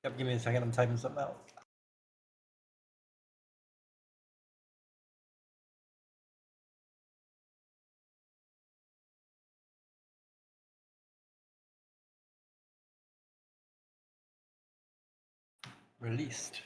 Yep, give me a second. I'm typing something out. Released.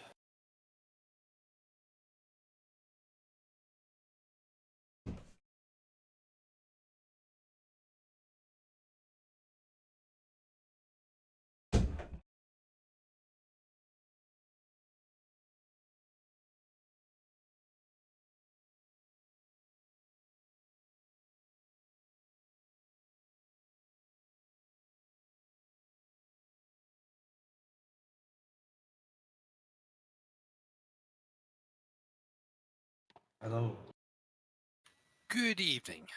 Hello. Good evening.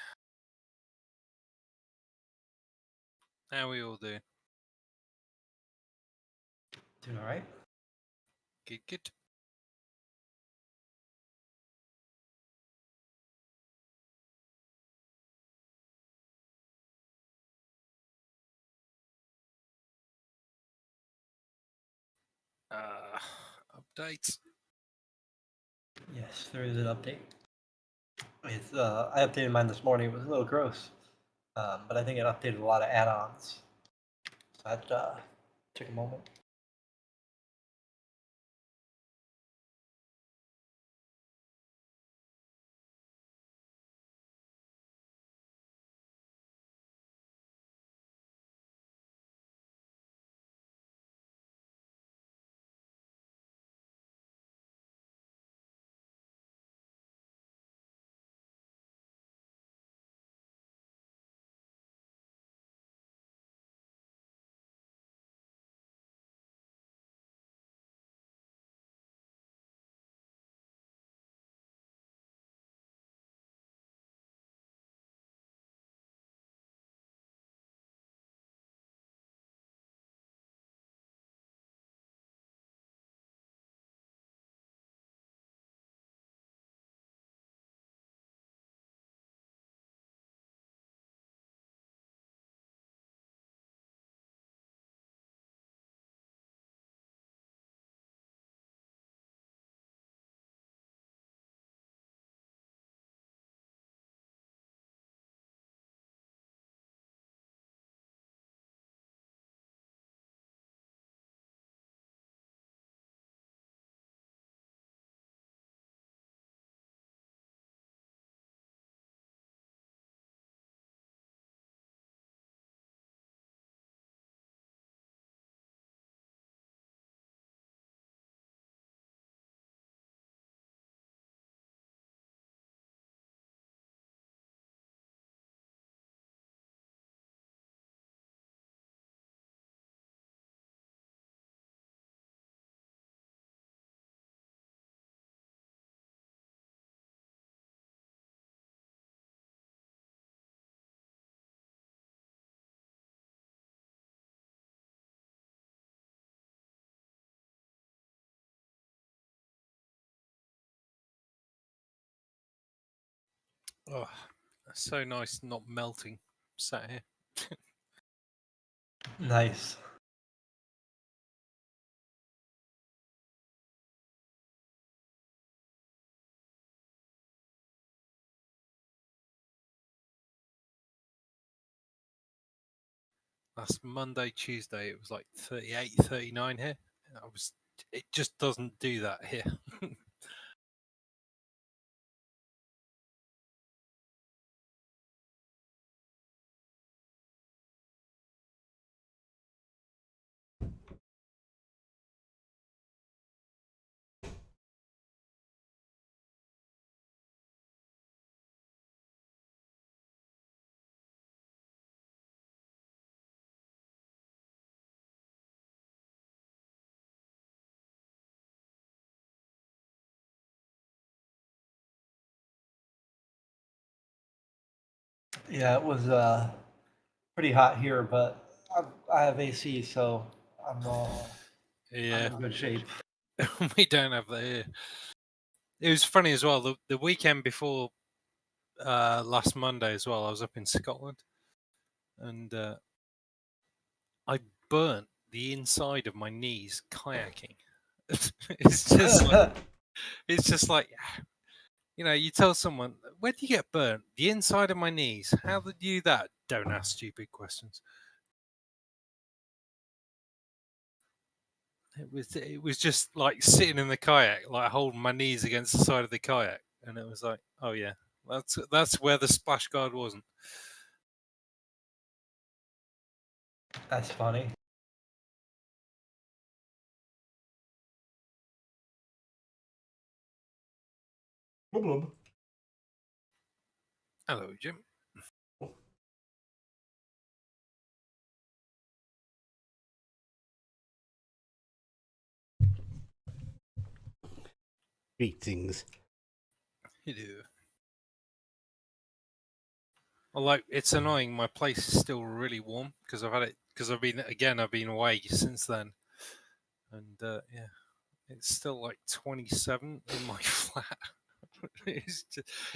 How are we all doing? Doing all right? Good, good. Updates. Yes, there is an update. It's I updated mine this morning. It was a little gross, but I think it updated a lot of add-ons. So that took a moment. Oh, so nice not melting. Sat here. Nice. Last Monday, Tuesday, it was like 38, 39 here. It just doesn't do that here. Yeah, it was pretty hot here, but I have AC, so I'm Yeah, in good shape. we don't have that here. It was funny as well. The weekend before last Monday as well, I was up in Scotland, and I burnt the inside of my knees kayaking. it's just like, you know, you tell someone, where do you get burnt? The inside of my knees. How did you do that? Don't ask stupid questions. It was just like sitting in the kayak, like holding my knees against the side of the kayak, and it was like, oh yeah, that's where the splash guard wasn't. That's funny. Blub. Hello, Jim. Greetings. You do. Well, like, it's annoying. My place is still really warm because I've been away since then, and yeah, it's still like 27 in my flat.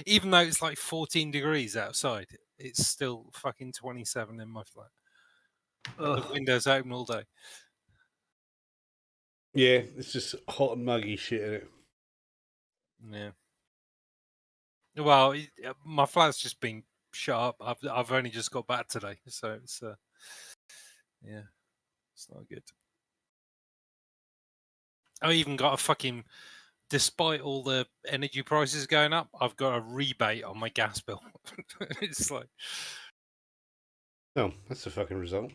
Even though it's like 14 degrees outside, it's still fucking 27 in my flat. The windows open all day. Yeah, it's just hot and muggy shit in it. Yeah. Well, my flat's just been shut up. I've only just got back today, so it's yeah, it's not good. I even got a fucking, despite all the energy prices going up, I've got a rebate on my gas bill. It's like, Oh, that's a fucking result.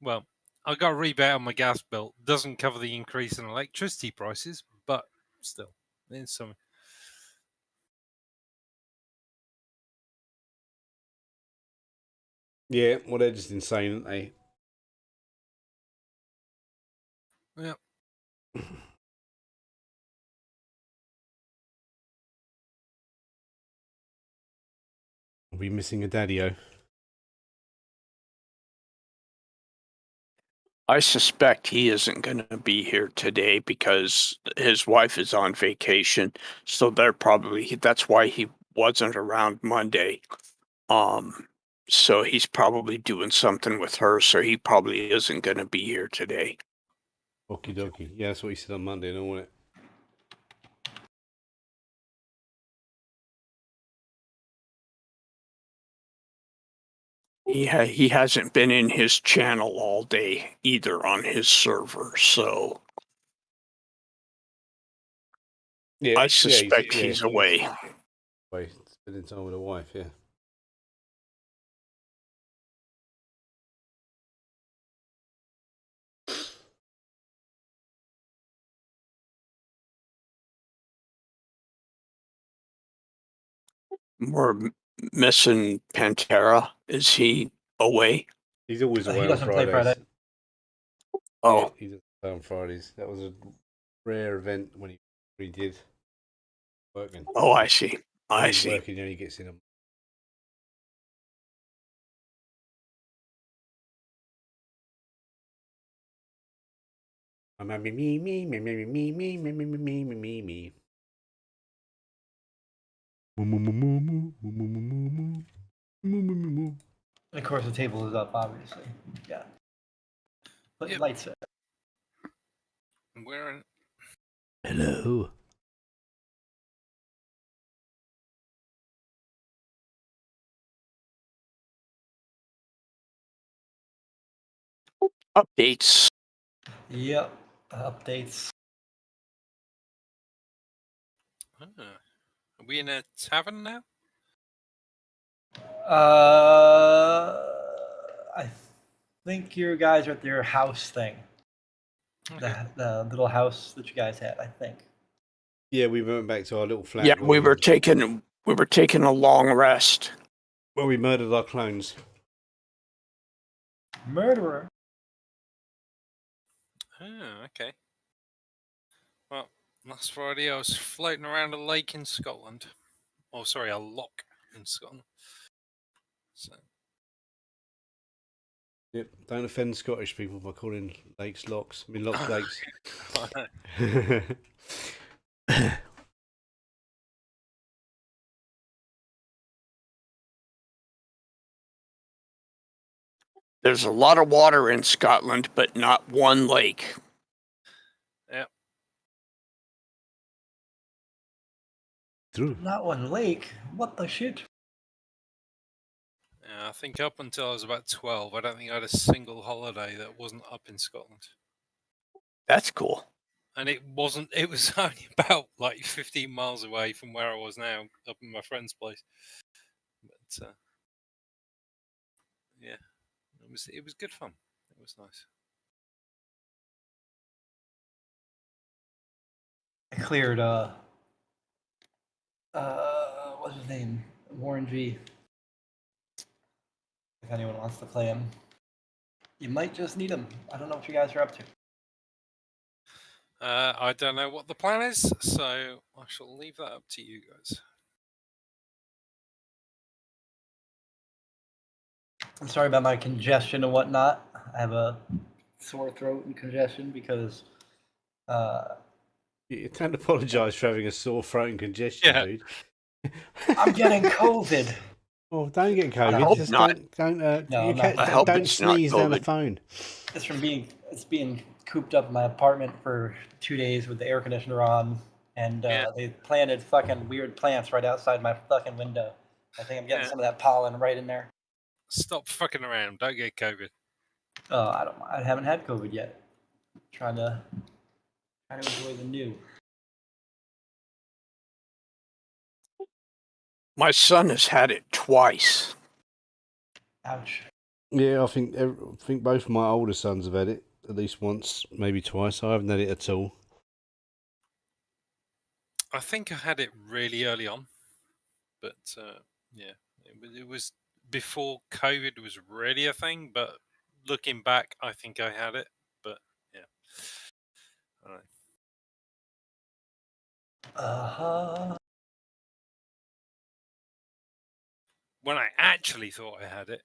well, I got a rebate on my gas bill. Doesn't cover the increase in electricity prices, but still, it's some. Yeah, well, they're just insane, aren't they? Yeah. We'll be missing a daddy-o. I suspect he isn't going to be here today because his wife is on vacation. So that's why he wasn't around Monday. So he's probably doing something with her. So he probably isn't going to be here today. Okie dokie. Yeah, that's what he said on Monday, don't want it? He hasn't been in his channel all day either on his server. So Yeah, I suspect he's away. Spending time with a wife, yeah. We're missing Pantera. Is he away? He's always away He on doesn't play Fridays. Friday. Oh, Yeah, he doesn't play on Fridays. That was a rare event when he did working. oh, I see. When I he's see. working, he only gets in. Me. And of course, the table is up, obviously. Yeah. But Yep. lights it. We're in. Hello. Updates. Yep. Updates. Are we in a tavern now? I think you guys are at your house thing. Okay. The little house that you guys had, I think. Yeah, we went back to our little flat. Yeah, we were taking a long rest. Well, we murdered our clones. Murderer. Oh, okay. Well, last Friday I was floating around a lake in Scotland. Oh, sorry, a loch in Scotland. So. Yep, don't offend Scottish people by calling lakes locks. I mean, locks lakes. There's a lot of water in Scotland, but not one lake. True. Not one lake. What the shit? Yeah, I think up until I was about 12, I don't think I had a single holiday that wasn't up in Scotland. That's cool. And it wasn't, it was only about like 15 miles away from where I was now, up in my friend's place. But yeah, it was good fun. It was nice. I cleared what's his name? Warren G. If anyone wants to play him. You might just need him. I don't know what you guys are up to. I don't know what the plan is, so I shall leave that up to you guys. I'm sorry about my congestion and whatnot. I have a sore throat and congestion because You don't apologise for having a sore throat and congestion, Yeah. dude. I'm getting COVID. Oh, don't get I COVID. hope Just not. don't No, you I'm not. I hope don't it's not sneeze down the COVID. phone. It's from being cooped up in my apartment for 2 days with the air conditioner on, and they planted fucking weird plants right outside my fucking window. I think I'm getting some of that pollen right in there. Stop fucking around. Don't get COVID. I haven't had COVID yet. Trying to enjoy the new. My son has had it twice. Ouch. Yeah, I think both of my older sons have had it at least once, maybe twice. I haven't had it at all. I think I had it really early on, but yeah, it was before COVID was really a thing. But looking back, I think I had it. But yeah, I don't know. When I actually thought I had it,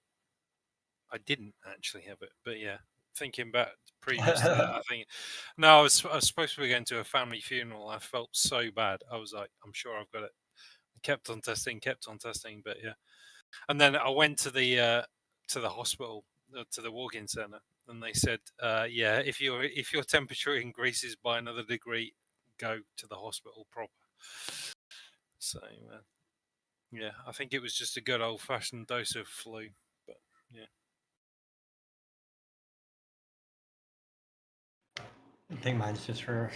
I didn't actually have it. But yeah, thinking back previous to that, I think no, I was supposed to be going to a family funeral. I felt so bad. I was like, I'm sure I've got it. I kept on testing, but yeah. And then I went to the hospital, to the walk-in center, and they said, yeah, if your temperature increases by another degree, go to the hospital proper. So yeah, I think it was just a good old-fashioned dose of flu, but yeah. I think mine's just for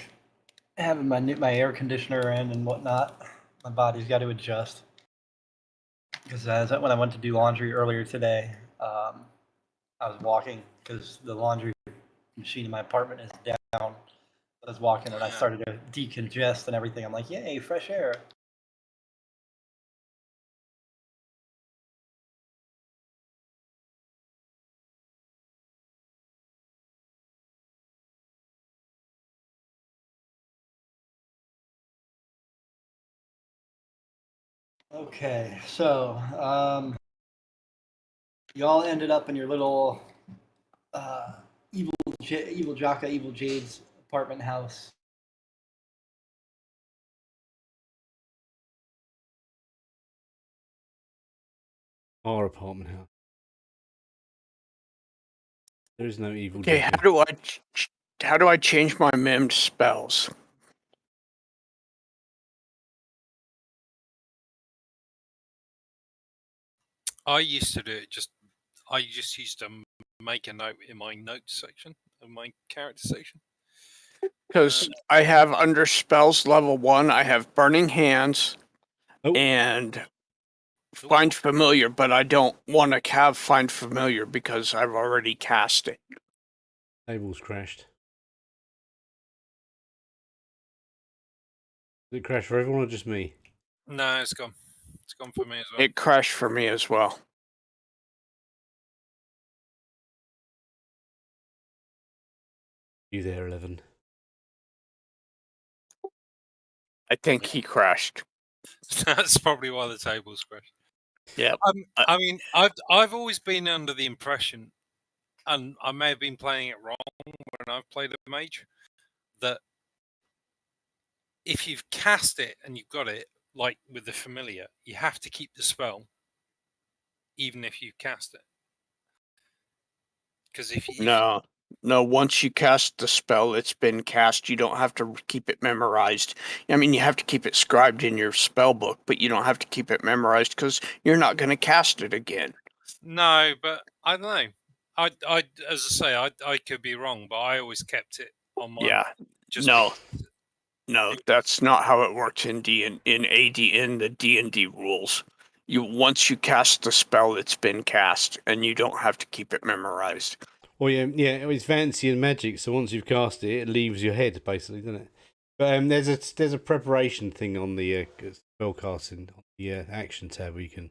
having my air conditioner in and whatnot. My body's got to adjust. Because when I went to do laundry earlier today, I was walking because the laundry machine in my apartment is down. I was walking and I started to decongest and everything. I'm like, yay, fresh air. Okay, so y'all ended up in your little evil Jaka, evil Jade's apartment house. Our apartment house. There is no evil. Okay, Jacket. how do I change my mimmed spells? I used to do it I just used to make a note in my notes section of my character section. Because I have under spells level 1, I have Burning Hands and Find Familiar, but I don't want to have Find Familiar because I've already cast it. Table's crashed. Did it crash for everyone or just me? No, it's gone. It's gone for me as well. It crashed for me as well. You there, 11? I think he crashed. That's probably why the table's crashed. Yeah. I mean, I've always been under the impression, and I may have been playing it wrong when I've played a mage, that if you've cast it and you've got it, like with the familiar, you have to keep the spell, even if you've cast it. Because if you No, once you cast the spell, it's been cast. You don't have to keep it memorized. I mean, you have to keep it scribed in your spell book, but you don't have to keep it memorized because you're not going to cast it again. no, but I don't know. I as I say, I could be wrong, but I always kept it on my Yeah, just no, that's not how it works in the D&D rules. Once you cast the spell, it's been cast, and you don't have to keep it memorized. Well, yeah, it's fancy and magic. So once you've cast it, it leaves your head, basically, doesn't it? But there's a preparation thing on the spell casting on the action tab where you can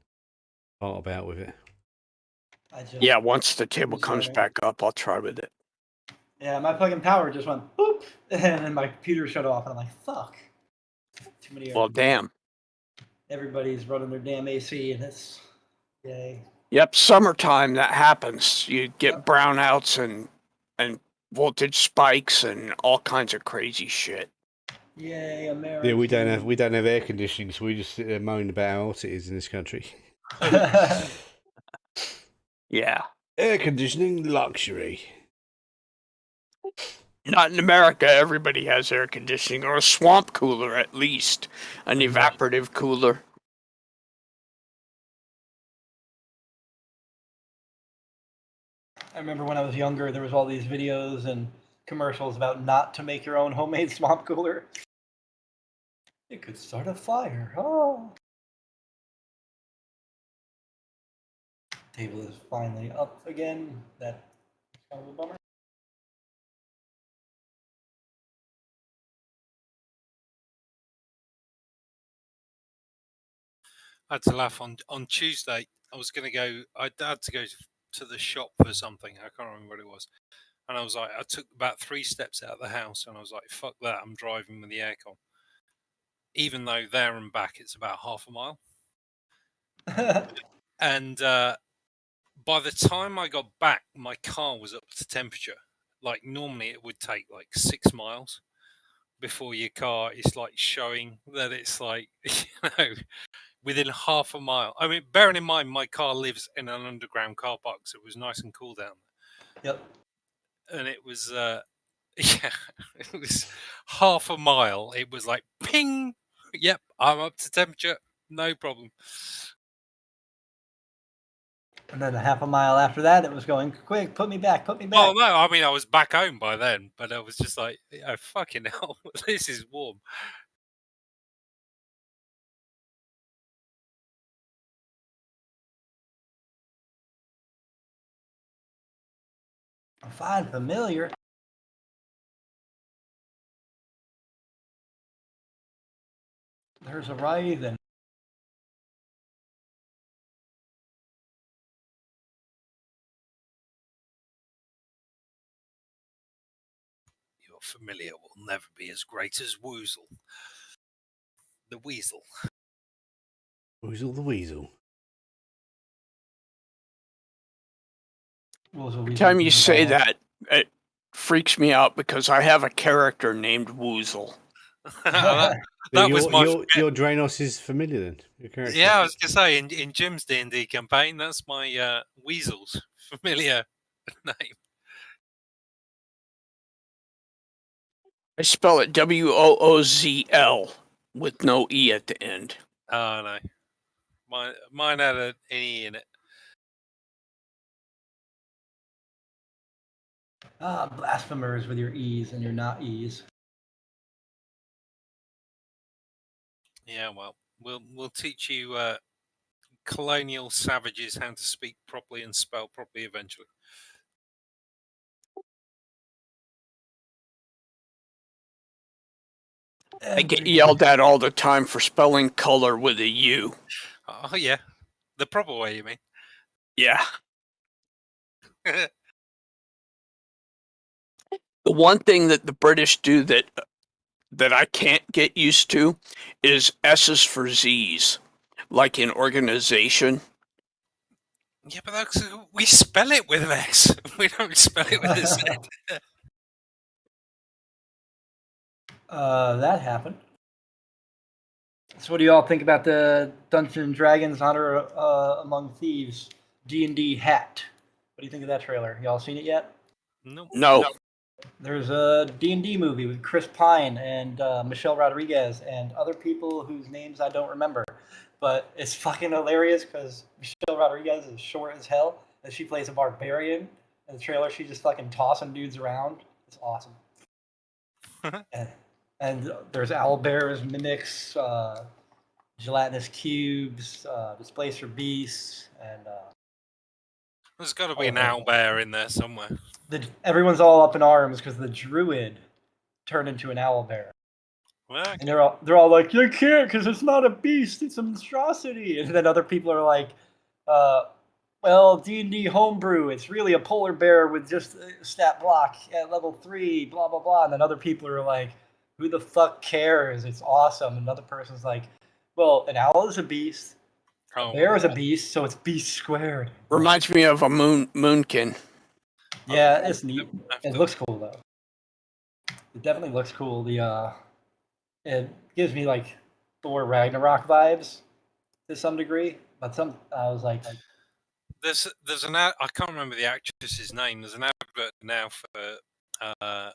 part about with it. Yeah, once the table was comes there. back up, I'll try with it. Yeah, my plug-in power just went boop, and then my computer shut off, and I'm like, fuck. Too many. Well, damn. Everybody's running their damn AC, and it's yay. Yep, summertime that happens. You get Yep. brownouts and voltage spikes and all kinds of crazy shit. Yay, America. Yeah, we don't have air conditioning, so we just sit there moaning about how hot it is in this country. Yeah. Air conditioning luxury. Not in America. Everybody has air conditioning or a swamp cooler at least, an evaporative cooler. I remember when I was younger, there was all these videos and commercials about not to make your own homemade swamp cooler. It could start a fire. Oh. Table is finally up again. That's kind of a bummer. I had to laugh on Tuesday. I was going to go. I had to go to the shop for something. I can't remember what it was. And I was like, I took about 3 steps out of the house, and I was like, "Fuck that! I'm driving with the aircon." Even though there and back it's about half a mile. And by the time I got back, my car was up to temperature. Like normally, it would take like 6 miles before your car is like showing that it's like within half a mile. I mean, bearing in mind my car lives in an underground car park, so it was nice and cool down there. Yep. And it was yeah, it was half a mile. It was like ping. Yep, I'm up to temperature. No problem. And then a half a mile after that, it was going, quick, put me back, put me back. Well, no, I mean, I was back home by then, but I was just like, oh, fucking hell, this is warm. I'm fine, familiar. There's a writhing. Your familiar will never be as great as Woozle. The Weasel. Woozle the Weasel. Every time you say that, it freaks me out because I have a character named Woozle. That was my your Draenos is familiar then. Your character. Yeah, I was gonna say in Jim's D&D campaign, that's my Weasel's familiar name. I spell it Woozl with no E at the end. Oh no, mine had an E in it. Blasphemers with your E's and your not E's. Yeah, well, we'll teach you colonial savages how to speak properly and spell properly eventually. I get yelled at all the time for spelling color with a U. Oh yeah, the proper way, you mean? Yeah. The one thing that the British do that I can't get used to is S's for Z's, like in organization. Yeah, but we spell it with an S. We don't spell it with a Z. That happened. So, what do you all think about the Dungeons and Dragons Honor Among Thieves D&D hat do you think of that trailer? Y'all seen it yet? No. There's a D&D movie with Chris Pine and Michelle Rodriguez and other people whose names I don't remember. But it's fucking hilarious because Michelle Rodriguez is short as hell, and she plays a barbarian. In the trailer, she's just fucking tossing dudes around. It's awesome. and there's owlbears, mimics, gelatinous cubes, displacer beasts, and There's got to be an owlbear in there somewhere. Everyone's all up in arms because the druid turned into an owlbear. Well, And they're all like, you can't because it's not a beast, it's a monstrosity. And then other people are like, well, D&D homebrew, it's really a polar bear with just a stat block at level 3, blah, blah, blah. And then other people are like, who the fuck cares? It's awesome. And another person's like, well, an owl is a beast, a bear is a beast, so it's beast squared. Reminds me of a moonkin. Yeah, it's neat. It looks cool, though. It definitely looks cool. It gives me like Thor Ragnarok vibes to some degree, but I was like, there's I can't remember the actress's name. There's an advert now for a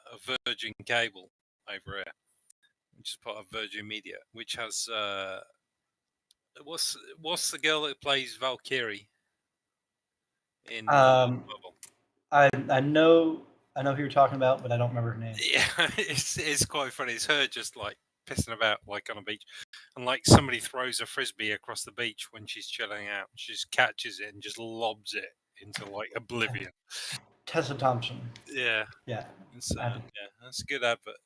Virgin cable over here, which is part of Virgin Media, which has what's the girl that plays Valkyrie in Marvel? I know who you're talking about, but I don't remember her name. Yeah, it's quite funny. It's her just like pissing about like on a beach, and like somebody throws a frisbee across the beach when she's chilling out. She just catches it and just lobs it into like oblivion. Tessa Thompson. Yeah. Yeah. Yeah, that's a good advert.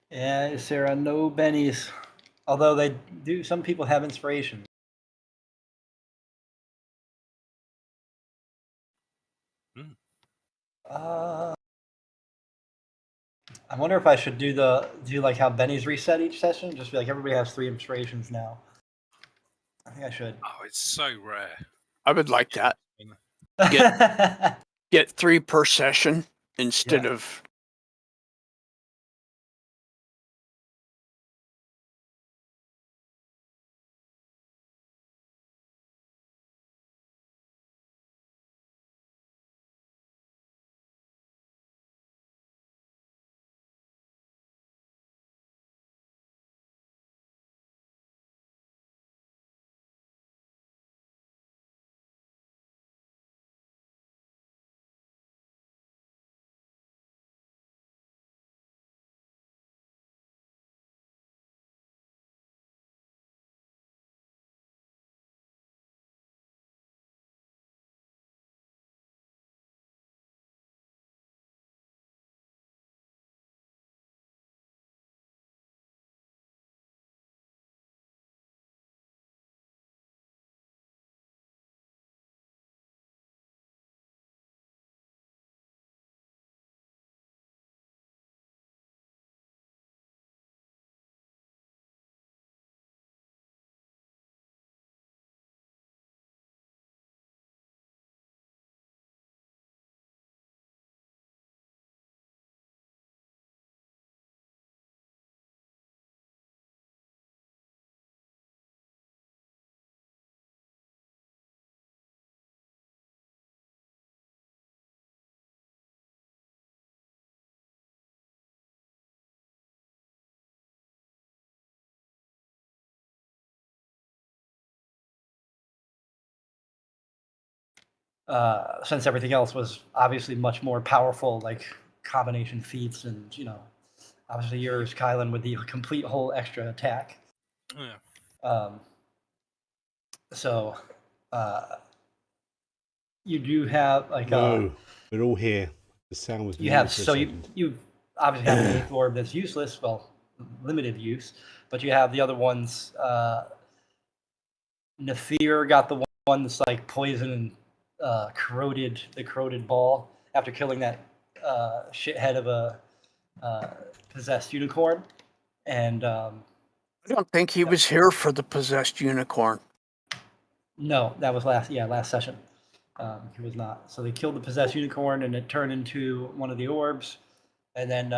Yeah, Sarah, no bennies. Although they do, some people have inspiration. I wonder if I should do like how Benny's reset each session. Just be like, everybody has 3 inspirations now. I think I should. Oh, it's so rare. I would like that. Get 3 per session instead of. Since everything else was obviously much more powerful, like combination feats, and obviously yours, Kylan, with the complete whole extra attack. Yeah. So, you do have like no, we're all here. The sound was. You have you obviously have the 8th orb that's useless, well, limited use, but you have the other ones. Nafir got the one that's like poison and the corroded ball after killing that shithead of a possessed unicorn, and I don't think he was here for the possessed unicorn. No, that was last session. He was not. So they killed the possessed unicorn, and it turned into one of the orbs, and then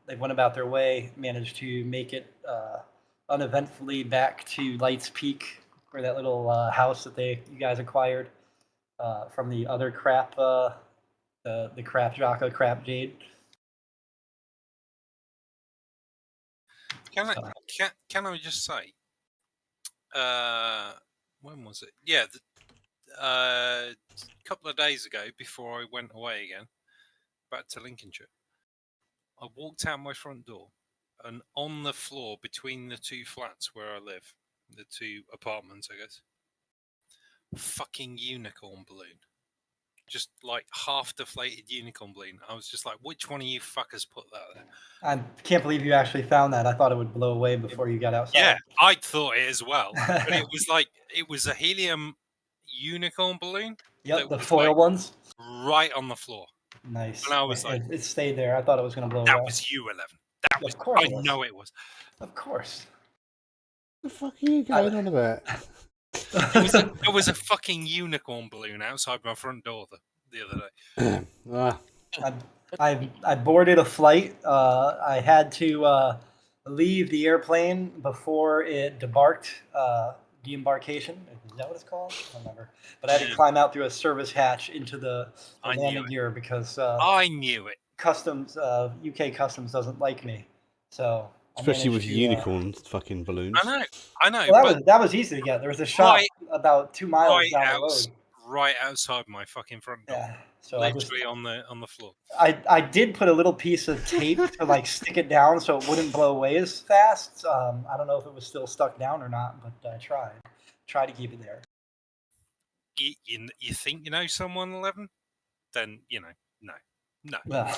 they went about their way, managed to make it uneventfully back to Light's Peak where that little house that you guys acquired from the other crap, the crap Jaka, crap Jade. Can I just say, when was it? Yeah, a couple of days ago, before I went away again, back to Lincolnshire, I walked out my front door, and on the floor between the two flats where I live, the two apartments, I guess, fucking unicorn balloon. Just like half deflated unicorn balloon. I was just like, which one of you fuckers put that there? I can't believe you actually found that. I thought it would blow away before you got outside. Yeah, I thought it as well. But it was like, it was a helium unicorn balloon. Yep, the foil ones. Right on the floor. Nice. And I was like, it stayed there. I thought it was going to blow that away. was you, 11. That was, Of course I it was. know it was. Of course. The fuck are you going on about? There was a fucking unicorn balloon outside my front door the other day. I boarded a flight. I had to leave the airplane before it debarked. De-embarkation. Is that what it's called? I don't remember. But I had to climb out through a service hatch into the landing gear because I knew it. Customs, UK Customs doesn't like me. So especially with unicorn fucking balloons. I know. Well, that was easy to get. There was a shop about 2 miles down the road. Right outside my fucking front door. Yeah. So literally on the floor. I did put a little piece of tape to like stick it down so it wouldn't blow away as fast. I don't know if it was still stuck down or not, but I tried. Try to keep it there. You think you know someone, 11? Then no. Well,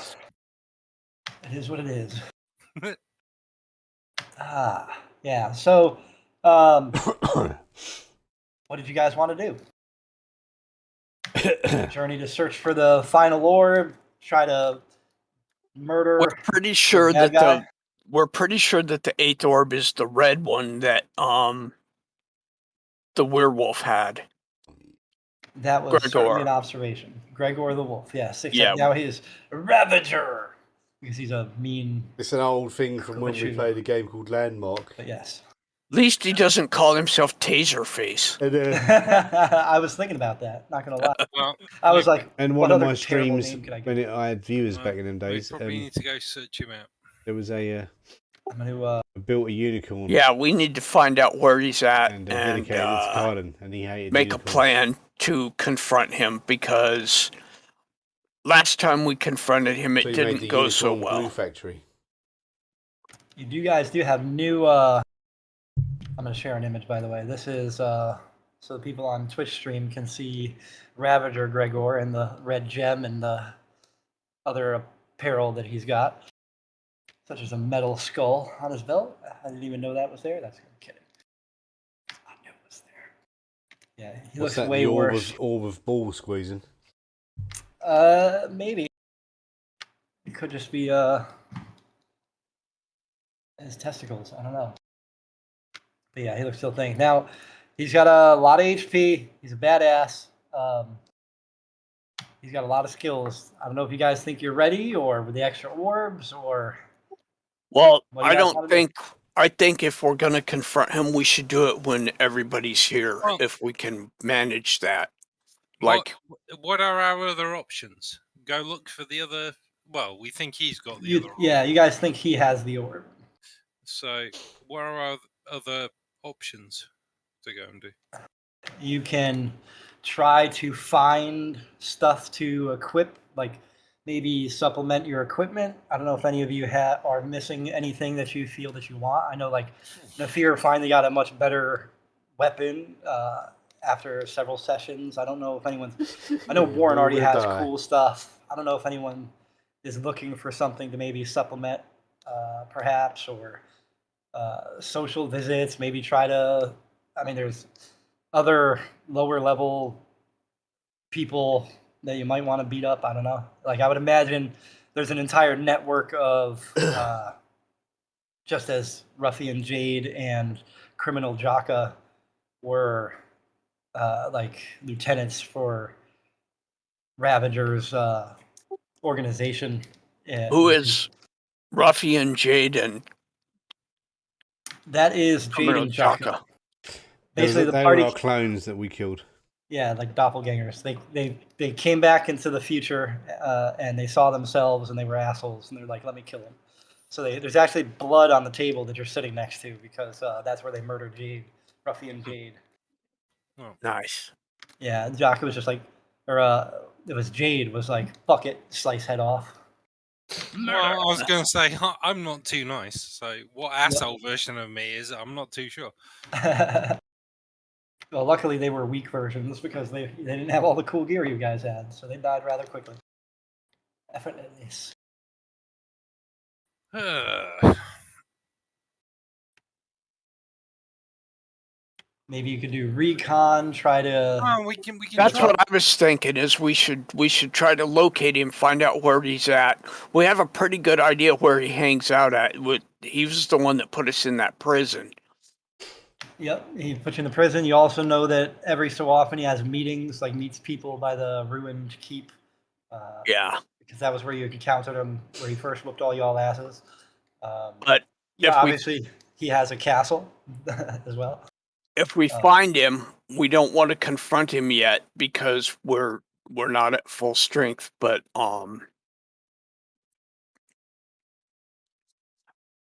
it is what it is. Yeah. So, what did you guys want to do? Journey to search for the final orb. Try to murder. We're pretty sure that the 8th orb is the red one that the werewolf had. That was certainly an observation. Gregor the wolf. Yes. Except now he's Ravager because he's a mean. It's an old thing from when we played a game called Landmark. But yes. At least he doesn't call himself Taserface. I was thinking about that. Not gonna lie. Well, I was like, and one of my streams when I had viewers back in them days. We probably need to go search him out. There was a who built a unicorn. Yeah, we need to find out where he's at and dedicated it to Carden, and he hated make unicorns. a plan to confront him because last time we confronted him, it didn't go so well. Glue factory. You guys do have new. I'm going to share an image, by the way. This is so the people on Twitch stream can see Ravager Gregor and the red gem and the other apparel that he's got, such as a metal skull on his belt. I didn't even know that was there. That's kidding. I knew it was there. Yeah, he looks way worse. Orb of ball squeezing. Maybe it could just be his testicles. I don't know. But yeah, he looks still thin. Now, he's got a lot of HP. He's a badass. He's got a lot of skills. I don't know if you guys think you're ready, or with the extra orbs, or. Well, I think if we're gonna confront him, we should do it when everybody's here, if we can manage that. Like, what are our other options? Go look for the other. Well, we think he's got the other. Yeah, you guys think he has the orb. So, what are our other options to go and do? You can try to find stuff to equip, like maybe supplement your equipment. I don't know if any of you are missing anything that you feel that you want. I know, like, Nafir finally got a much better weapon after several sessions. I don't know if anyone's. I know Warren already has cool stuff. I don't know if anyone is looking for something to maybe supplement, perhaps, or social visits. Maybe try to. I mean, there's other lower level people that you might want to beat up. I don't know. Like, I would imagine there's an entire network of just as Ruffian Jade and Criminal Jaka were like lieutenants for Ravager's organization. Who is Ruffian Jade and that is Jade and Jaka. basically the they party. were our clones that we killed. Yeah, like doppelgangers. They came back into the future and they saw themselves and they were assholes and they're like, let me kill them. So there's actually blood on the table that you're sitting next to because that's where they murdered Jade, Ruffian Jade. Nice. Yeah, Jock was just like, or it was Jade was like, fuck it, slice head off. Well, I was going to say, I'm not too nice. So what asshole version of me is, I'm not too sure. Well, luckily they were weak versions because they didn't have all the cool gear you guys had, so they died rather quickly. Effortless. Maybe you could do recon, try to. Oh, we can That's try. what I was thinking. Is we should try to locate him, find out where he's at. We have a pretty good idea where he hangs out at. He was the one that put us in that prison. Yep, he put you in the prison. You also know that every so often he has meetings, like meets people by the ruined keep. Yeah. Because that was where you encountered him, where he first whooped all y'all asses. But yeah, if obviously he has a castle as well. If we find him, we don't want to confront him yet because we're not at full strength. But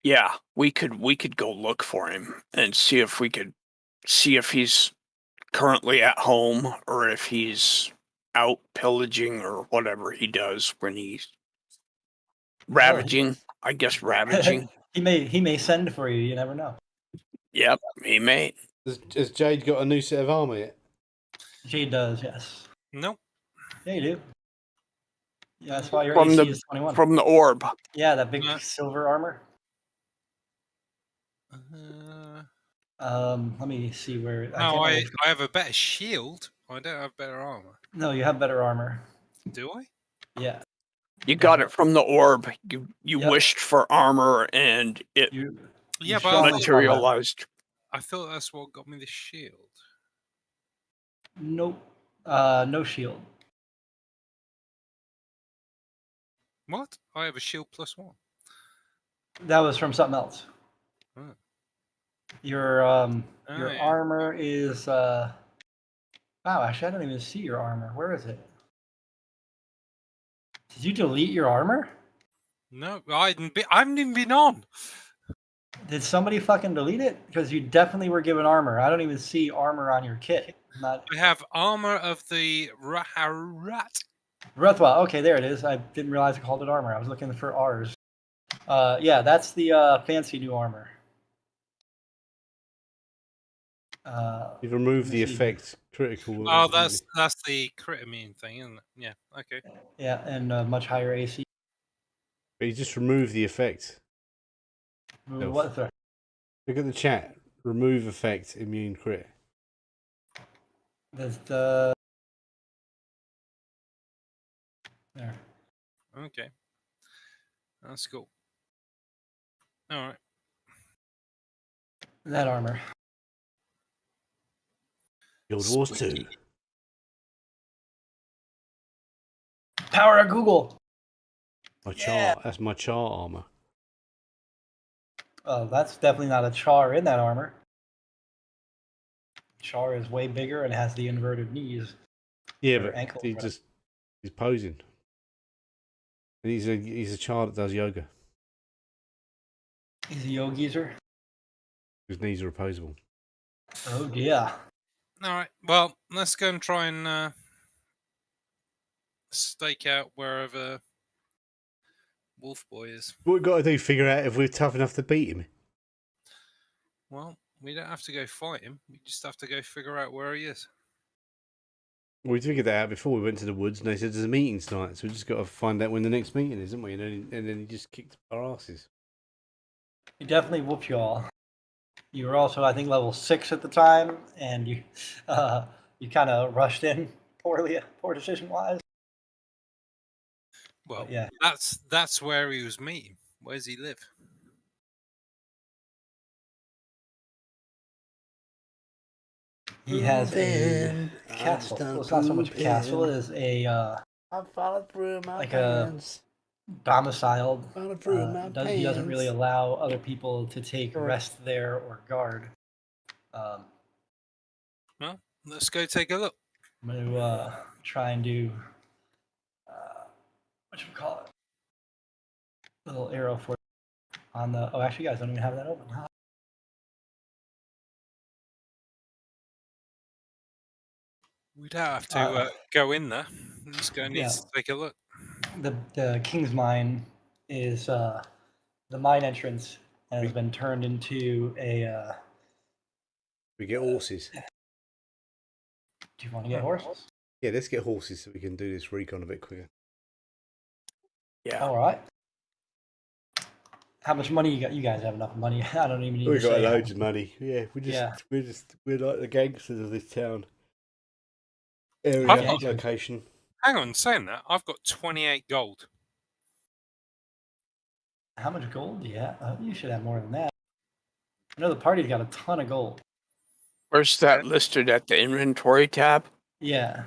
yeah, we could go look for him and see if he's currently at home or if he's out pillaging or whatever he does when he's ravaging. I guess ravaging. he may send for you. You never know. Yep, he may. Has Jade got a new set of armor yet? Jade does, yes. Nope. Yeah, you do. Yeah, that's why your From AC the is 21. from the orb. Yeah, that big silver armor. Let me see where. No, I have a better shield. I don't have better armor. No, you have better armor. Do I? Yeah. You got it from the orb. You Yep. wished for armor and it Yeah, but materialized. I thought that's what got me the shield. Nope. No shield. What? I have a shield +1. That was from something else. Oh. Your yeah. armor is wow, actually I don't even see your armor. Where is it? Did you delete your armor? No, I haven't even been on. Did somebody fucking delete it? Because you definitely were given armor. I don't even see armor on your kit. I have armor of the rat. Ruthwa. Okay, there it is. I didn't realize I called it armor. I was looking for ours. Yeah, that's the fancy new armor. You've removed the effect critical. Oh, that's the crit immune thing, isn't it? Yeah. Okay. Yeah, and much higher AC. But you just remove the effect. What the? Look at the chat. Remove effect immune crit. There's the. There. Okay. That's cool. All right. That armor. Guild Wars 2. Power of Google. My char. That's my char armor. Oh, that's definitely not a char in that armor. Char is way bigger and has the inverted knees. Yeah, but he's posing. And he's a char that does yoga. He's a yogizer. His knees are opposable. Oh yeah. All right. Well, let's go and try and stake out wherever Wolf Boy is. What we've got to do, figure out if we're tough enough to beat him. Well, we don't have to go fight him. We just have to go figure out where he is. We figured that out before we went to the woods, and they said there's a meeting tonight, so we just got to find out when the next meeting is, haven't we? And then he just kicked our asses. He definitely whooped you all. You were also, I think, level 6 at the time, and you kind of rushed in poor decision wise. Well, but yeah, that's where he was meeting. Where does he live? he has a castle. Well, it's not so much a castle; it is a I followed through my like plans. A domiciled. He doesn't really allow other people to take rest there or guard. Let's go take a look. I'm going to try and do, whatchamacallit? Little arrow for on the, oh, actually, you guys don't even have that open. Huh? We don't have to go in there. Let's go and Yeah. take a look. The King's Mine is the mine entrance has been turned into a. We get horses. Do you want to get horses? Yeah, let's get horses so we can do this recon a bit quicker. Yeah. All right. How much money you got? You guys have enough money. I don't even need We to got say. loads of money. Yeah, we're like the gangsters of this town. Area, location. Hang on, saying that, I've got 28 gold. How much gold do you have? You should have more than that. I know the party's got a ton of gold. Where's that listed at the inventory tab? Yeah.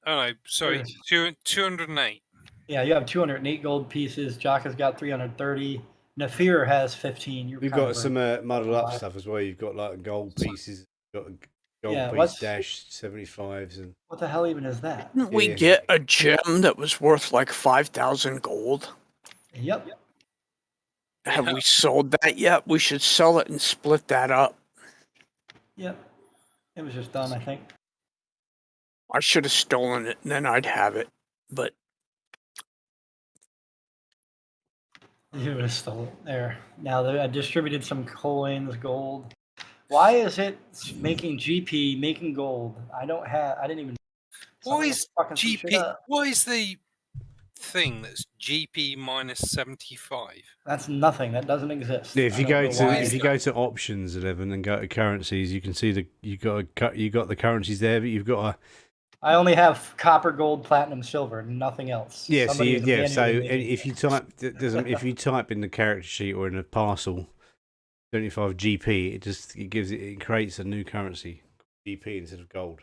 Oh no, sorry, 208. Yeah, you have 208 gold pieces. Jock has got 330. Nafir has 15. We've got some muddled up stuff as well. You've got like gold pieces. You've got gold piece dash 75s and. What the hell even is that? Didn't we get a gem that was worth like 5,000 gold? Yep. Have we sold that yet? We should sell it and split that up. Yep. It was just done, I think. I should have stolen it and then I'd have it, but You would have stolen it there. Now I distributed some coins, gold. Why is it making GP, making gold? I didn't even. What is GP? What is the thing that's GP minus 75? That's nothing. That doesn't exist. Yeah, if you go to options 11 and go to currencies, you can see you got the currencies there, but you've got a. I only have copper, gold, platinum, silver, nothing else. Yeah, so if you type in the character sheet or in a parcel 75 GP, it creates a new currency, GP instead of gold.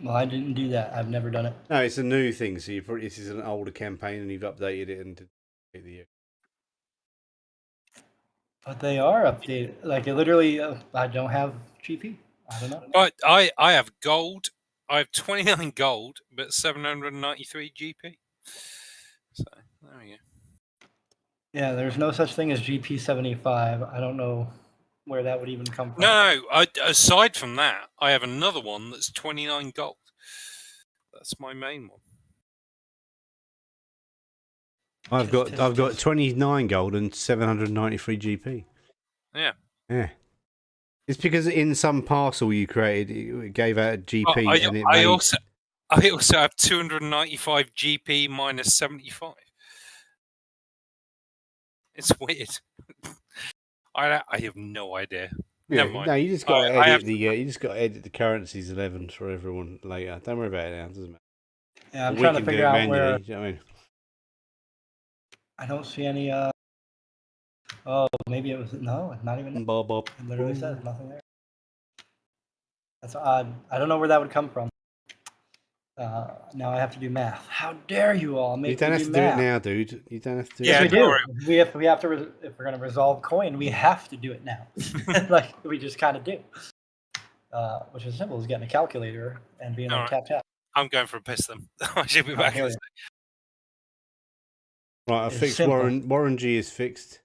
Well, I didn't do that. I've never done it. No, it's a new thing. So this is an older campaign, and you've updated it and the year. But they are updated. Like it literally, I don't have GP. I don't know. But I have gold. I have 29 gold, but 793 GP. So there we go. Yeah, there's no such thing as GP 75. I don't know where that would even come from. No, aside from that, I have another one that's 29 gold. That's my main one. I've got 29 gold and 793 GP. Yeah. Yeah. It's because in some parcel you created, it gave out a GP. I also have 295 GP minus 75. It's weird. I have no idea. Yeah, Never mind. No, you just got to edit the currencies 11 for everyone later. Don't worry about it now. It doesn't matter. Yeah, I'm trying to figure out where. You know what I mean? I don't see any. Oh, maybe it was not even. Bob. It literally says nothing there. That's odd. I don't know where that would come from. Now I have to do math. How dare you all make me do math? You don't have to do it now, dude. You don't have to do it. Yes, we do. We have to. If we're going to resolve coin, we have to do it now. Like we just kind of do. Which is simple as getting a calculator and being on tap. I'm going for a piss then. I should be back in a second. Right, I fixed Warren G is fixed.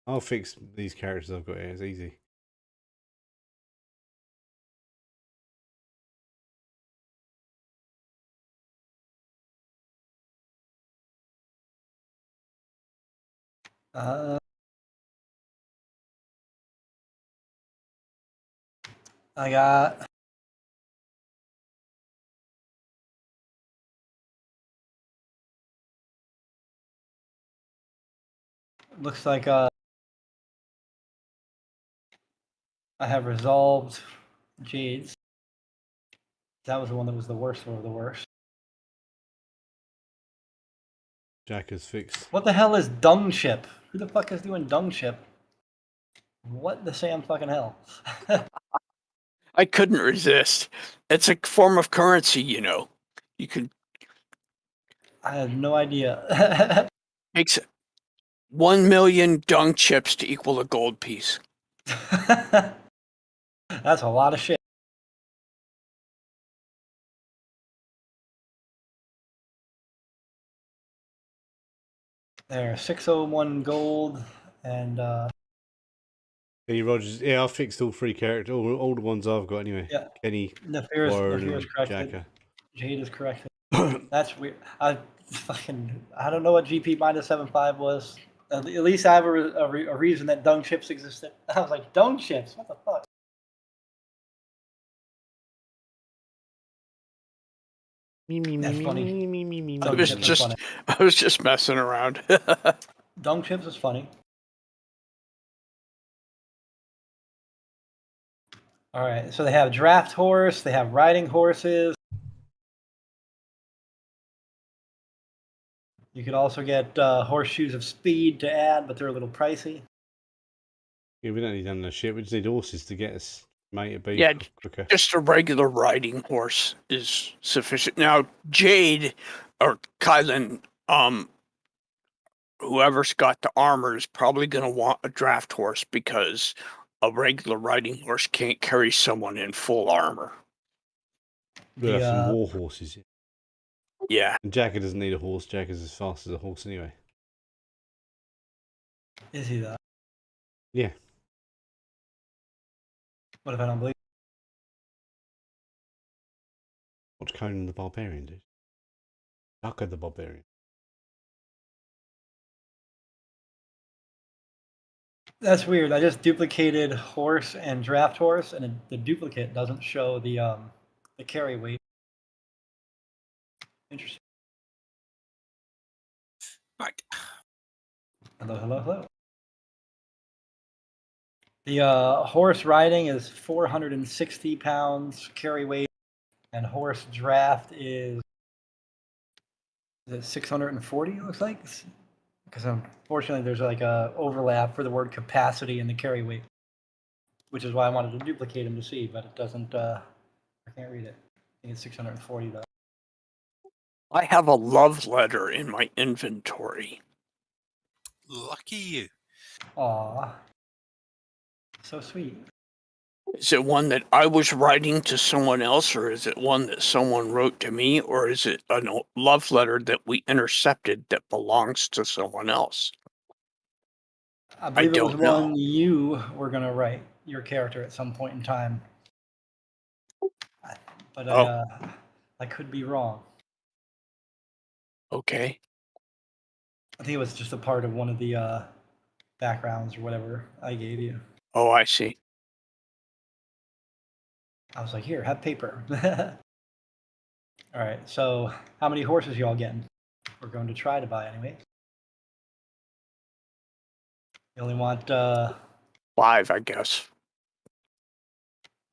I'll fix these characters I've got here. It's easy. I got. Looks like I have resolved Jades. That was the one that was the worst of the worst. Jack is fixed. What the hell is dung ship? Who the fuck is doing dung ship? What the Sam fucking hell? I couldn't resist. It's a form of currency, you know. You could. I have no idea. Makes 1 million dung chips to equal a gold piece. That's a lot of shit. There, 601 gold, and Kenny Rogers. Yeah, I fixed all 3 characters, all the ones I've got anyway. yeah, Kenny, Nefir's and corrected. Jacker. Jade is corrected. That's weird. I don't know what GP -75 was. At least I have a reason that dung chips existed. I was like, dung chips? What the fuck? That's funny. I Dung was chips are just funny. I was just messing around. Dung chips is funny. All right, so they have draft horse, they have riding horses. You could also get horseshoes of speed to add, but they're a little pricey. Yeah, we don't need none of that shit. We just need horses to get us mate to be Yeah, quicker. just a regular riding horse is sufficient. Now, Jade or Kylan, whoever's got the armor is probably going to want a draft horse because a regular riding horse can't carry someone in full armor. We'll have some war horses. Yeah. And Jacker doesn't need a horse. Jacker's as fast as a horse anyway. Is he though? Yeah. What if I don't believe? Watch Conan the Barbarian, dude. Jacker the Barbarian. That's weird. I just duplicated horse and draft horse, and the duplicate doesn't show the carry weight. Interesting. Back. Hello. The horse riding is 460 pounds carry weight, and horse draft is it 640? It looks like, because unfortunately there's like a overlap for the word capacity in the carry weight, which is why I wanted to duplicate them to see, but it doesn't. I can't read it. I think it's 640 though. I have a love letter in my inventory. Lucky you. Aw. So sweet. Is it one that I was writing to someone else, or is it one that someone wrote to me, or is it a love letter that we intercepted that belongs to someone else? I believe it was don't know. one you were going to write your character at some point in time. But I could be wrong. Okay. I think it was just a part of one of the backgrounds or whatever I gave you. Oh, I see. I was like, here, have paper. All right, so how many horses y'all getting? We're going to try to buy anyway. You only want 5, I guess.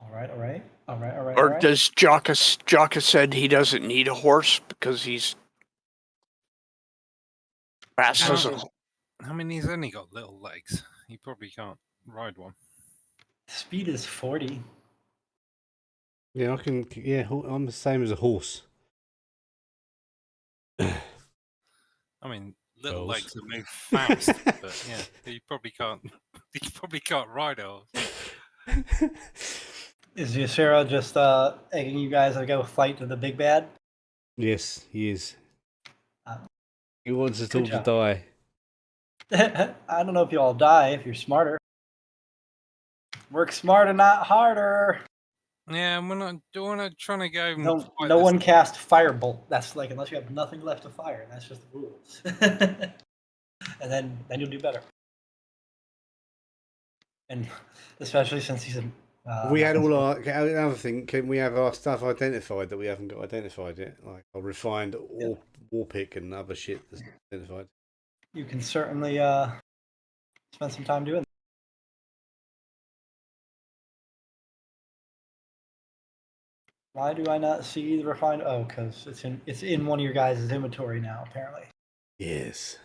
All right. Or does Jocka said he doesn't need a horse because he's fast as a... I mean, he's only got little legs. He probably can't ride one. Speed is 40. Yeah, I can. Yeah, I'm the same as a horse. I mean, little Girls. legs that move fast, but yeah, you probably can't. You probably can't ride a horse. Is Ysera just egging you guys to go fight to the big bad? Yes, he is. Uh, He wants us good all to job. die. I don't know if you all die if you're smarter. Work smarter, not harder. Yeah, we're not trying to go. And No, fight no this one cast firebolt. That's like unless you have nothing left to fire. That's just the rules. And then you'll do better. And especially since he's a. We had all our another thing. Can we have our stuff identified that we haven't got identified yet? Like our refined war pick and other shit that's identified. You can certainly spend some time doing that. Why do I not see the refined? Oh, because it's in one of your guys' inventory now, apparently. Yes,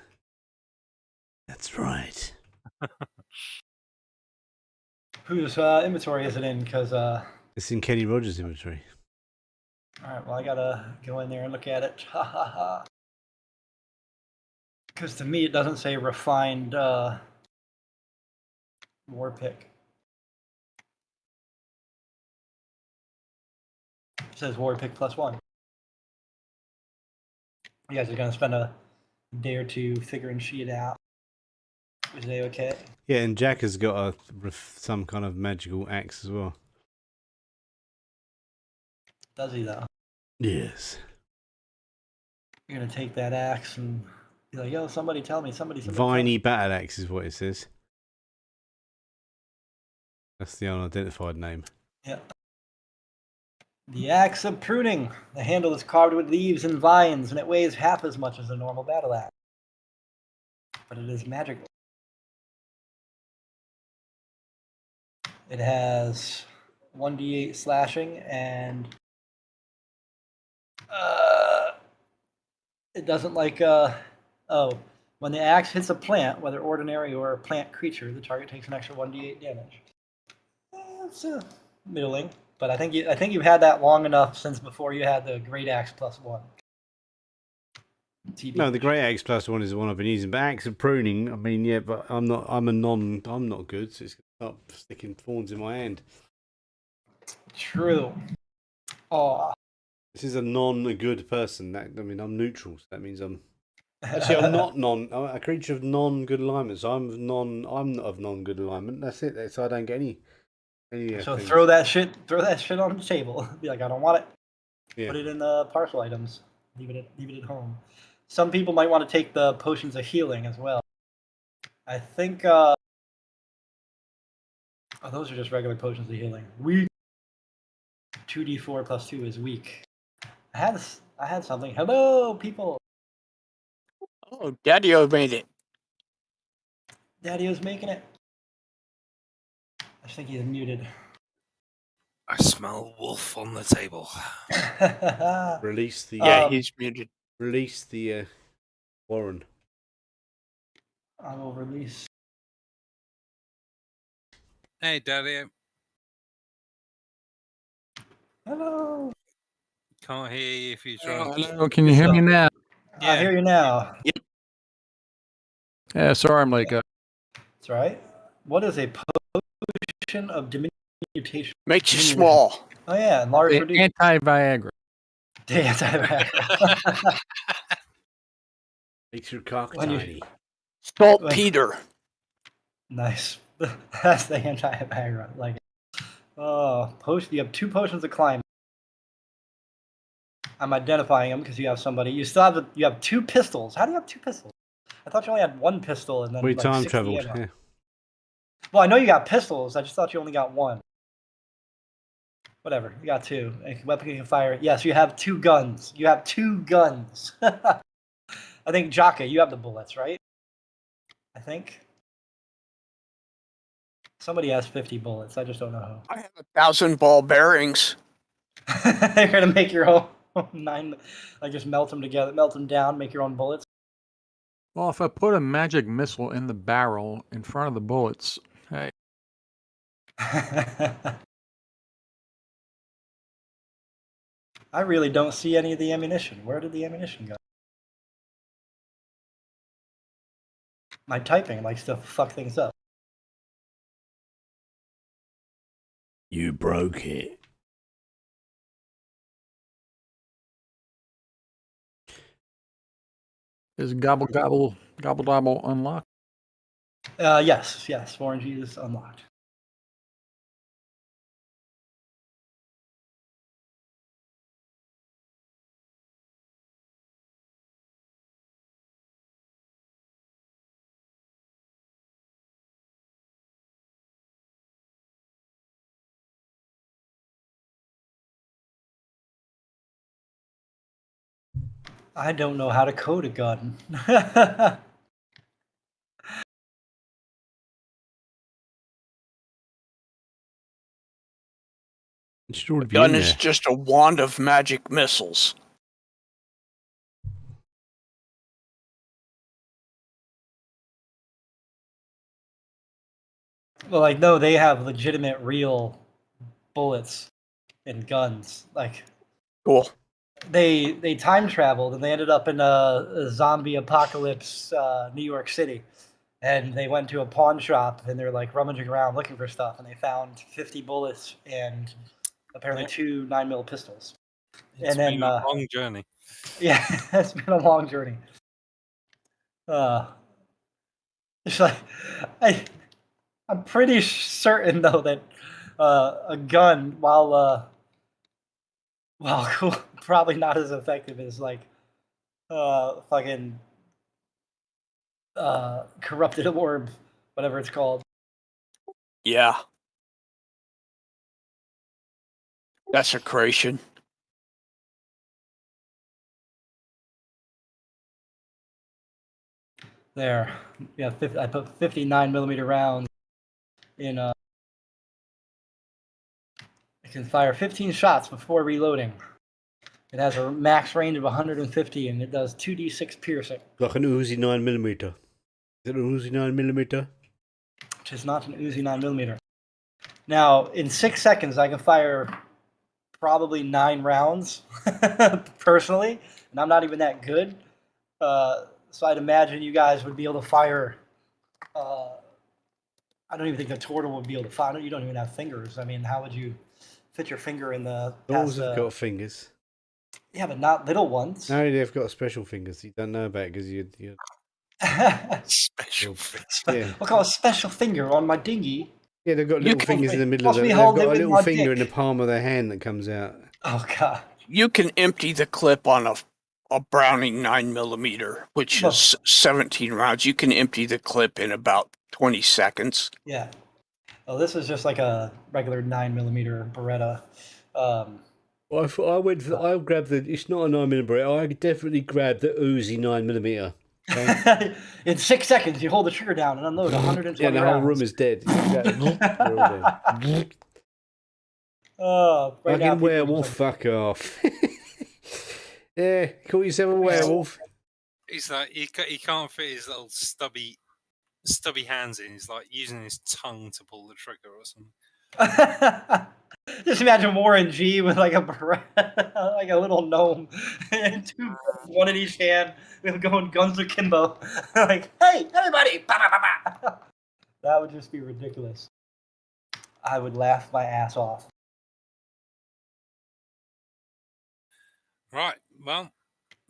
that's right. Whose inventory is it in? Because It's in Kenny Rogers' inventory. all right, well, I gotta go in there and look at it. Ha ha ha. Because to me, it doesn't say refined war pick. says war pick +1. You guys are gonna spend a day or two figuring shit out. Is they okay? Yeah, and Jack has got some kind of magical axe as well. Does he though? Yes. You're gonna take that axe and be like, yo, somebody tell me, somebody tell Viney me. battle axe is what it says. That's the unidentified name. Yeah. The axe of pruning. The handle is carved with leaves and vines, and it weighs half as much as a normal battle axe. But it is magical. It has 1d8 slashing, and it doesn't like when the axe hits a plant, whether ordinary or a plant creature, the target takes an extra 1d8 damage. It's middling, but I think you've had that long enough since before you had the great axe +1. TBH. No, the great axe +1 is the one I've been using. But axe of pruning, I mean, yeah, but I'm not good, so it's gonna start sticking thorns in my hand. True. Oh. This is a non-good person. I'm neutral, so that means I'm I'm not a creature of non-good alignment. So I'm not of non-good alignment. That's it. So I don't get any. So things. throw that shit on the table. Be like, I don't want it. Yeah. Put it in the parcel items. Leave it at home. Some people might want to take the potions of healing as well. I think those are just regular potions of healing. Weak. 2d4 +2 is weak. I had something. Hello, people. Oh, Daddy-O made it. Daddy-O's making it. I just think he's muted. I smell wolf on the table. Release the He's muted. Release the Warren. I will release. Hey, Daddy. Hello. Can't hear you if you're trying. Hello, can you hear me now? I hear you now. Yep. Yeah, sorry, I'm like, That's right. What is a potion of diminution? Makes you small. Oh yeah, large reduce. anti-Viagra. Anti-Viagra. Makes your cock When you- tiny. Saltpeter. Nice. That's the anti-Viagra. Like it. Oh, potion. You have 2 potions of climb. I'm identifying them because you have somebody. You have 2 pistols. How do you have 2 pistols? I thought you only had 1 pistol and then We like time 60 traveled. ammo. Yeah. Well, I know you got pistols. I just thought you only got 1. Whatever. You got 2. A weapon you can fire. Yes, you have 2 guns. You have 2 guns. I think Jaka, you have the bullets, right? I think. Somebody has 50 bullets. I just don't know I have 1,000 ball bearings. who. You're gonna make your own 9. Like just melt them together, melt them down, make your own bullets. Well, if I put a magic missile in the barrel in front of the bullets, hey, I really don't see any of the ammunition. Where did the ammunition go? My typing likes to fuck things up. You broke it. is gobble gobble gobble gobble unlocked? Yes. Orange is unlocked. I don't know how to code a gun. It should already be Gun in is there. just a wand of magic missiles. Well, like, no, they have legitimate, real bullets and guns. Like, Cool. they time traveled and they ended up in a zombie apocalypse, New York City, and they went to a pawn shop and they're like rummaging around looking for stuff, and they found 50 bullets and apparently 2 9mm pistols. It's and then been a long journey. yeah, it's been a long journey. It's like I'm pretty certain though that a gun, while cool, probably not as effective as like fucking corrupted orb, whatever it's called. Yeah. Desecration. There, yeah, I put 59 millimeter rounds in. It can fire 15 shots before reloading. It has a max range of 150, and it does 2d6 piercing. Like an Uzi 9mm. Is it an Uzi 9mm? Which is not an Uzi 9mm. Now, in 6 seconds, I can fire probably 9 rounds, personally, and I'm not even that good. So I'd imagine you guys would be able to fire. I don't even think the turtle would be able to fire. You don't even have fingers. I mean, how would you fit your finger in the? Turtles have got fingers. Yeah, but not little ones. No, they've got special fingers. You don't know about because you. Special. Yeah. I'll call a special finger on my dinghy. Yeah, they've got little fingers in the middle of Must them. be They've got holding a it with little my finger in the dick. palm of their hand that comes out. Oh god. You can empty the clip on a Browning 9mm, which is 17 rounds. You can empty the clip in about 20 seconds. Yeah. Well, this is just like a regular 9mm Beretta. I thought I grabbed the. It's not a 9mm. I definitely grabbed the Uzi 9mm. Okay? In 6 seconds, you hold the trigger down and unload 120 Yeah, the rounds. whole room is dead. They're all dead. Oh, right now, Fucking people are werewolf, just fuck off. Yeah, call yourself a werewolf. He's like he can't fit his little stubby hands in. He's like using his tongue to pull the trigger or something. Just imagine Warren G with like a like a little gnome and two, one in each hand, going guns akimbo. Like, hey, everybody! Bah, bah, bah, bah. That would just be ridiculous. I would laugh my ass off. Right. Well,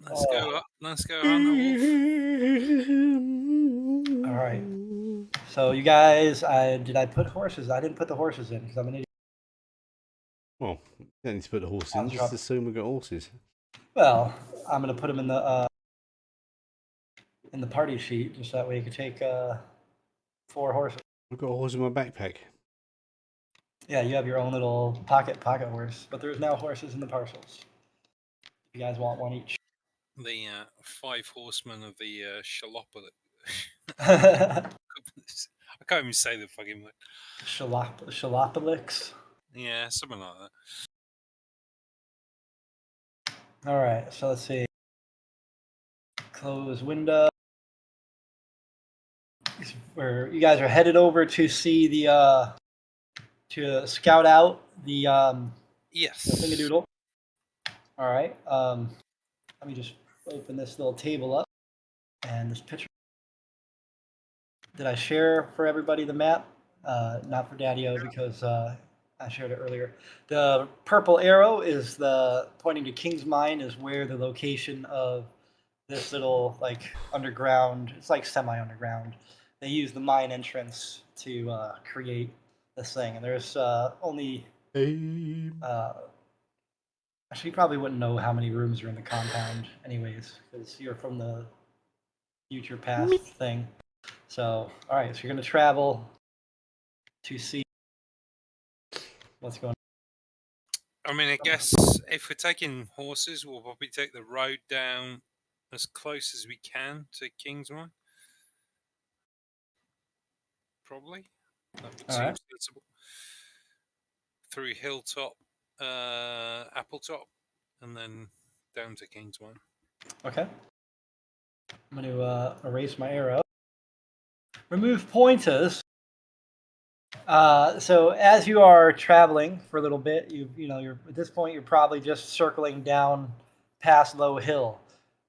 let's go up. Let's go hunt a wolf. All right. So you guys, did I put horses? I didn't put the horses in because I'm an idiot. Well, you don't need to put the horse in. Just assume we've got horses. Well, I'm gonna put them in the party sheet just that way you can take 4 horses. I've got a horse in my backpack. Yeah, you have your own little pocket horse, but there's now horses in the parcels. You guys want one each? The 5 horsemen of the Shalopolix. Shalopolix. I can't even say the fucking word. Shalopolix. Yeah, something like that. All right, so let's see. Close window. Where you guys are headed over to see the to scout out the Yes. the thingadoodle. All right. Let me just open this little table up and this picture. Did I share for everybody the map? Not for Daddy-O because I shared it earlier. The purple arrow is the pointing to King's Mine is where the location of this little like underground. It's like semi-underground. They use the mine entrance to create this thing, and there's only. Actually, you probably wouldn't know how many rooms are in the compound, anyways, because you're from the future past thing. So, all right, so you're gonna travel to see what's going on. I mean, I guess if we're taking horses, we'll probably take the road down as close as we can to Kingsmine. Probably. That would seem sensible. Through Hilltop, Appletop, and then down to Kingsmine. Okay. I'm going to erase my arrow. Remove pointers. So as you are traveling for a little bit, you're at this point you're probably just circling down past Low Hill.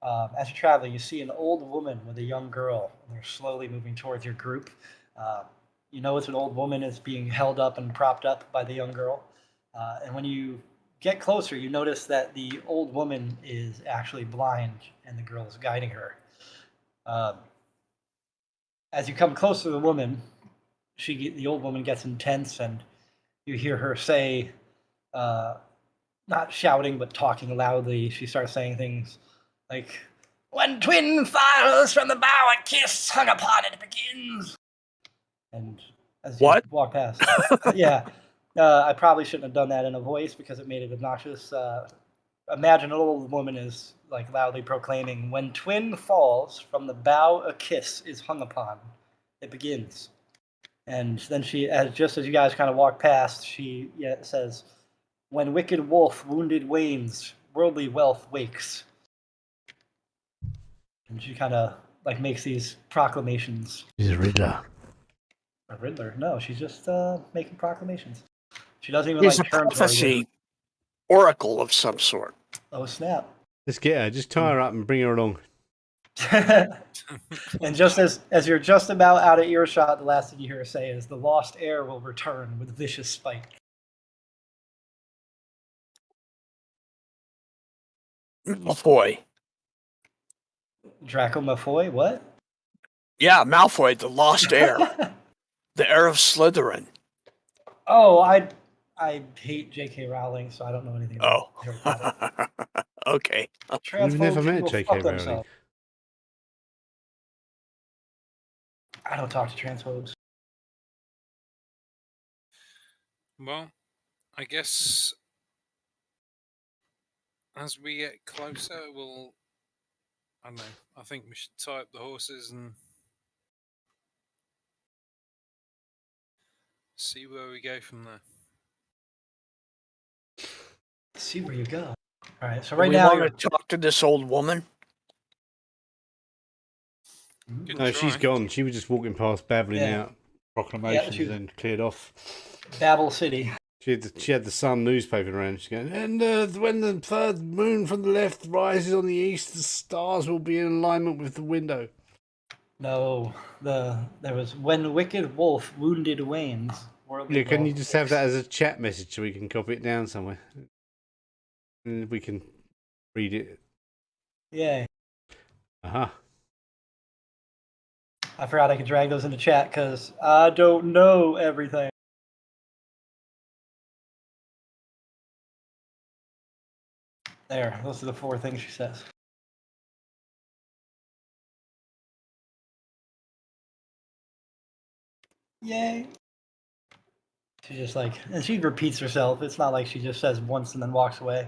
As you're traveling, you see an old woman with a young girl, and they're slowly moving towards your group. You know it's an old woman is being held up and propped up by the young girl. And when you get closer, you notice that the old woman is actually blind, and the girl is guiding her. As you come close to the woman, the old woman gets intense, and you hear her say, not shouting but talking loudly. She starts saying things like, "When twin fires from the bow, a kiss hung upon it begins." And as you What? walk past, yeah, I probably shouldn't have done that in a voice because it made it obnoxious. Imagine an old woman is like loudly proclaiming, "When twin falls from the bow, a kiss is hung upon. It begins." And then just as you guys kind of walk past, she says, "When wicked wolf wounded wanes, worldly wealth wakes." And she kind of like makes these proclamations. He's a Riddler. A Riddler? No, she's just making proclamations. She doesn't even He's a like turn toward you. prophecy oracle of some sort. Oh snap! Let's get her. Just tie her up and bring her along. And just as you're just about out of earshot, the last thing you hear her say is, "The lost heir will return with vicious spite." Malfoy. Draco Malfoy? What? Yeah, Malfoy, the lost heir. The heir of Slytherin. Oh, I hate J.K. Rowling, so I don't know anything about Harry Potter. Okay. We've never Transphobes met can go J.K. fuck Rowling. themselves. I don't talk to transphobes. Well, I guess as we get closer, I don't know. I think we should tie up the horses and see where we go from there. See where you go. All right, so Do right we now want to talk to this old woman? Good No, she's try. gone. She was just walking past, babbling Yeah. out proclamations she was- and cleared off. Babel City. She had the Sun newspaper around. She's going, and when the third moon from the left rises on the east, the stars will be in alignment with the window. No, there was when wicked wolf wounded wanes. Yeah, can you just have that as a chat message so we can copy it down somewhere? And we can read it. Yeah, Aha. I forgot I could drag those into chat because I don't know everything. There, those are the 4 things she says. Yay. She just like, and she repeats herself. It's not like she just says once and then walks away.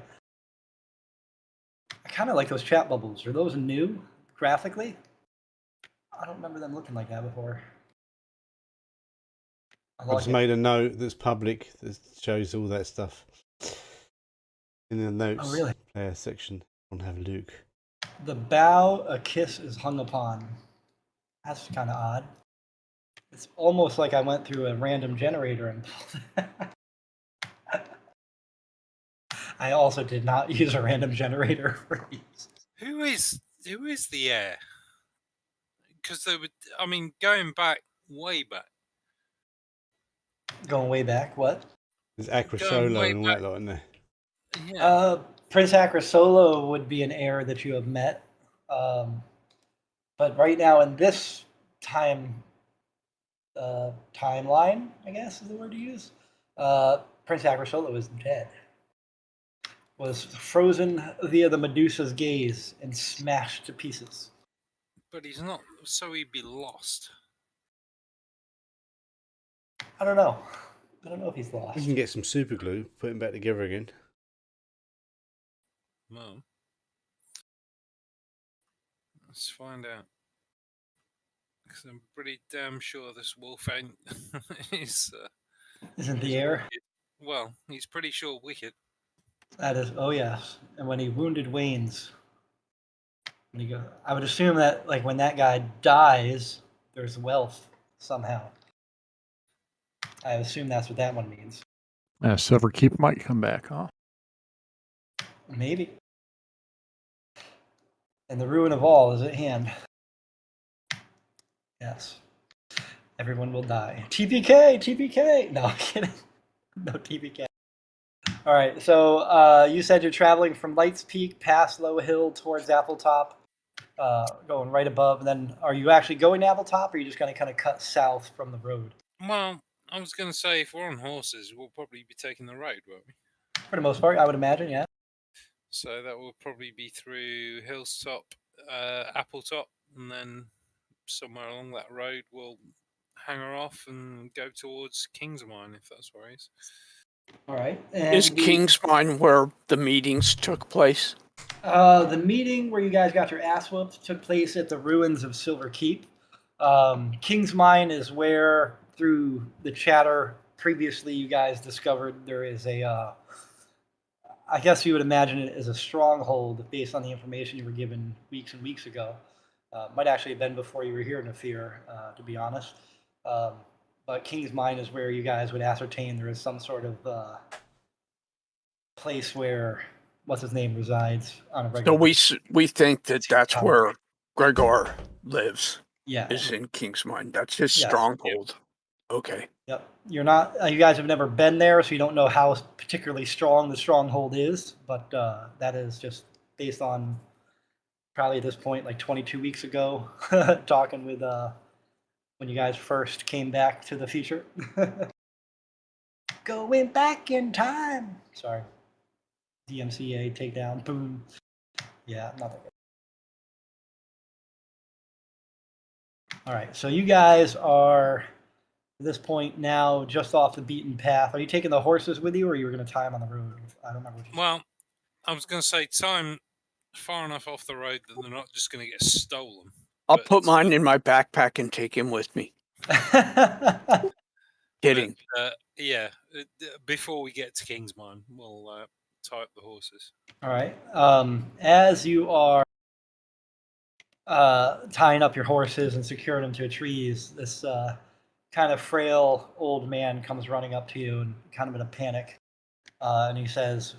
I kind of like those chat bubbles. Are those new graphically? I don't remember them looking like that before. I I like just it. made a note that's public that shows all that stuff. In the notes Oh, really? player section. I'll have a look. The bow a kiss is hung upon. That's kind of odd. It's almost like I went through a random generator and I also did not use a random generator for these. Who is the heir? Because they would. I mean, going back way back. Going way back, what? There's Acra Going Solo way and all back. that lot in there. Yeah. Prince Acrosolo would be an heir that you have met. But right now in this timeline, I guess is the word to use, Prince Acrosolo is dead. Was frozen via the Medusa's gaze and smashed to pieces. But he's not. So he'd be lost. I don't know. I don't know if he's lost. We can get some super glue, put him back together again. Well, let's find out. Because I'm pretty damn sure this wolf ain't is. Isn't the heir? Wicked. Well, he's pretty sure wicked. That is. Oh yes. And when he wounded Wayne's, I would assume that like when that guy dies, there's wealth somehow. I assume that's what that one means. Silverkeep might come back, huh? Maybe. And the ruin of all is at hand. Yes. Everyone will die. TPK! TPK! No, I'm kidding. No TPK. All right. So you said you're traveling from Lights Peak past Low Hill towards Appletop, going right above. And then are you actually going to Appletop, or are you just going to kind of cut south from the road? Well, I was going to say, if we're on horses, we'll probably be taking the road, won't we? For the most part, I would imagine, yeah. So that will probably be through Hilltop, Appletop, and then somewhere along that road we'll hang her off and go towards Kingsmine, if that's where he is. All right. Is Kingsmine where the meetings took place? The meeting where you guys got your ass whooped took place at the ruins of Silver Keep. Kingsmine is where, through the chatter previously, you guys discovered there is a, I guess you would imagine it as a stronghold based on the information you were given weeks and weeks ago. Might actually have been before you were here, Nafir, to be honest. But Kingsmine is where you guys would ascertain there is some sort of place where what's his name resides on a regular. So we think that that's where Gregor lives. Yeah. Is in Kingsmine. That's his Yes. stronghold. Okay. Yep. You're not. You guys have never been there, so you don't know how particularly strong the stronghold is. But that is just based on probably at this point, like 22 weeks ago, talking with when you guys first came back to the future. Going back in time. Sorry. DMCA takedown. Boom. Yeah, not that good. All right. So you guys are at this point now just off the beaten path. Are you taking the horses with you, or you were going to tie them on the road? I don't remember what you said. Well, I was going to say time far enough off the road that they're not just going to get stolen. I'll put mine in my backpack and take him with me. Kidding. But, yeah, before we get to Kingsmine, we'll tie up the horses. All right. As you are tying up your horses and securing them to trees, this kind of frail old man comes running up to you and kind of in a panic, and he says,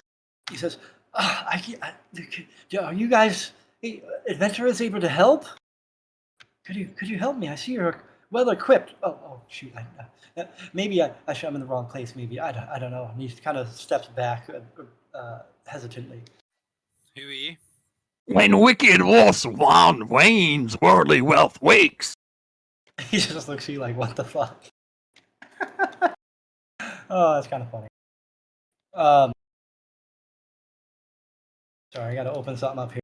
are you guys adventurers able to help? Could you help me? I see you're well equipped. Oh shoot! Maybe I'm in the wrong place. Maybe I don't know. And he kind of steps back hesitantly. Who are you? When wicked wolf's wand wanes, worldly wealth wakes. He just looks at you like, what the fuck? Oh, that's kind of funny. Sorry, I got to open something up here.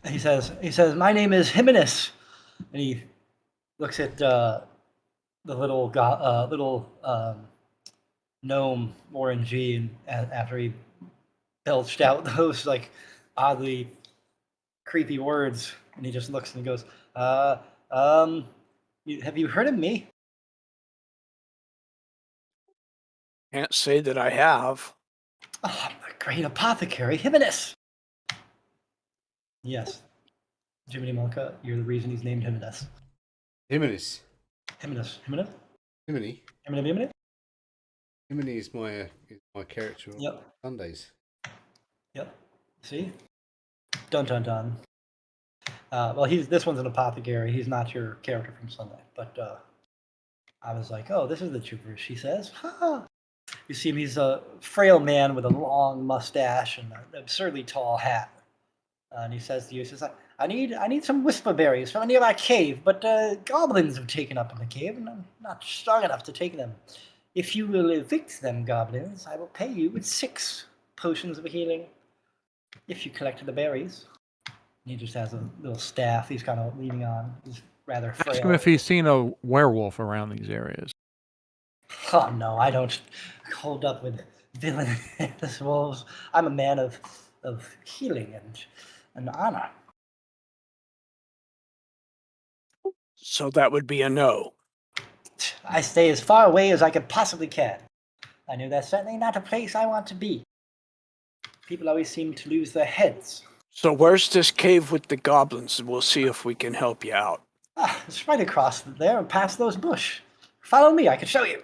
He says, my name is Jimenez. And he looks at the little gnome Orange, and after he belched out those like oddly creepy words, and he just looks and he goes, have you heard of me? Can't say that I have. Oh, I'm the great apothecary, Jimenez. Yes. Jiminy Monka, you're the reason he's named Jimenez. Jimenez. Jimenez. Jiminy. Jiminy is my character on Sundays. Yep. See? Dun dun dun. Well, this one's an apothecary. He's not your character from Sunday. But I was like, oh, this is the gibberish, she says. Ha! You see him, he's a frail man with a long mustache and an absurdly tall hat. And he says to you, he says, I need some whisper berries from a nearby cave, but goblins have taken up in the cave, and I'm not strong enough to take them. If you will evict them, goblins, I will pay you with 6 potions of healing if you collect the berries. He just has a little staff he's kind of leaning on. He's rather frail. Ask him if he's seen a werewolf around these areas. Oh, no, I don't hold up with villainous wolves. I'm a man of healing and honor. So that would be a no. I stay as far away as I could possibly can. I know that's certainly not a place I want to be. People always seem to lose their heads. So where's this cave with the goblins? We'll see if we can help you out. It's right across there and past those bush. Follow me, I can show you.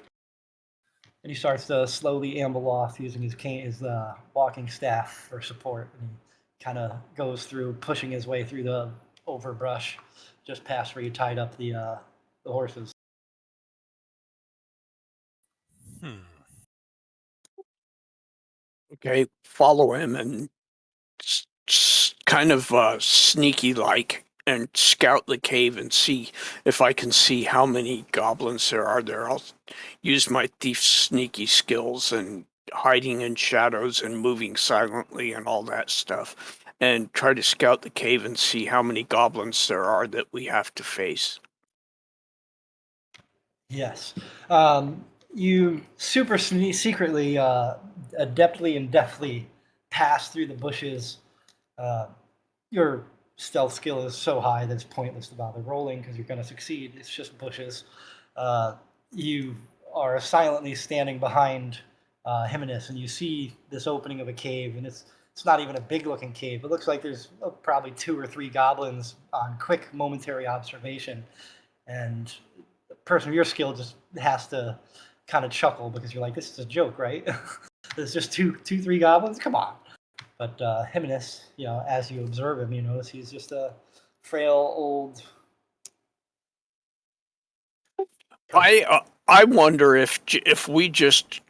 And he starts to slowly amble off using his walking staff for support. And he kind of goes through, pushing his way through the overbrush, just past where you tied up the horses. Okay, follow him and kind of sneaky like and scout the cave and see if I can see how many goblins there are there. I'll use my thief sneaky skills and hiding in shadows and moving silently and all that stuff, and try to scout the cave and see how many goblins there are that we have to face. Yes. You super secretly, adeptly and deftly pass through the bushes. Uh, your stealth skill is so high that it's pointless to bother rolling because you're going to succeed. It's just bushes. You are silently standing behind Jimenez, and you see this opening of a cave, and it's not even a big looking cave. It looks like there's probably 2 or 3 goblins on quick momentary observation, and the person of your skill just has to kind of chuckle because you're like, this is a joke, right? There's just 3 goblins. Come on. But Jimenez, as you observe him, you notice he's just a frail old. I wonder if we just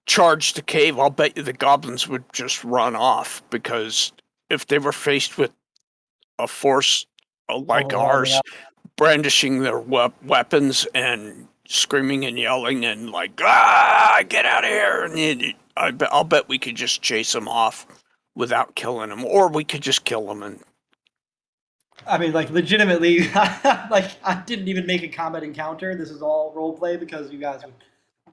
charged the cave, I'll bet you the goblins would just run off, because if they were faced with a force like ours, brandishing their weapons and screaming and yelling and like, get out of here, and I'll bet we could just chase them off without killing them, or we could just kill them. And I mean, like, legitimately, like, I didn't even make a combat encounter. This is all role play because you guys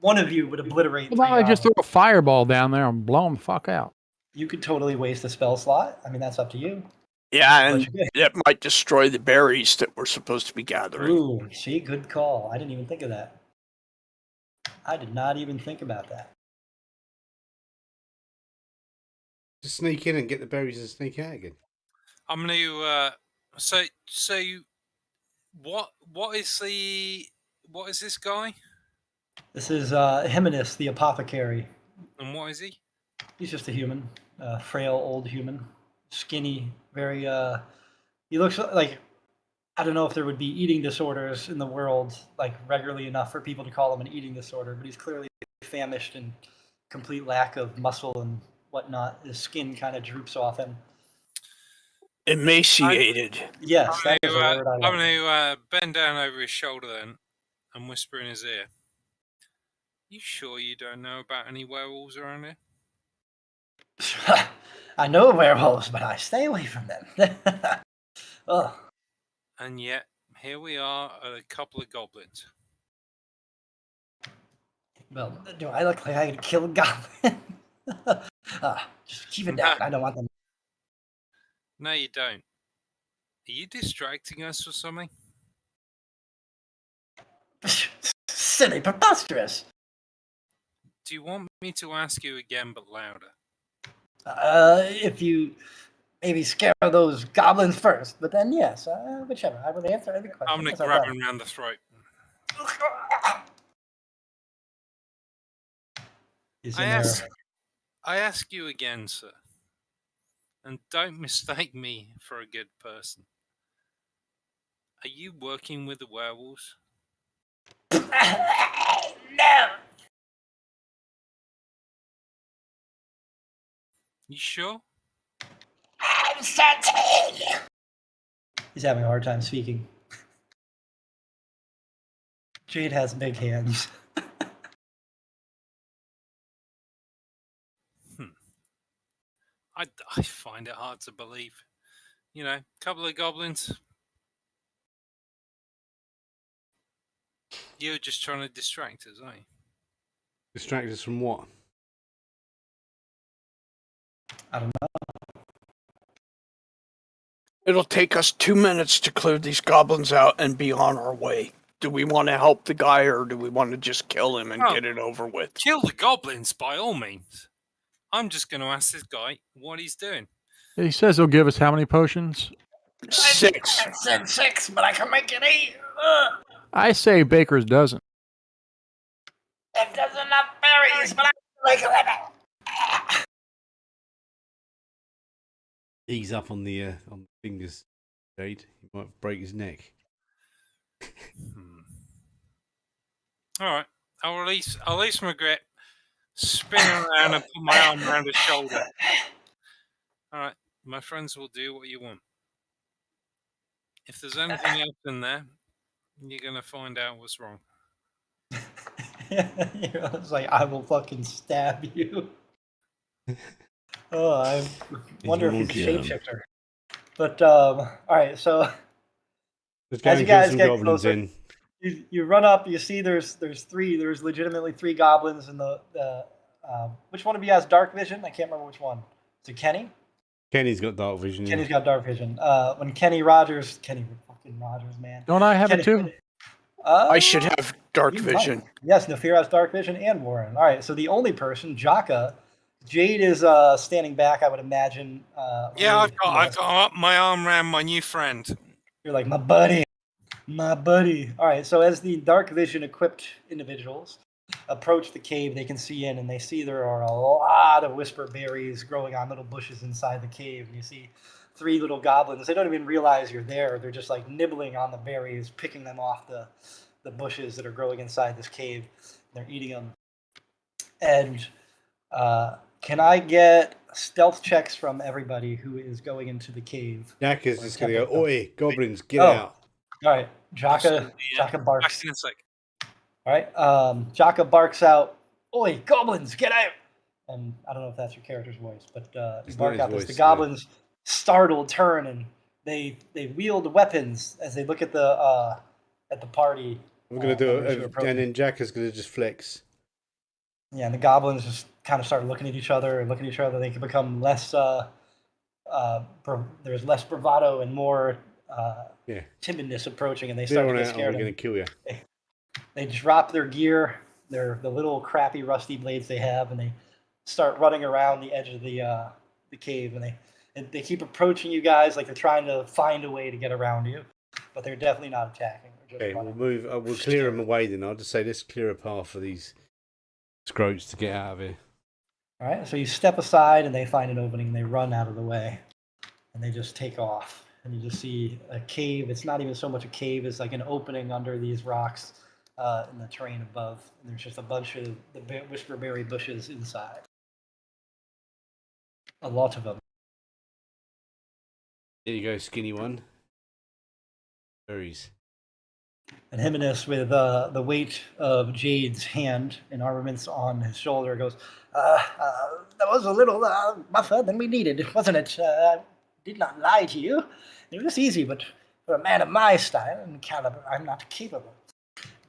one of you would obliterate. Why don't I just throw a fireball down there and blow them the fuck out? You could totally waste a spell slot. I mean, that's up to you. yeah, and that might destroy the berries that we're supposed to be gathering. Ooh, see, good call. I didn't even think of that. I did not even think about that. Just sneak in and get the berries and sneak out again. I'm going to so what is this guy? This is Jimenez, the apothecary. And what is he? He's just a human, frail old human, skinny, very. He looks like, I don't know if there would be eating disorders in the world like regularly enough for people to call him an eating disorder, but he's clearly famished and complete lack of muscle and whatnot. His skin kind of droops off him. Emaciated. Yes, that is a word I I'm like. going to bend down over his shoulder then and whisper in his ear. You sure you don't know about any werewolves around here? I know werewolves, but I stay away from them. Ugh. And yet, here we are at a couple of goblins. Well, do I look like I could kill a goblin? Just keep it down. I don't want them. No, you don't. Are you distracting us or something? Silly, preposterous. Do you want me to ask you again, but louder? If you maybe scare those goblins first, but then yes, whichever. I would answer every question. I'm going to grab him around the throat. I ask you again, sir, and don't mistake me for a good person. Are you working with the werewolves? No. You sure? I'm certain. He's having a hard time speaking. Jade has big hands. I find it hard to believe. You know, a couple of goblins. You're just trying to distract us, aren't you? Distract us from what? I don't know. It'll take us 2 minutes to clear these goblins out and be on our way. Do we want to help the guy, or do we want to just kill him and get it over with? Kill the goblins, by all means. I'm just going to ask this guy what he's doing. He says he'll give us how many potions? 6. I said 6, but I can make it 8. I say baker's dozen. It doesn't enough berries, but I can make it. Ease up on the fingers, Jade. He might break his neck. All right, I'll release my grip. spin around and put my arm around his shoulder. All right, my friends will do what you want. If there's anything else in there, you're going to find out what's wrong. It's like, I will fucking stab you. Oh, I wonder if he's a shapeshifter. But, all right, so Let's go as and you kill guys some get goblins closer, in. you run up, you see there's legitimately 3 goblins in the which one of you has dark vision? I can't remember which one. Is it Kenny? Kenny's got dark vision. Yeah. Kenny's got dark vision. When Kenny fucking Rogers, man. Don't I have Kenny, it too? I should have dark you vision. might. Yes, Nafir has dark vision and Warren. All right, so the only person, Jaka, Jade is standing back, I would imagine. Yeah, I've got my arm around my new friend. You're like, my buddy. My buddy. All right, so as the dark vision equipped individuals approach the cave, they can see in, and they see there are a lot of whisper berries growing on little bushes inside the cave. And you see 3 little goblins. They don't even realize you're there. They're just like nibbling on the berries, picking them off the bushes that are growing inside this cave. They're eating them. And can I get stealth checks from everybody who is going into the cave? Jack is just going to go, oi, goblins, get out. All right, Jaka barks. Back in a sec. All right, Jaka barks out, oi, goblins, get out! And I don't know if that's your character's voice, but you bark out this. The goblins, startled, turn, and they wield weapons as they look at the party. We're going to do it, and then Jack is going to just flex. Yeah, and the goblins just kind of start looking at each other. They can become less. There's less bravado and more timidness approaching, and they start to get scared. We're going to kill you. They drop their gear, the little crappy rusty blades they have, and they start running around the edge of the cave. And they keep approaching you guys like they're trying to find a way to get around you, but they're definitely not attacking. Okay, we'll move. We'll clear them away then. I'll just say let's clear a path for these scroats to get out of here. All right, so you step aside and they find an opening and they run out of the way and they just take off. And you just see a cave. It's not even so much a cave, it's like an opening under these rocks in the terrain above. And there's just a bunch of the whisperberry bushes inside. A lot of them. There you go, skinny one. Berries. And Jimenez, with the weight of Jade's hand and armaments on his shoulder, goes, that was a little rougher than we needed, wasn't it? I did not lie to you. It was easy, but for a man of my style and caliber, I'm not capable.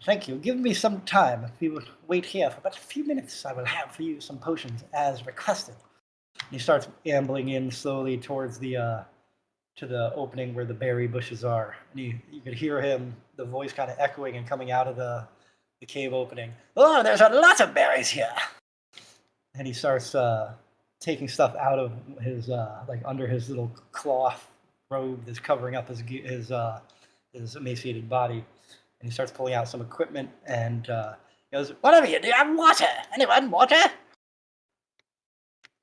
Thank you. Give me some time. If you would wait here for but a few minutes, I will have for you some potions as requested. And he starts ambling in slowly towards the to the opening where the berry bushes are. And you could hear him, the voice kind of echoing and coming out of the cave opening. Oh, there's a lot of berries here. And he starts taking stuff out of his, like under his little cloth robe that's covering up his emaciated body. And he starts pulling out some equipment and he goes, whatever you do, have water. Anyone, water?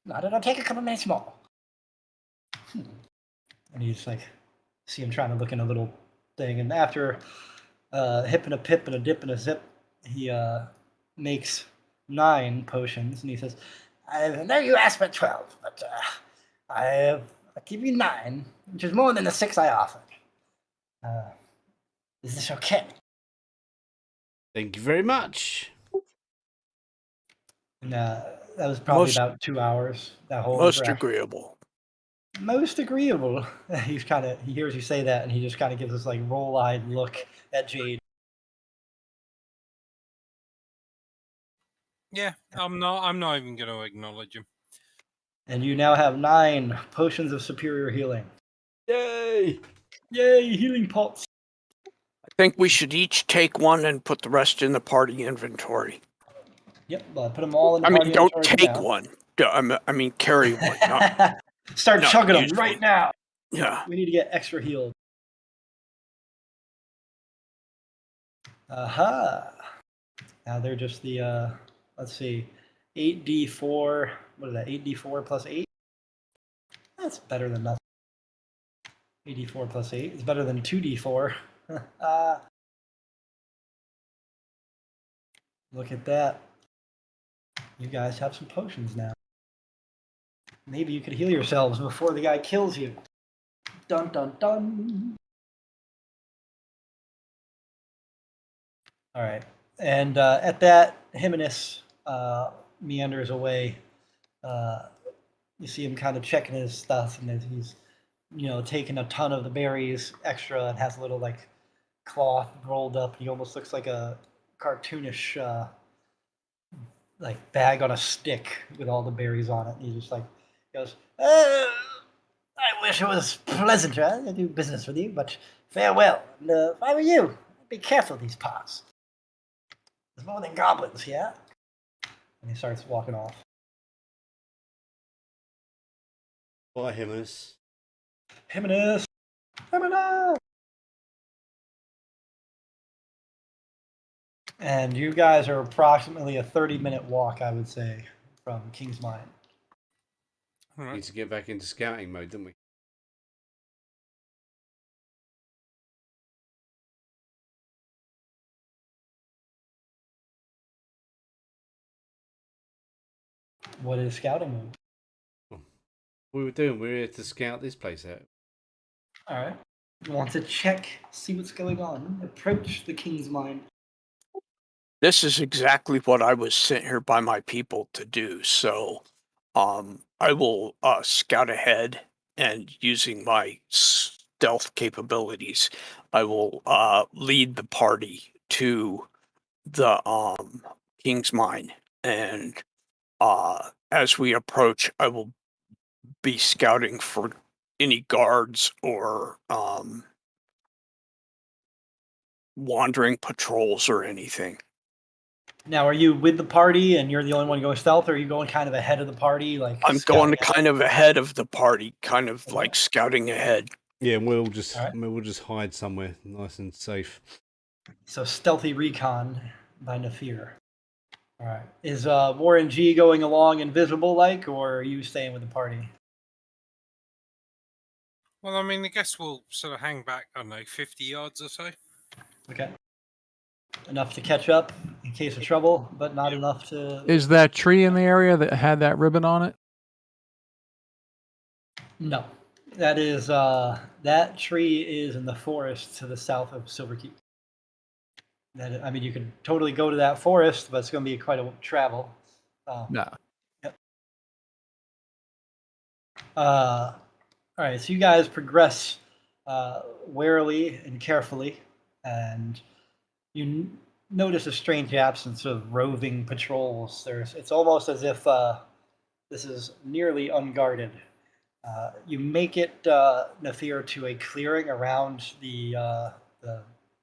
No, it'll take a couple minutes more. And you just like see him trying to look in a little thing. And after a hip and a pip and a dip and a zip, he makes 9 potions. And he says, I know you asked for 12, but I'll give you 9, which is more than the 6 I offered. Is this okay? Thank you very much. And that was probably about 2 hours. That whole Most interaction. agreeable. Most agreeable. He hears you say that, and he just kind of gives this like roll-eyed look at Jade. Yeah, I'm not even going to acknowledge him. And you now have 9 potions of superior healing. Yay! Yay, healing pots. I think we should each take one and put the rest in the party inventory. Yep, put them all in the I party mean, don't inventory take now. one. I mean, carry one. Start not chugging them use right one. now. Yeah. We need to get extra healed. Aha. Now they're just the, let's see, 8d4. What is that, 8d4 plus 8? That's better than nothing. 8d4 plus 8 is better than 2d4. Look at that. You guys have some potions now. Maybe you could heal yourselves before the guy kills you. Dun dun dun. All right. And at that, Hymenaeus meanders away. You see him kind of checking his stuff, and he's, taking a ton of the berries extra, and has a little like cloth rolled up. He almost looks like a cartoonish like bag on a stick with all the berries on it. And he just like goes, I wish it was pleasanter to do business with you, but farewell. And if I were you, be careful these parts. There's more than goblins, yeah? And he starts walking off. Bye, Hymenaeus. Hymenaeus! Hymenaeus! And you guys are approximately a 30-minute walk, I would say, from King's Mine. All We right. need to get back into scouting mode, don't we? What is scouting mode? We were doing. We were here to scout this place out. All right. You want to check, see what's going on, approach the King's Mine. This is exactly what I was sent here by my people to do. So I will scout ahead, and using my stealth capabilities, I will lead the party to the King's Mine. And as we approach, I will be scouting for any guards or wandering patrols or anything. Now, are you with the party and you're the only one going stealth, or are you going kind of ahead of the party? Like I'm scouting going kind of ahead of the party, kind of Okay. like scouting ahead. Yeah, and we'll just All right. we'll just hide somewhere nice and safe. So stealthy recon by Nafir. All right. Is Warren G going along invisible like, or are you staying with the party? Well, I mean, I guess we'll sort of hang back, I don't know, 50 yards or so. Okay. Enough to catch up in case of trouble, but not enough to. Is that tree in the area that had that ribbon on it? No. That is that tree is in the forest to the south of Silverkeep. I mean, you could totally go to that forest, but it's going to be quite a travel. No. All right, so you guys progress warily and carefully, and you notice a strange absence of roving patrols. It's almost as if this is nearly unguarded. You make it, Nafir, to a clearing around the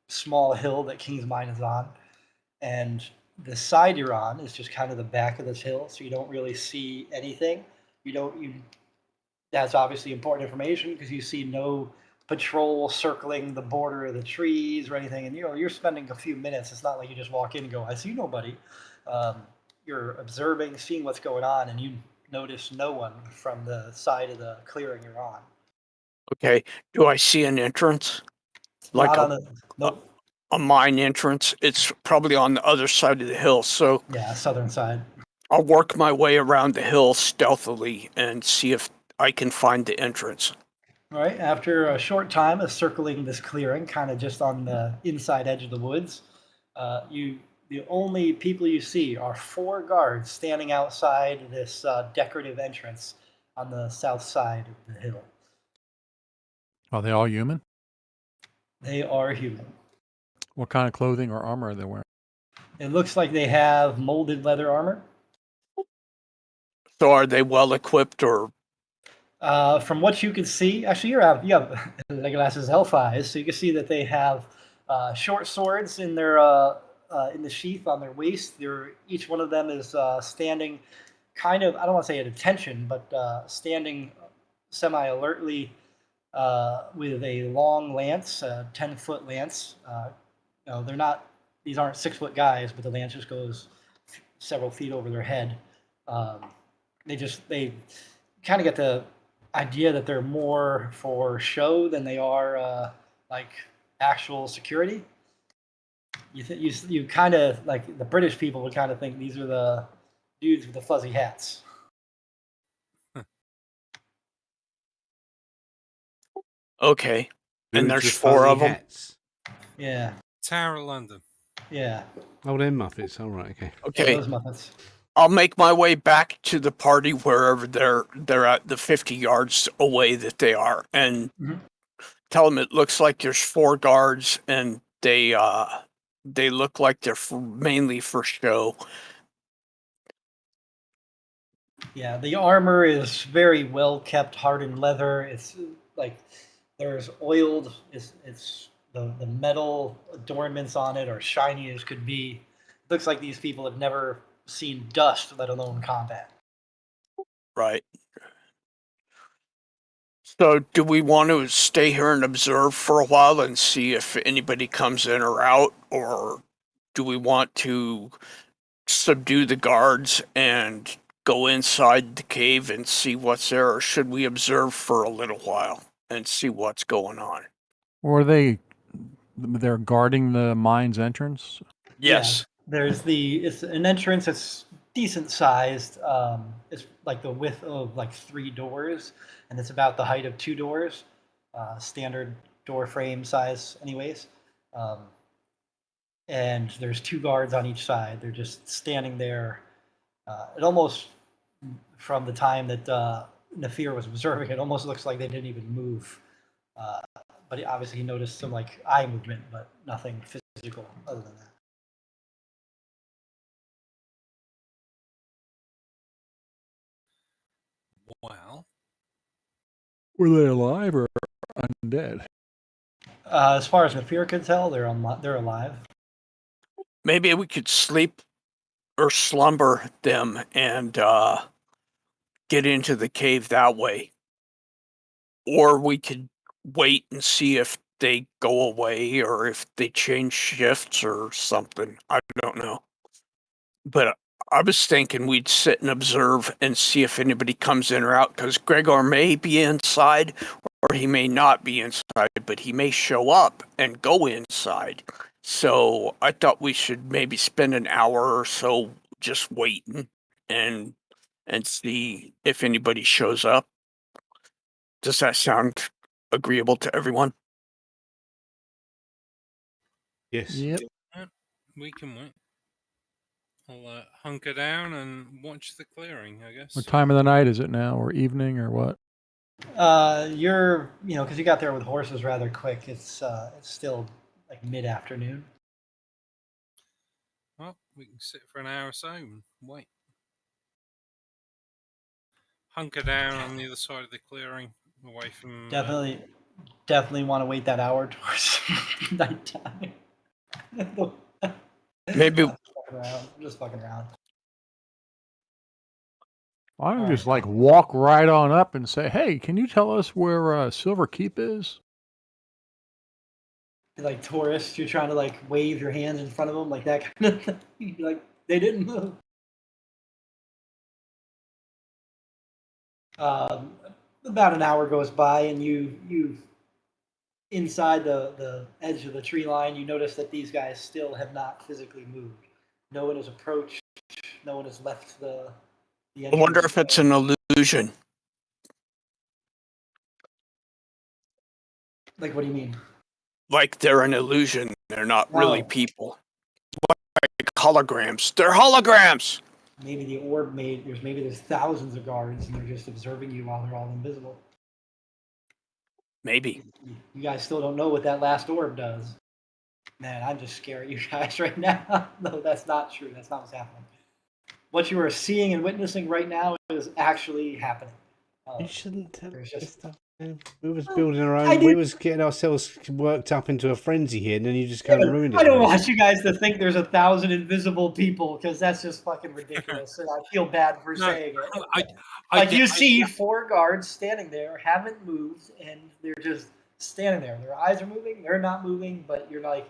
small hill that King's Mine is on, and the side you're on is just kind of the back of this hill, so you don't really see anything. That's obviously important information because you see no patrol circling the border of the trees or anything. And you're spending a few minutes. It's not like you just walk in and go, I see nobody. You're observing, seeing what's going on, and you notice no one from the side of the clearing you're on. Okay. Do I see an entrance? Like Not on the nope. a mine entrance? It's probably on the other side of the hill. So Yeah, southern side. I'll work my way around the hill stealthily and see if I can find the entrance. All right. After a short time of circling this clearing, kind of just on the inside edge of the woods, the only people you see are 4 guards standing outside this decorative entrance on the south side of the hill. Are they all human? They are human. What kind of clothing or armor are they wearing? It looks like they have molded leather armor. So are they well equipped or? From what you can see, actually, you have Legolas's elf eyes, so you can see that they have short swords in their in the sheath on their waist. Each one of them is standing, kind of, I don't want to say at attention, but standing semi-alertly with a long lance, a 10-foot lance. They're not; these aren't 6-foot guys, but the lance just goes several feet over their head. They kind of get the idea that they're more for show than they are like actual security. You kind of like the British people would kind of think these are the dudes with the fuzzy hats. Okay. And Dudes there's with 4 fuzzy of them. hats. Yeah, Tower of London. yeah, Oh, they're Muppets. All right, okay. yeah, Okay. those Muppets. I'll make my way back to the party wherever they're at the 50 yards away that they are, and Mhm. tell them it looks like there's 4 guards, and they look like they're mainly for show. Yeah, the armor is very well kept, hardened leather. It's like there's oiled. It's the metal adornments on it are shiny as could be. Looks like these people have never seen dust, let alone combat. Right. So, do we want to stay here and observe for a while and see if anybody comes in or out, or do we want to subdue the guards and go inside the cave and see what's there, or should we observe for a little while and see what's going on? Or they're guarding the mine's entrance? Yes. Yeah, it's an entrance that's decent sized. It's like the width of like 3 doors, and it's about the height of 2 doors. Standard door frame size, anyways. Um, and there's 2 guards on each side. They're just standing there. It almost, from the time that Nafir was observing, it almost looks like they didn't even move. But obviously he noticed some like eye movement, but nothing physical other than that. Well, Were they alive or undead? As far as Nafir could tell, they're alive. Maybe we could sleep or slumber them and get into the cave that way. Or we could wait and see if they go away or if they change shifts or something. I don't know. But I was thinking we'd sit and observe and see if anybody comes in or out, because Gregor may be inside or he may not be inside, but he may show up and go inside. So I thought we should maybe spend an hour or so just waiting and see if anybody shows up. Does that sound agreeable to everyone? Yes. Yep. we can wait. I'll hunker down and watch the clearing, I guess. What time of the night is it now, or evening, or what? You're, because you got there with horses rather quick. It's still like mid-afternoon. Well, we can sit for an hour or so and wait. Hunker down on the other side of the clearing, away from. Definitely want to wait that hour towards nighttime. Maybe I'm just fucking around. Why don't All you just right. like walk right on up and say, "Hey, can you tell us where Silver Keep is?" Like tourists, you're trying to like wave your hands in front of them like that kind of thing. You'd be like, they didn't move. About an hour goes by, and you inside the edge of the tree line, you notice that these guys still have not physically moved. No one has approached. No one has left the I wonder entrance. if it's an illusion. Like, what do you mean? Like they're an illusion. They're not really No. people. Like holograms. They're holograms. Maybe the orb there's thousands of guards, and they're just observing you while they're all invisible. Maybe. You guys still don't know what that last orb does. Man, I'm just scaring you guys right now. No, that's not true. That's not what's happening. What you are seeing and witnessing right now is actually happening. You shouldn't tell there's us just- stuff. Man. We was building our I own. We did- was getting ourselves worked up into a frenzy here, and then you just kind of ruined it. I don't for us. want you guys to think there's 1,000 invisible people, because that's just fucking ridiculous, and I feel bad for saying it. You see 4 guards standing there, haven't moved, and they're just standing there. Their eyes are moving, they're not moving, but you're like,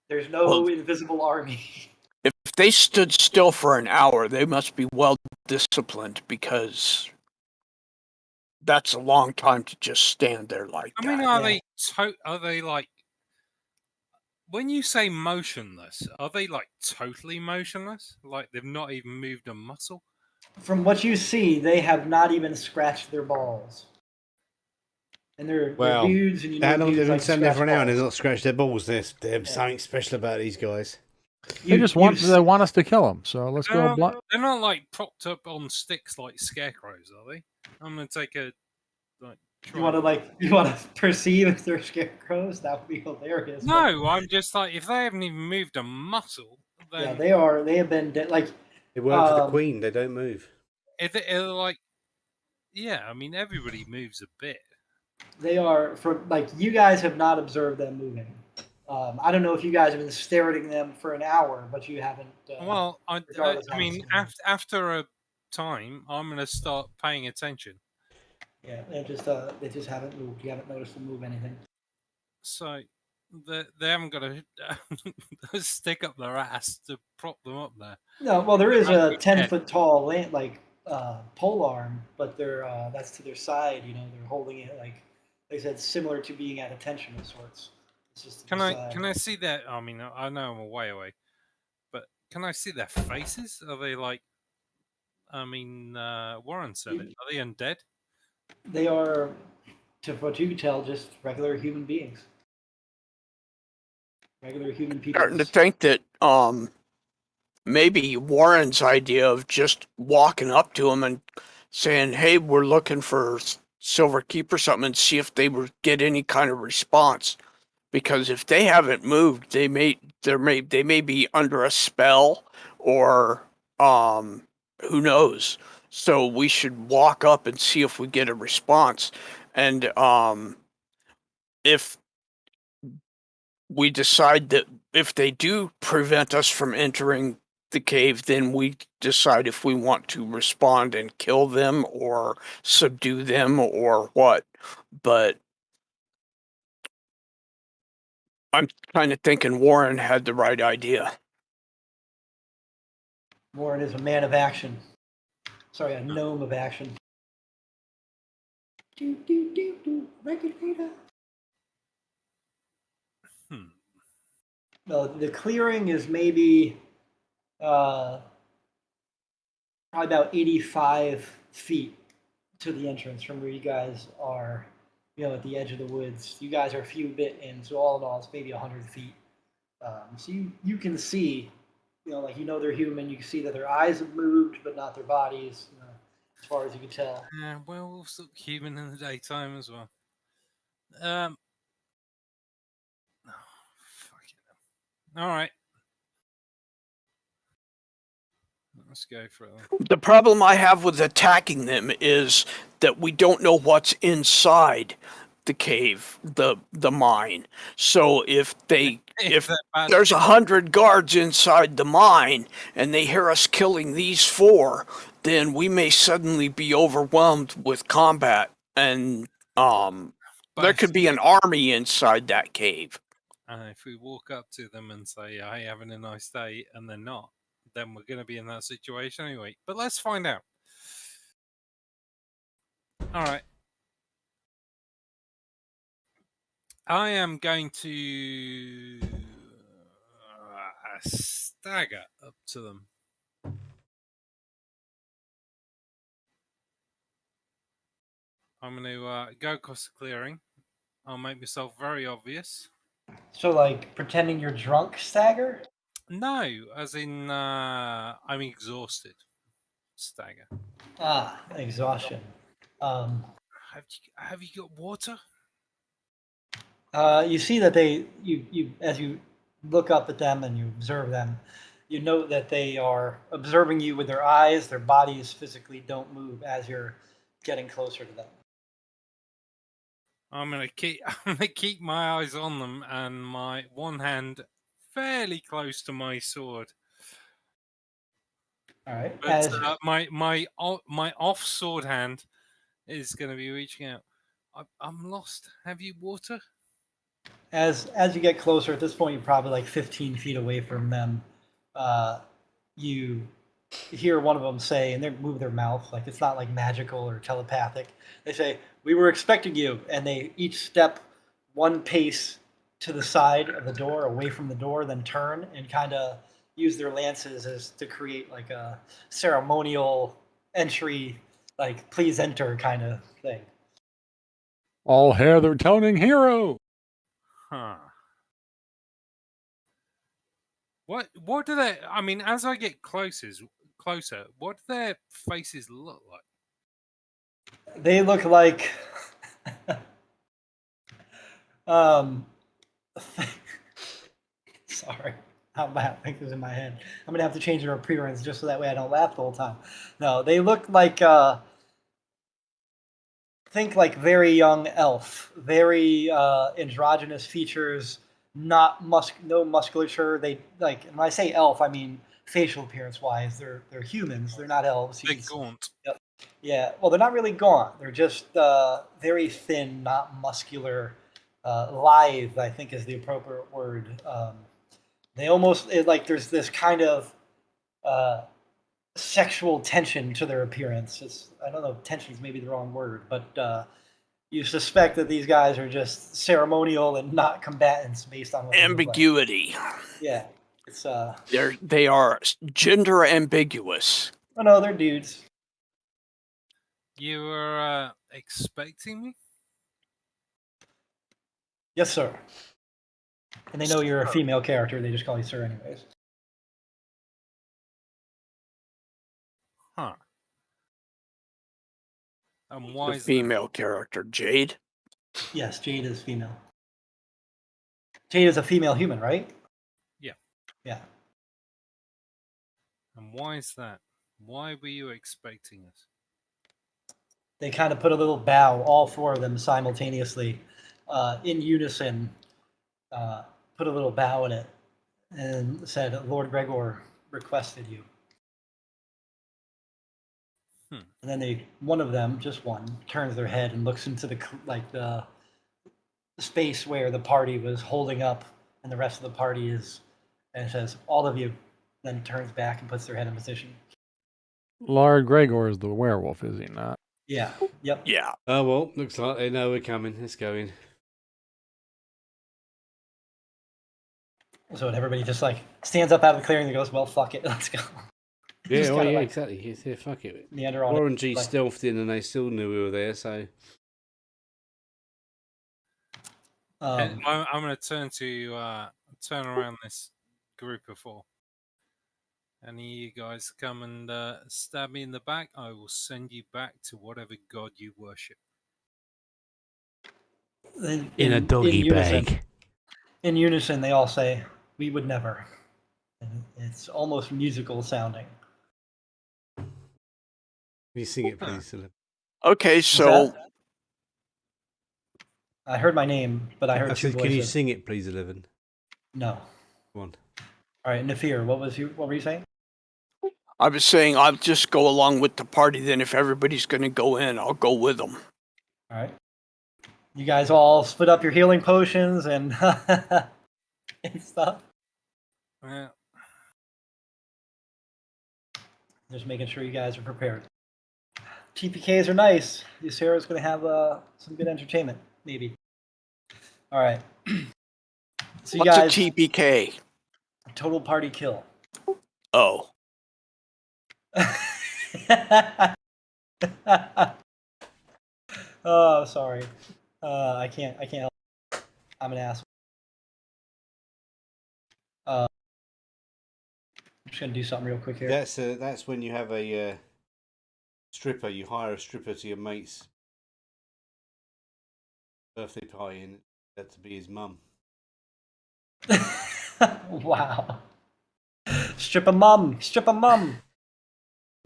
there's no invisible army. If they stood still for an hour, they must be well disciplined, because that's a long time to just stand there like that. I mean, are they like? When you say motionless, are they like totally motionless? Like they've not even moved a muscle? From what you see, they have not even scratched their balls. And they're Well, dudes, and you know how long dudes they've been like to standing there scratch for an hour and balls. they've not scratched their balls? There's something special about these guys. They just want us to kill them. So let's go. They're not like propped up on sticks like scarecrows, are they? I'm gonna take a like. You want to perceive if they're scarecrows? That would be hilarious. No, I'm just like if they haven't even moved a muscle, then Yeah, they are. They have been like. They work for the Queen. They don't move. if they're like, yeah, I mean everybody moves a bit. They are from like you guys have not observed them moving. I don't know if you guys have been staring at them for an hour, but you haven't. Well, I mean, seen them. after a time, I'm gonna start paying attention. Yeah, they just haven't moved. You haven't noticed them move anything. So they haven't got a stick up their ass to prop them up there. No, well, there is a Yeah. 10-foot tall pole arm, but they're that's to their side. You know, they're holding it like I said, similar to being at attention of sorts. It's just to the side. Can I see that? I mean, I know I'm a way away, but can I see their faces? Are they like? I mean, Warren said it. Are they undead? They are, to what you can tell, just regular human beings. Regular human people. Starting to think that maybe Warren's idea of just walking up to them and saying, "Hey, we're looking for Silver Keep or something," and see if they would get any kind of response. Because if they haven't moved, they may be under a spell or who knows. So we should walk up and see if we get a response. And if we decide that if they do prevent us from entering the cave, then we decide if we want to respond and kill them or subdue them or what. But I'm kind of thinking Warren had the right idea. Warren is a man of action. Sorry, a gnome of action. Regulator. No, the clearing is maybe probably about 85 feet to the entrance from where you guys are, you know, at the edge of the woods. You guys are a few bit in, so all in all, it's maybe 100 feet. So you can see, you know, like you know they're human. You can see that their eyes have moved, but not their bodies, you know, as far as you can tell. Yeah, werewolves look human in the daytime as well. All right. Let's go for it. The problem I have with attacking them is that we don't know what's inside the cave, the mine. So if there's 100 guards inside the mine and they hear us killing these 4, then we may suddenly be overwhelmed with combat, and there could be an army inside that cave. And if we walk up to them and say, "Hey, having a nice day," and they're not, then we're going to be in that situation anyway. But let's find out. All right. I am going to stagger up to them. I'm going to go across the clearing. I'll make myself very obvious. So, like, pretending you're drunk, stagger? No, as in I'm exhausted. Stagger. Ah, exhaustion. Have you got water? You see that you as you look up at them and you observe them, you note that they are observing you with their eyes. Their bodies physically don't move as you're getting closer to them. I'm gonna keep my eyes on them and my one hand fairly close to my sword. All right. But my off sword hand is going to be reaching out. I'm lost. Have you water? As you get closer, at this point, you're probably like 15 feet away from them. You hear one of them say, and they move their mouth like it's not like magical or telepathic. They say, "We were expecting you," and they each step one pace to the side of the door, away from the door, then turn and kind of use their lances as to create like a ceremonial entry, like please enter kind of thing. All hail the returning hero. Huh. What do they? I mean, as I get closer, what do their faces look like? They look like sorry, how bad thing is in my head. I'm gonna have to change their appearance just so that way I don't laugh the whole time. No, they look like think like very young elf, very androgynous features, no musculature. They like when I say elf, I mean facial appearance wise. They're humans. They're not elves. Big gaunt. Yep. Yeah. Well, they're not really gaunt. They're just very thin, not muscular. Lithe, I think, is the appropriate word. They almost like there's this kind of sexual tension to their appearance. I don't know if tension is maybe the wrong word, but you suspect that these guys are just ceremonial and not combatants based on what they look like. Ambiguity. Yeah, it's They are gender ambiguous. oh no, they're dudes. You were expecting me? Yes, sir. And they know you're a female character. They just call you sir anyways. Huh. And why The is female character, Jade. Yes, Jade is female. Jade is a female human, right? Yeah. Yeah. And why is that? Why were you expecting us? They kind of put a little bow, all four of them simultaneously, in unison, put a little bow in it, and said, Lord Gregor requested you. And then one of them, just one, turns their head and looks into the space where the party was holding up, and the rest of the party is, and says, all of you, then turns back and puts their head in position. Lord Gregor is the werewolf, is he not? Yeah. Yep. Yeah. Oh, well, looks like they know we're coming. Let's go in. So everybody just like stands up out of the clearing and goes, well, fuck it, let's go. Yeah, Just oh, kinda yeah, like exactly. Yeah, fuck it. meander on Warren it, G like- stealthed in and they still knew we were there, so. I'm going to turn around this group of four. Any of you guys come and stab me in the back, I will send you back to whatever god you worship. In a doggy unison, bag. In unison, they all say, we would never. And it's almost musical sounding. Can you sing it, please, Philip? Okay, What's so that? I heard my name, but I heard I two said, voices. can you sing it, please, 11? No. Come on. All right, Nafir, what were you saying? I was saying I'll just go along with the party. Then if everybody's going to go in, I'll go with them. All right. You guys all split up your healing potions and, and stuff. Well, Just making sure you guys are prepared. TPKs are nice. Sarah's going to have some good entertainment, maybe. All right. So you What's guys, a TPK? total party kill. Oh, Oh, sorry. I can't help. I'm an asshole. I'm just gonna do something real quick here. That's when you have a stripper. You hire a stripper to your mate's birthday party, and that to be his mum. Wow. Strip a mum.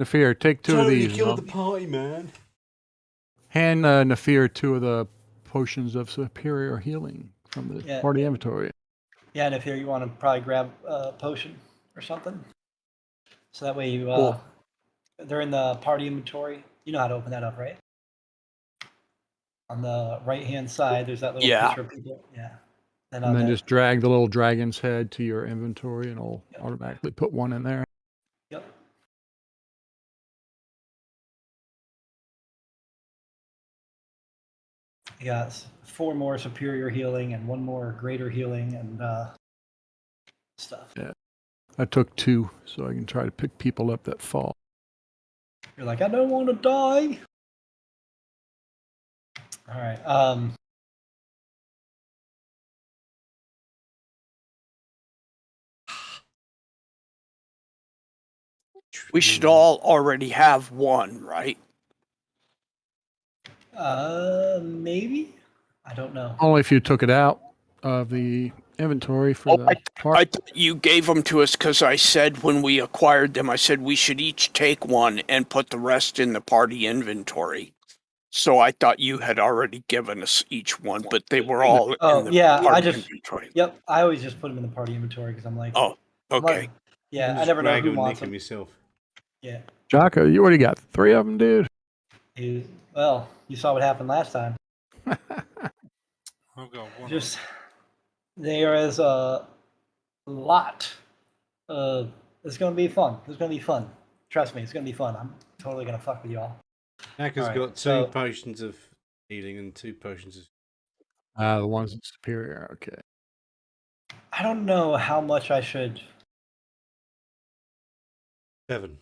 Nafir, take two of these. killed the party, man. Hand Nafir two of the potions of superior healing from the party inventory. Yeah, and if you want to probably grab a potion or something, so that way you they're in the party inventory. You know how to open that up, right? On the right-hand side, there's that little picture of people. Yeah. And then just drag the little dragon's head to your inventory, and it'll automatically put one in there. Yep. You got 4 more superior healing and 1 more greater healing and stuff. Yeah. I took 2, so I can try to pick people up that fall. You're like, I don't want to die. All right. We should all already have one, right? Maybe. I don't know. Only if you took it out of the inventory for Oh, the part. I thought you gave them to us because I said when we acquired them, I said we should each take one and put the rest in the party inventory. So I thought you had already given us each one, but they were all in the party inventory. Yep. I always just put them in the party inventory because I'm like, Oh, okay. Yeah, I never know who wants them. Yourself. Yeah. Jocko, you already got 3 of them, dude. Well, you saw what happened last time. I've got one. Just there is a lot. It's gonna be fun. It's gonna be fun. Trust me, it's gonna be fun. I'm totally gonna fuck with y'all. Hacker's Alright, got 2 so- potions of healing and 2 potions of... The ones in superior. Okay. I don't know how much I should. 7.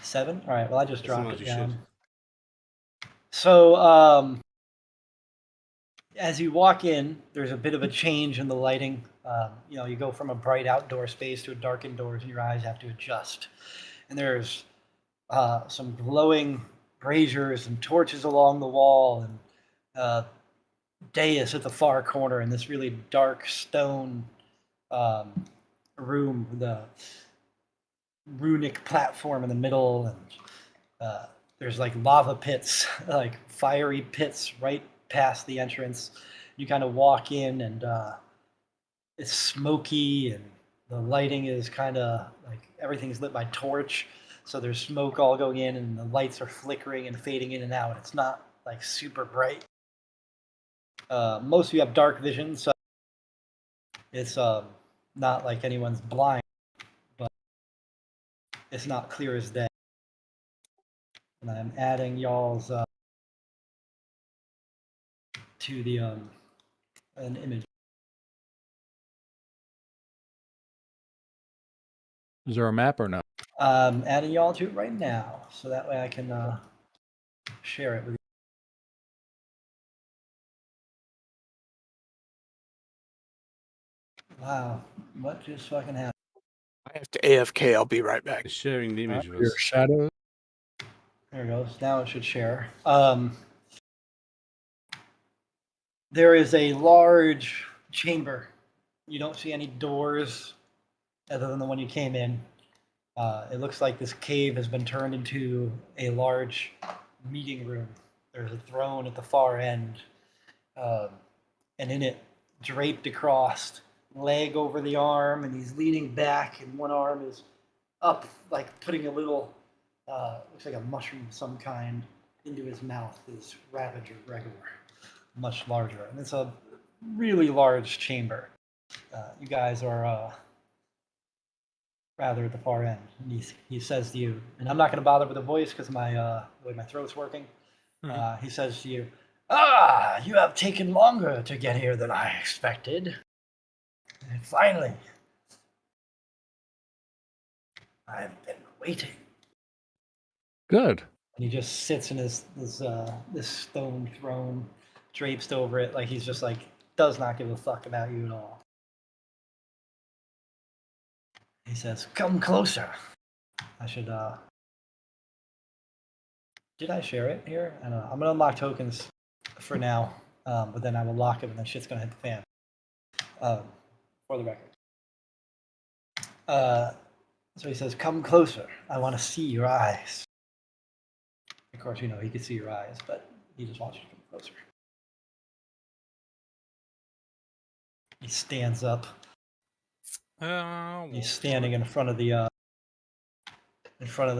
7? All right. Well, I just That's how dropped much it you down. should. So, as you walk in, there's a bit of a change in the lighting. You go from a bright outdoor space to a dark indoors, and your eyes have to adjust. And there's some glowing braziers and torches along the wall, and dais at the far corner, in this really dark stone room with a runic platform in the middle, and there's like lava pits, like fiery pits right past the entrance. You kind of walk in, and it's smoky, and the lighting is kind of like everything's lit by torch. So there's smoke all going in, and the lights are flickering and fading in and out. It's not like super bright. Most of you have dark vision, so it's not like anyone's blind, but it's not clear as day. And I'm adding y'all's to the an image. Is there a map or no? Adding y'all to it right now, so that way I can share it with you. Wow, what just fucking happened? I have to AFK. I'll be right back. It's sharing the image with Your us. shadow. There it goes. Now it should share. There is a large chamber. You don't see any doors other than the one you came in. It looks like this cave has been turned into a large meeting room. There's a throne at the far end, and in it, draped across, leg over the arm, and he's leaning back, and one arm is up, like putting a little, looks like a mushroom of some kind, into his mouth, is Ravager Gregor, much larger. And it's a really large chamber. You guys are rather at the far end. And he says to you, and I'm not going to bother with the voice because the way my throat's working. He says to you, you have taken longer to get here than I expected. And finally, I've been waiting. Good. And he just sits in this stone throne, draped over it, like he's just like, does not give a fuck about you at all. He says, come closer. I should, did I share it here? I don't know. I'm going to unlock tokens for now, but then I will lock them and then shit's going to hit the fan. For the record. So he says, come closer. I want to see your eyes. Of course, he can see your eyes, but he just wants you to come closer. He stands up. He's standing in front of the,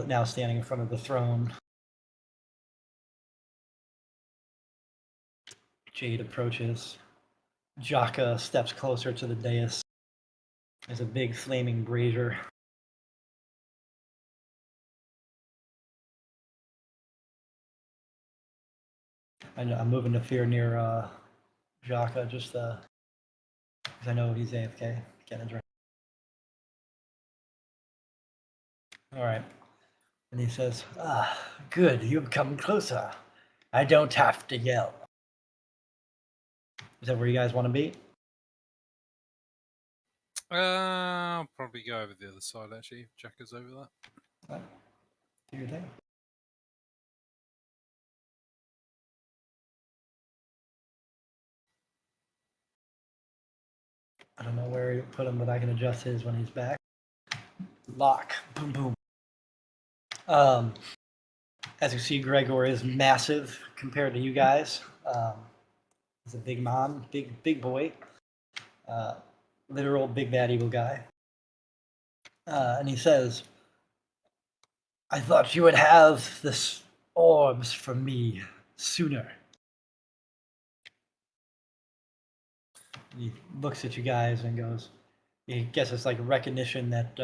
now standing in front of the throne. Jade approaches. Jaka steps closer to the dais. There's a big flaming brazier. I'm moving to fear near Jaka just because I know he's AFK. Can't interact. All right. And he says, good, you've come closer. I don't have to yell. Is that where you guys want to be? I'll probably go over the other side, actually, if Jacka's over that. Right. Do your thing. I don't know where you put him, but I can adjust his when he's back. Lock. Boom, boom. As you see, Gregor is massive compared to you guys. He's a big man, big boy. Literal big bad evil guy. And he says, I thought you would have this orbs from me sooner. He looks at you guys and goes, he guess it's like recognition that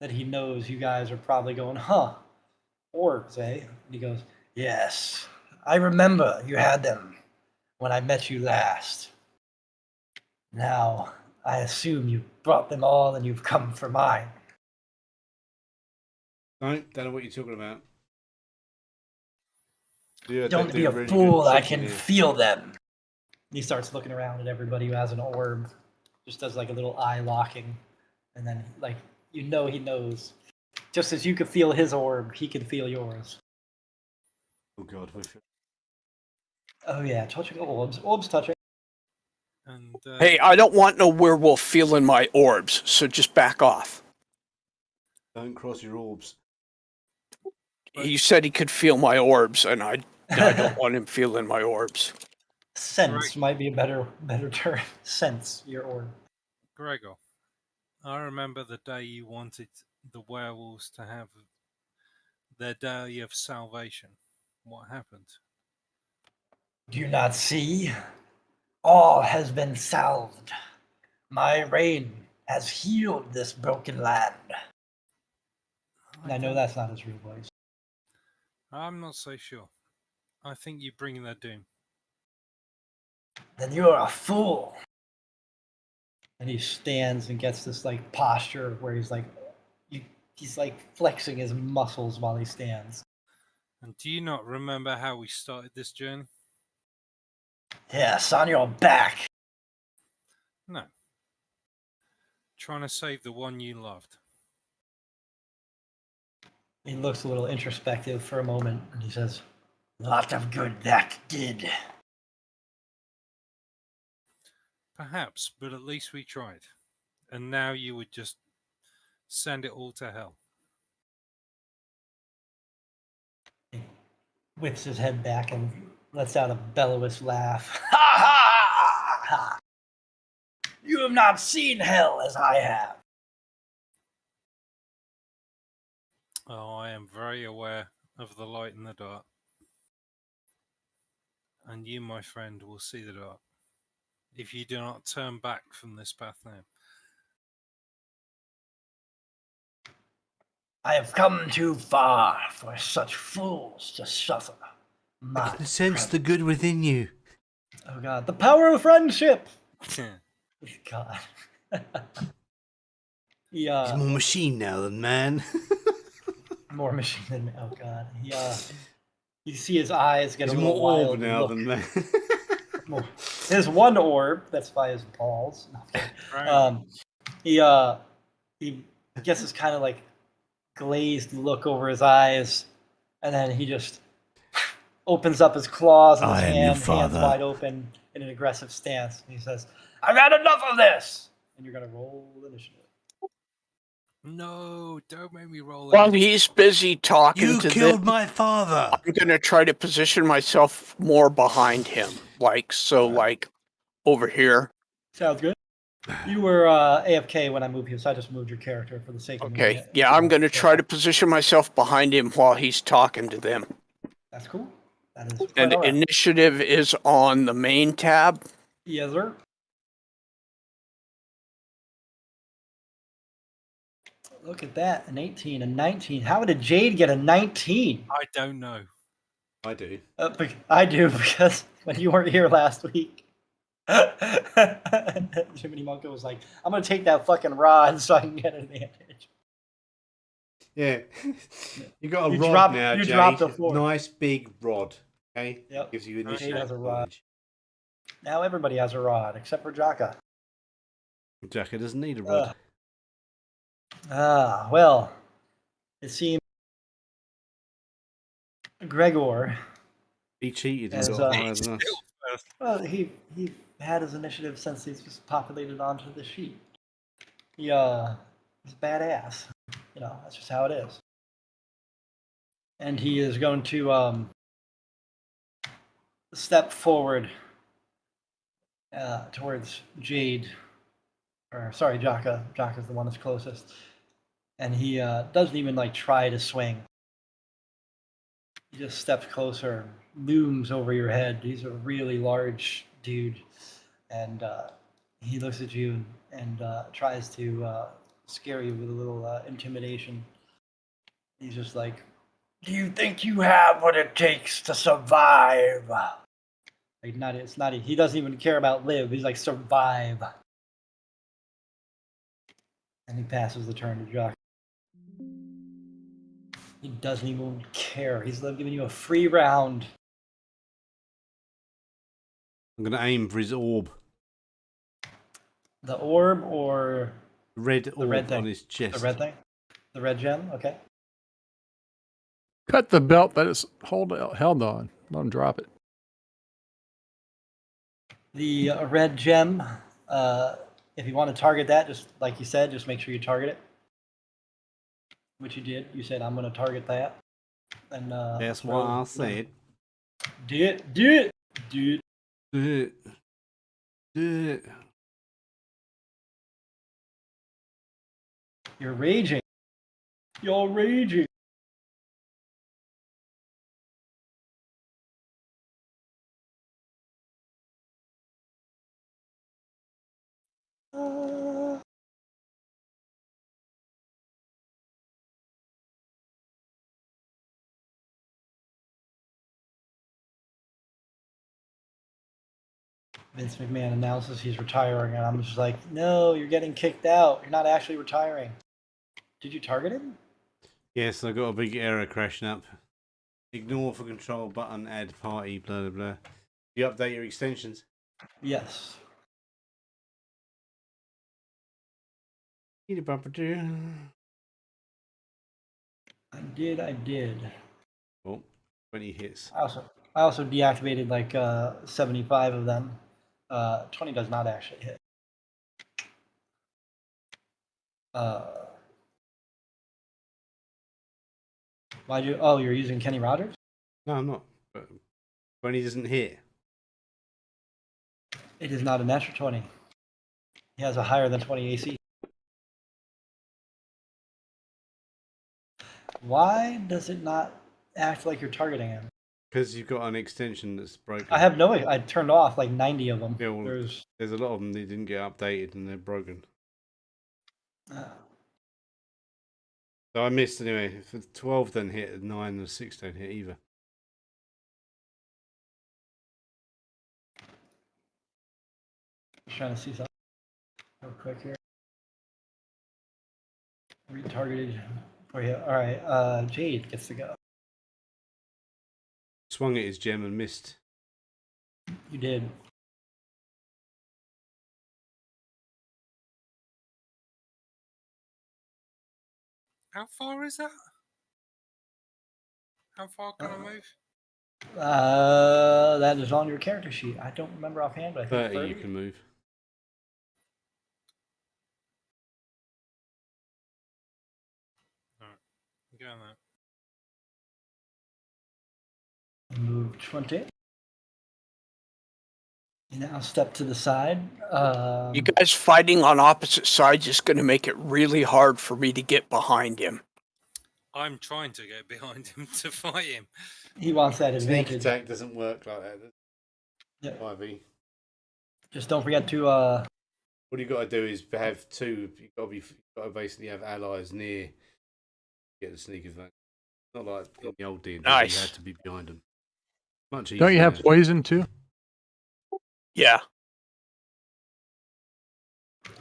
that he knows you guys are probably going, huh, orbs, eh? And he goes, yes, I remember you had them when I met you last. Now, I assume you brought them all and you've come for mine. Don't know what you're talking about. Don't be a fool, I can feel them. He starts looking around at everybody who has an orb, just does like a little eye locking, and then like he knows. Just as you could feel his orb, he can feel yours. Oh God, Oh yeah, touching orbs touching. And Hey, I don't want no werewolf feeling my orbs, so just back off. don't cross your orbs. He said he could feel my orbs, and I don't want him feeling my orbs. Sense might be a better term. Sense your orb. Gregor, I remember the day you wanted the werewolves to have their day of salvation. What happened? Do you not see? All has been salved. My reign has healed this broken land. And I know that's not his real voice. I'm not so sure. I think you bring their doom. Then you're a fool. And he stands and gets this like posture where he's like, he's like flexing his muscles while he stands. And do you not remember how we started this journey? Yes, on your back. No. Trying to save the one you loved. He looks a little introspective for a moment and he says, lot of good that did. Perhaps, but at least we tried. And now you would just send it all to hell. He whips his head back and lets out a bellowous laugh. Ha ha ha! You have not seen hell as I have. Oh, I am very aware of the light and the dark. And you, my friend, will see the dark if you do not turn back from this path now. I have come too far for such fools to suffer. I can sense the good within you. Oh God, the power of friendship! God. He's more machine now than man. More machine than oh God. You see his eyes get He's a little more orb wild now look. than man. There's one orb that's by his balls. Right. He gets this kind of like glazed look over his eyes, and then he just opens up his claws and his hands wide open in an aggressive stance. And he says, I've had enough of this! And you're going to roll initiative. No, don't make me roll. While he's busy talking You to killed them, my father. I'm going to try to position myself more behind him. Like over here. Sounds good. You were AFK when I moved you, so I just moved your character for the sake of moving Okay. it. Yeah, I'm going to try to position myself behind him while he's talking to them. That's cool. That is And all right. initiative is on the main tab. Yes, sir. Look at that, an 18, a 19. How did Jade get a 19? I don't know. I do. I do, because when you weren't here last week, Jiminy Monko was like, I'm going to take that fucking rod so I can get an advantage. Yeah. You got a You rod dropped- now, you Jay. dropped a four. Nice big rod. Okay? Yep. Gives you Jade initiative has a rod. advantage. Now everybody has a rod, except for Jaka. Jacka doesn't need a rod. Well, it seems Gregor, He cheated and As, got higher than us. well, he had his initiative since he's just populated onto the sheet. He's badass. You know, that's just how it is. And he is going to step forward towards Jade, or sorry, Jaka. Jaka's the one that's closest. And he doesn't even like try to swing. He just steps closer, looms over your head. He's a really large dude, and he looks at you and tries to scare you with a little intimidation. He's just like, "Do you think you have what it takes to survive?" Like, it's not. He doesn't even care about live. He's like, survive. And he passes the turn to Jock. He doesn't even care. He's giving you a free round. I'm going to aim for his orb. The orb or Red orb red thing. on his chest. the red thing? The red gem? Okay. Cut the belt that is held on. Let him drop it. The red gem, if you want to target that, just like you said, just make sure you target it. Which you did. You said, I'm going to target that. And That's what I said. Do it. Do it. Do it. Do it. Do it. You're raging. You're raging. Vince McMahon announces he's retiring, and I'm just like, no, you're getting kicked out. You're not actually retiring. Did you target him? Yes, I got a big error crashing up. Ignore for control button, add party, blah blah blah. Do you update your extensions? Yes. I I did. Oh, 20 hits. I also deactivated like 75 of them. 20 does not actually hit. Why'd you? Oh, you're using Kenny Rogers? No, I'm not. But 20 doesn't hit. It is not a natural 20. He has a higher than 20 AC. Why does it not act like you're targeting him? Because you've got an extension that's broken. I have no. I turned off like 90 of them. Yeah, well, there's a lot of them that didn't get updated and they're broken. So I missed anyway. If 12 didn't hit, 9 or 6 don't hit either. Just trying to see something real quick here. Retargeted for you. All right. Jade gets to go. Swung at his gem and missed. You did. How far is that? How far can I move? That is on your character sheet. I don't remember offhand, but I think 30 you can move. Go on that. Move 20. You now step to the side. You guys fighting on opposite sides is going to make it really hard for me to get behind him. I'm trying to get behind him to fight him. He wants that Sneak advantage. attack doesn't work like that. Yeah. 5e. Just don't forget to. What you got to do is have two. You got to basically have allies near. Get the sneak advantage. Not like in the old D&D, Nice. you had to be behind them. Much easier. Don't you have poison too? Yeah.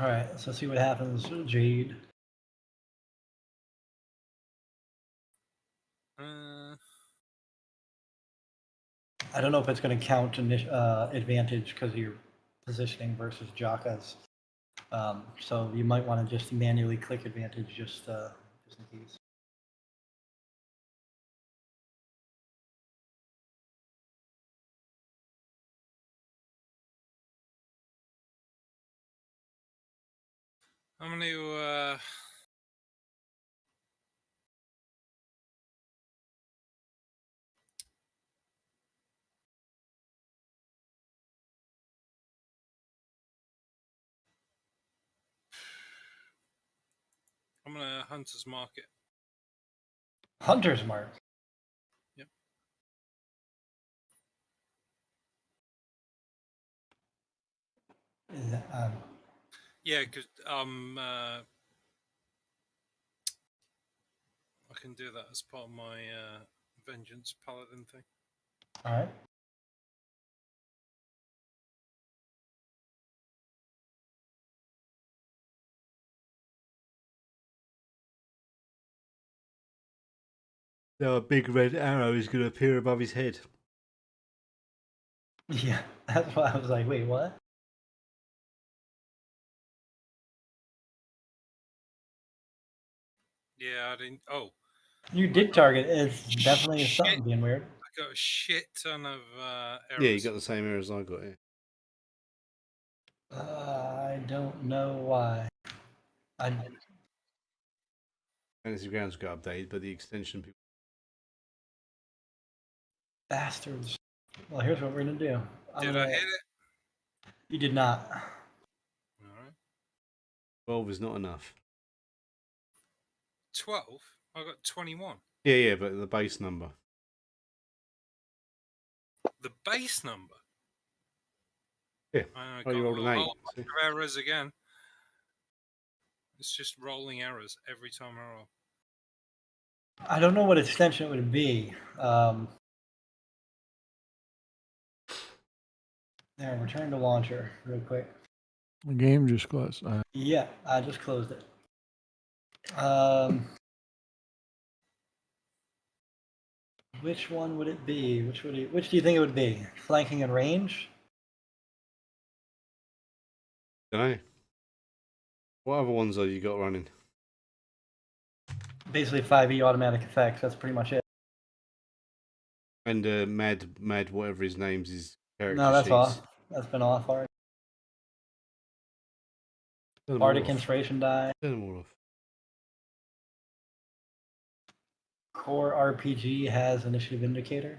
All right, so see what happens, Jade. I don't know if it's going to count advantage because of your positioning versus Jaka's. So you might want to just manually click advantage just in case. I'm going to Hunter's Market. Hunter's Mark. Yep. Is that, Yeah, because I can do that as part of my Vengeance Paladin thing. all right. Now a big red arrow is going to appear above his head. Yeah, that's why I was like, wait, what? Yeah, I didn't. Oh, You did target. It's definitely something being weird. I got a shit ton of errors. Yeah, you got the same error as I got. Yeah. I don't know why. FantasyGrounds got updated, but the extension people. Bastards. Well, here's what we're gonna do. Did I hit it? You did not. All right. 12 is not enough. 12? I got 21. Yeah, but the base number. The base number? Yeah. I Oh, you rolled an 8. A whole bunch of errors again. It's just rolling errors every time I roll. I don't know what extension it would be. There, return to launcher real quick. The game just closed. Yeah, I just closed it. Which one would it be? Which do you think it would be? Flanking and range? Don't know. What other ones are you got running? Basically 5e automatic effects. That's pretty much it. And Mad, whatever his name's, his character No, that's sheets. off. That's been off already. Bardic Inspiration die. Turn them all off. Core RPG has initiative indicator.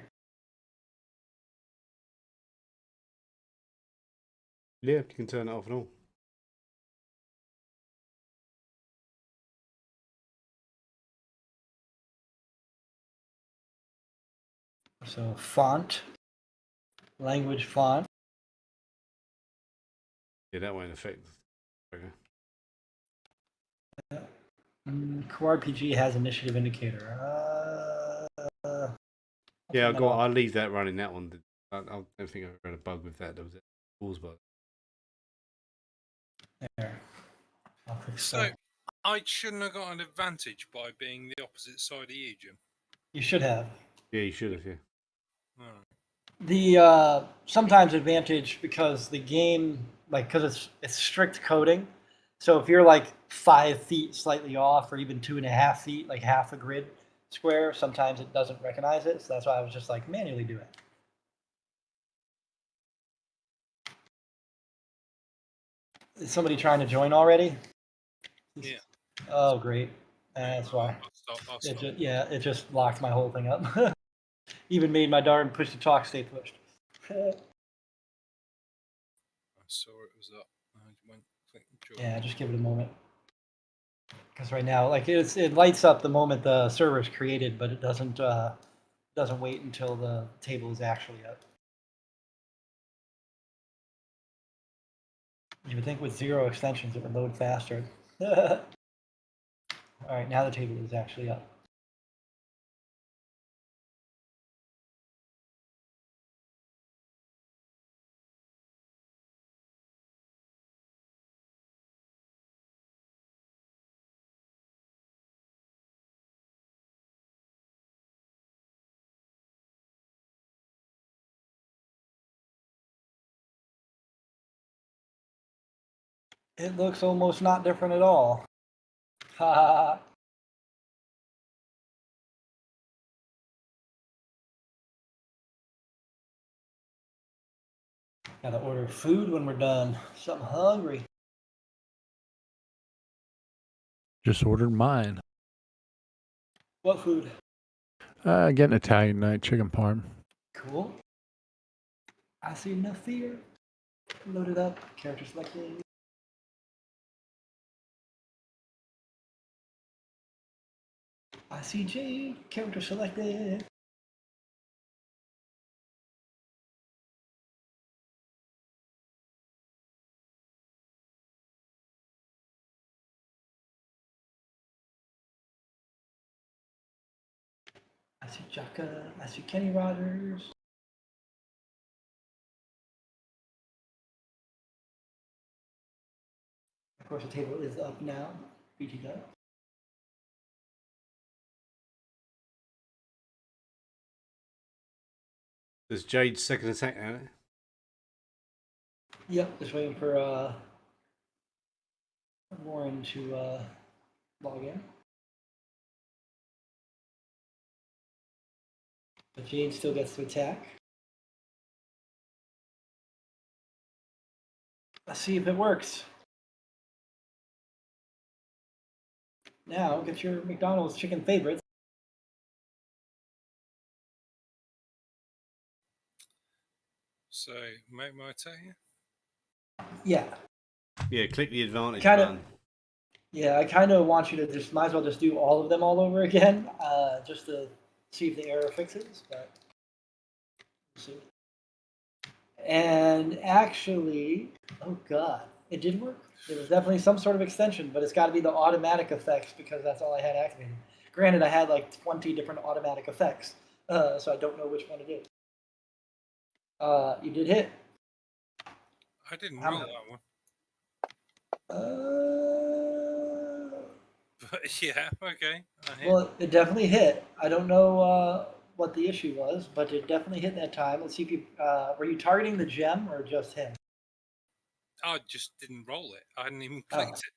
Yeah, you can turn it off and all. So font, language font. Yeah, that won't affect. Okay. Core RPG has initiative indicator. Yeah, I'll leave that running. That one. I don't think I've ever had a bug with that. There was a pause bug. There. So I shouldn't have got an advantage by being the opposite side of you, Jim. You should have. Yeah, you should have. Yeah. The sometimes advantage because the game, like, because it's strict coding. So if you're like 5 feet slightly off, or even 2.5 feet, like half a grid square, sometimes it doesn't recognize it. So that's why I was just like manually do it. Is somebody trying to join already? Yeah. Oh, great. That's why. I'll stop. It just locked my whole thing up. Even made my darn push to talk stay pushed. I saw it was up. I went click join. Yeah, just give it a moment. Because right now, like it lights up the moment the server is created, but it doesn't wait until the table is actually up. You would think with 0 extensions it would load faster. All right, now the table is actually up. It looks almost not different at all. Ha ha ha. Gotta order food when we're done. So I'm hungry. Just ordered mine. What food? Getting Italian night chicken parm. Cool. I see enough fear. Loaded up. Character selected. I see J. Character selected. I see Jaka. I see Kenny Rogers. Of course, the table is up now. BT does. There's Jade's second attack now. Yep, just waiting for Warren to log in. But Jade still gets to attack. Let's see if it works. Now, get your McDonald's chicken favorites. So, make my attack here? Yeah. Yeah, click the advantage Kinda- button. Yeah, I kind of want you to just, might as well just do all of them all over again, just to see if the error fixes, but we'll see. And actually, oh god, it did work. There was definitely some sort of extension, but it's got to be the automatic effects because that's all I had activated. Granted, I had like 20 different automatic effects, so I don't know which one to do. You did hit. I didn't roll that one. But yeah, okay. Well, it definitely hit. I don't know what the issue was, but it definitely hit that time. Let's see if you were you targeting the gem or just him? I just didn't roll it. I hadn't even clicked it.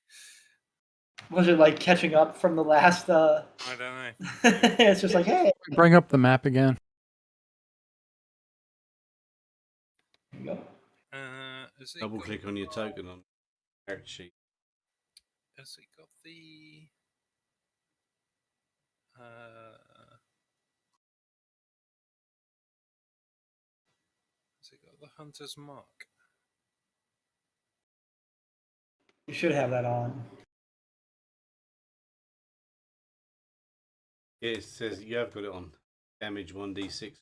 Was it like catching up from the last? I don't know. It's just like, hey. Bring up the map again. There you go. Double click on your token on the character sheet. Has it got the has it got the hunter's mark? You should have that on. Yeah, it says you have got it on. Damage 1d6.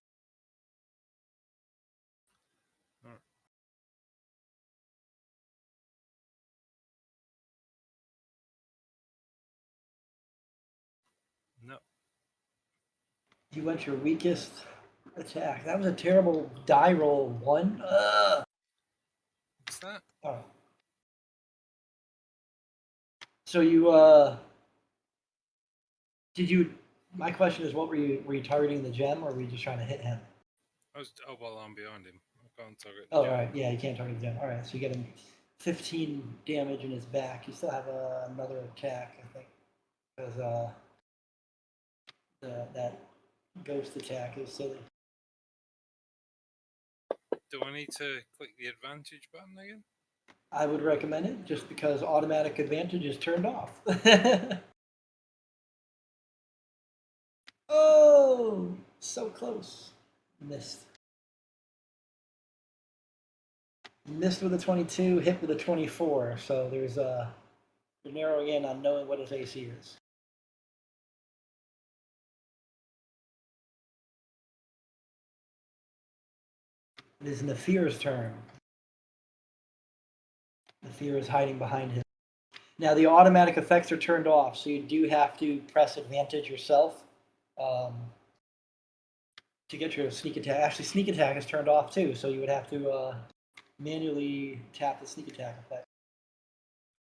No. You went your weakest attack. That was a terrible die roll. 1. What's that? Oh. So you did you? My question is, what were you targeting the gem, or were you just trying to hit him? Oh well, I'm behind him. I can't target. Oh, all right. Yeah, you can't target the gem. All right, so you get him 15 damage in his back. You still have another attack, I think, because that ghost attack is silly. Do I need to click the advantage button again? I would recommend it just because automatic advantage is turned off. Oh, so close. Missed. Missed with a 22, hit with a 24. So there's you're narrowing in on knowing what his AC is. It is Nafir's turn. Nafir is hiding behind him. Now the automatic effects are turned off, so you do have to press advantage yourself to get your sneak attack. Actually, sneak attack is turned off too, so you would have to manually tap the sneak attack effect.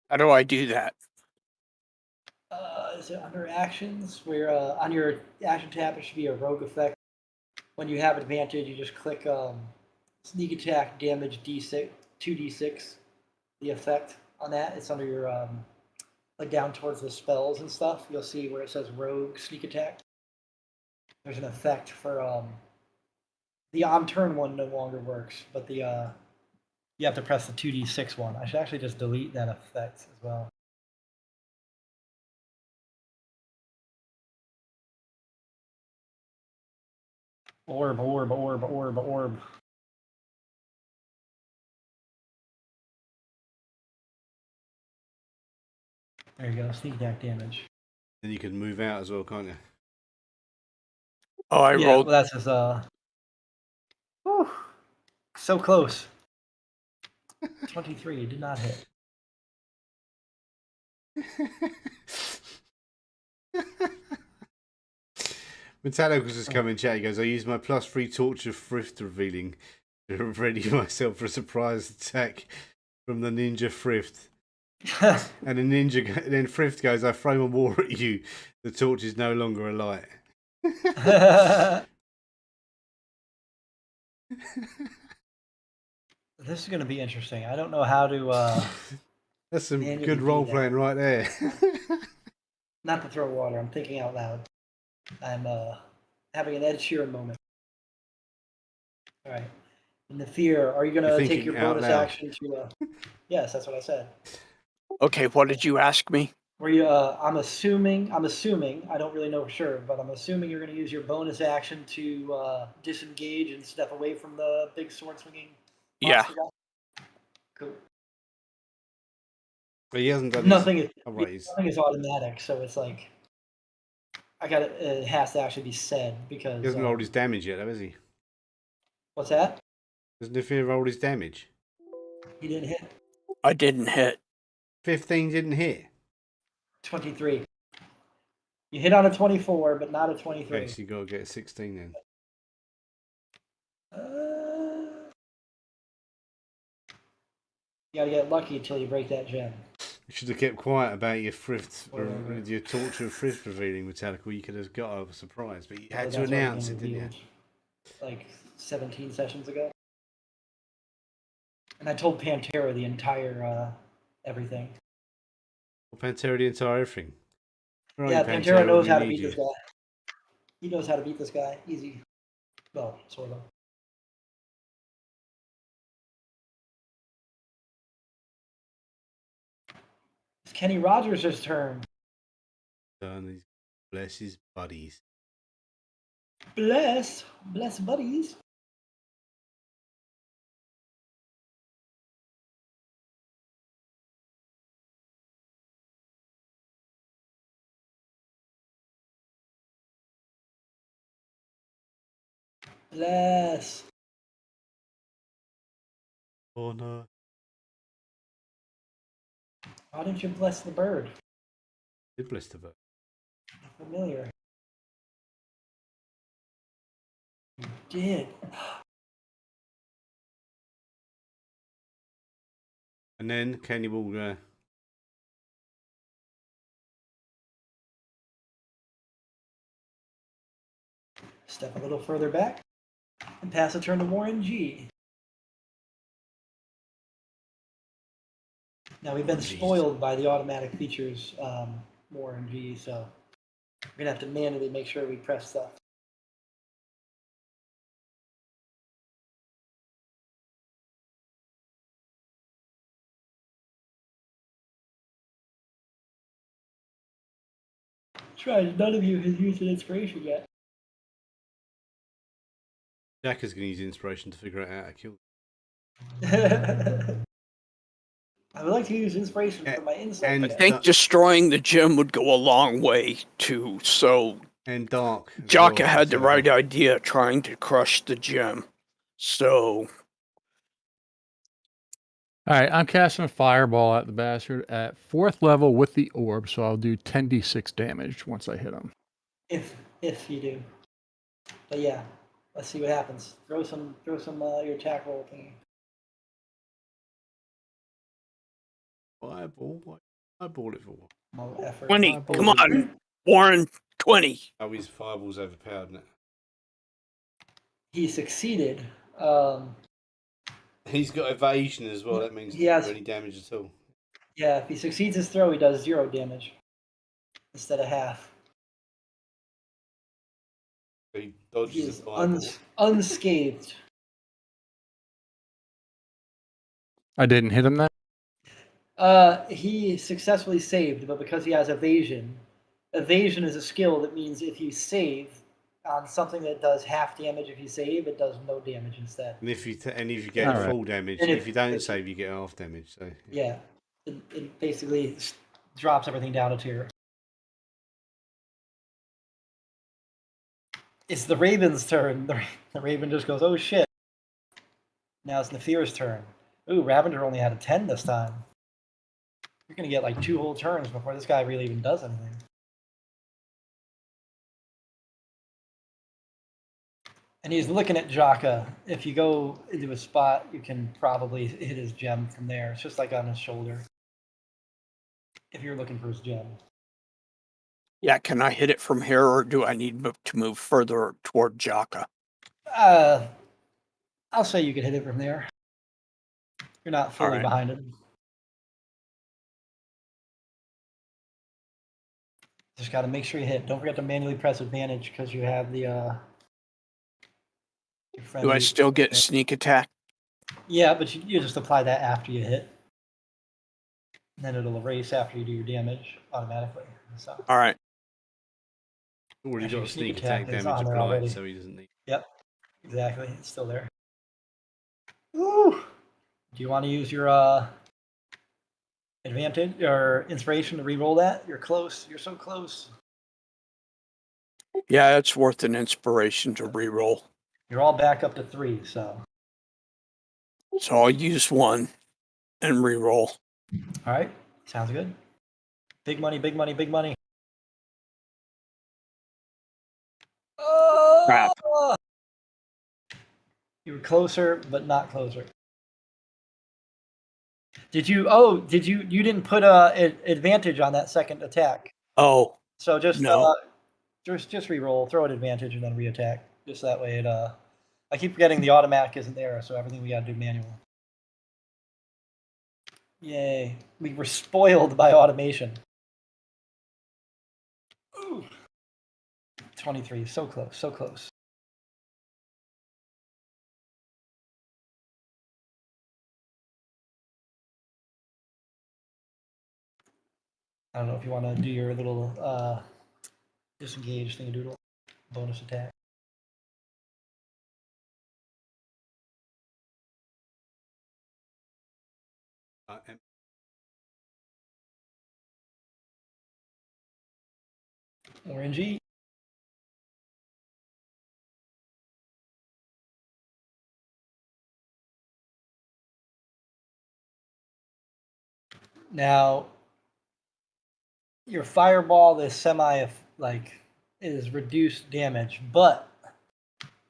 How do I do that? Is it under actions? Where on your action tab, it should be a rogue effect. When you have advantage, you just click sneak attack damage D6, 2d6, the effect, on that. It's under your like down towards the spells and stuff. You'll see where it says Rogue Sneak Attack. There's an effect for the on turn one no longer works, but the you have to press the 2d6 one. I should actually just delete that effect as well. Orb, orb, orb, orb, orb. There you go, sneak attack damage. Then you can move out as well, can't you? Oh, I Yeah, rolled. well, that's just whew, so close. 23 did not hit. Metallic was just coming in chat. He goes, I use my +3 torch of thrift revealing to ready myself for a surprise attack from the ninja thrift. And the ninja, then thrift goes, I throw my war at you. The torch is no longer alight. This is going to be interesting. I don't know how to. That's some manually good do role that. playing right there. Not to throw water. I'm thinking out loud. I'm having an Ed Sheeran moment. All right. In the fear, are you going You're to take thinking your out bonus loud. action to? Yes, that's what I said. Okay, what did you ask me? Were you? I'm assuming. I don't really know for sure, but I'm assuming you're going to use your bonus action to disengage and step away from the big sword swinging. Yeah. monster guy? Cool. But he hasn't done Nothing his... is Oh, right, he's... nothing is automatic, so it's like I got it has to actually be said because He hasn't rolled his damage yet, though, has he? what's that? Doesn't Nefir roll his damage? He didn't hit. I didn't hit. 15 didn't hit. 23. You hit on a 24, but not a 23. Okay, so you got to get a 16 then. You gotta get lucky until you break that gem. You should have kept quiet about your thrift, Whatever. your torture of thrift revealing, Metallic, or you could have got a surprise. But you had to That's already announce been it, didn't you? revealed, like 17 sessions ago. And I told Pantera the entire everything. Pantera the entire everything. Right, Yeah, Pantera, Pantera knows we how to need beat you. this guy. He knows how to beat this guy. Easy. Well, sort of. It's Kenny Rogers' turn. Bless his buddies. Bless buddies. Bless. Oh no. Why didn't you bless the bird? Did bless the bird. Familiar. You did. And then Kenny will Step a little further back and pass a turn to Warren G. Now we've been spoiled by the automatic features, Warren G, so we're gonna have to manually make sure we press stuff. Try. None of you has used an inspiration yet. Jack is going to use inspiration to figure out how to kill. I would like to use inspiration for my insight. and- I think destroying the gym would go a long way too. So And dark. as Jaka well, had the so- right idea trying to crush the gym. So All right, I'm casting a fireball at the bastard at 4th level with the orb, so I'll do 10d6 damage once I hit him. If you do. But yeah, let's see what happens. Throw some your attack roll thingy. Fireball? What? Fireball it for what? No effort. 20. Fireball Come is a- on, Warren. 20. Oh, his fireball's overpowered, isn't it? He succeeded. He's got evasion as well. That means He has- not do any damage at all. Yeah, if he succeeds his throw, he does 0 damage instead of half. He He dodges is the fireball. unscathed. I didn't hit him then. He successfully saved, but because he has evasion is a skill that means if you save on something that does half damage, if you save, it does no damage instead. And if you get Alright. full damage, And if you don't save, you get half damage. So Yeah, it basically drops everything down a tier. It's the Raven's turn. The Raven just goes, oh shit. Now it's Nafir's turn. Ooh, Ravender only had a 10 this time. You're going to get like 2 whole turns before this guy really even does anything. And he's looking at Jaka. If you go into a spot, you can probably hit his gem from there. It's just like on his shoulder. If you're looking for his gem. Yeah, can I hit it from here, or do I need to move further toward Jaka? I'll say you can hit it from there. You're not fully Alright. behind him. Just got to make sure you hit. Don't forget to manually press advantage because you have the. Do I still get sneak attack? Yeah, but you just apply that after you hit. And then it'll erase after you do your damage automatically. So. All right. already Actually, got sneak sneak attack attack is damage on there applied, already. so he doesn't need. Yep, exactly. It's still there. Woo! Do you want to use your advantage or inspiration to re-roll that? You're close. You're so close. Yeah, it's worth an inspiration to re-roll. You're all back up to 3, so. So I'll use 1 and re-roll. All right, sounds good. Big money, big money, big money. Oh! Crap. You were closer, but not closer. Did you? Oh, did you? You didn't put advantage on that second attack. Oh, So just no. Just re-roll, throw an advantage, and then re-attack. Just that way it. I keep forgetting the automatic isn't there, so everything we gotta do manual. Yay! We were spoiled by automation. Ooh. 23, so close, so close. I don't know if you want to do your little disengage thingadoodle bonus attack. Orangey. Now, your fireball is is reduced damage, but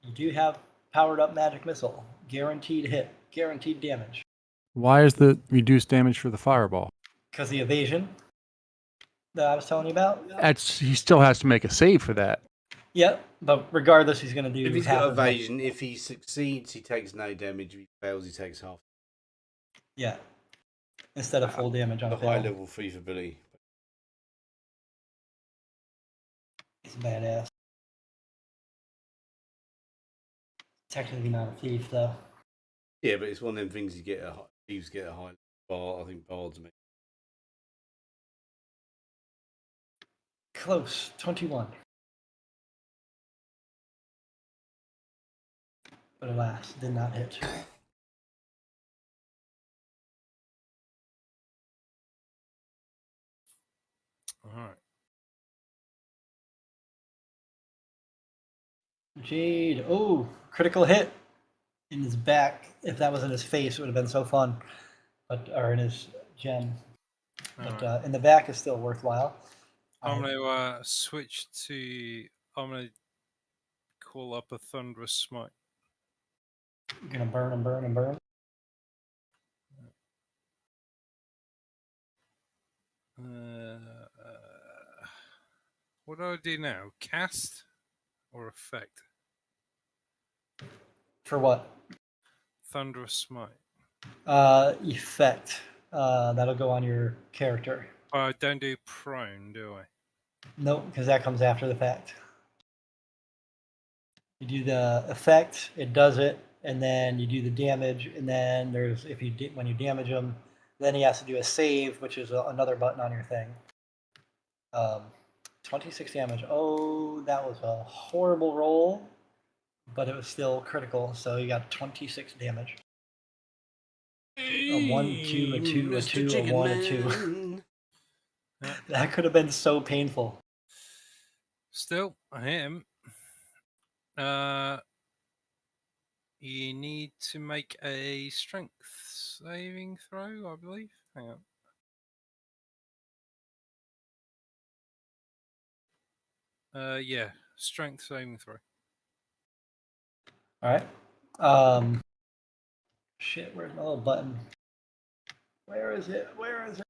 you do have powered up magic missile, guaranteed hit, guaranteed damage. Why is the reduced damage for the fireball? Because the evasion that I was telling you about. He still has to make a save for that. Yep, but regardless, he's going to do. If he's half got as much. evasion, if he succeeds, he takes no damage. If he fails, he takes half. Yeah, instead of full damage on The a fail. high level feasibility. He's badass. Technically not a thief though. Yeah, but it's one of them things thieves get a high bar. I think bards make. Close, 21. But alas, did not hit. All right. Jade, oh, critical hit in his back. If that was in his face, it would have been so fun. Or in his gem. But in the back is still worthwhile. I'm going to switch to. I'm going to call up a thunderous smite. You're gonna burn and burn and burn. What do I do now? Cast or effect? For what? Thunderous smite. Effect. That'll go on your character. I don't do prone, do I? Nope, because that comes after the fact. You do the effect, it does it, and then you do the damage, and then there's when you damage him, then he has to do a save, which is another button on your thing. 26 damage. Oh, that was a horrible roll, but it was still critical, so you got 26 damage. A 1, 2, a 2, a 2, a 1, a 2. That could have been so painful. Still, I hit him. You need to make a strength saving throw, I believe. Hang on. Yeah, strength saving throw. All right. Shit, where's my little button? Where is it? Where is it?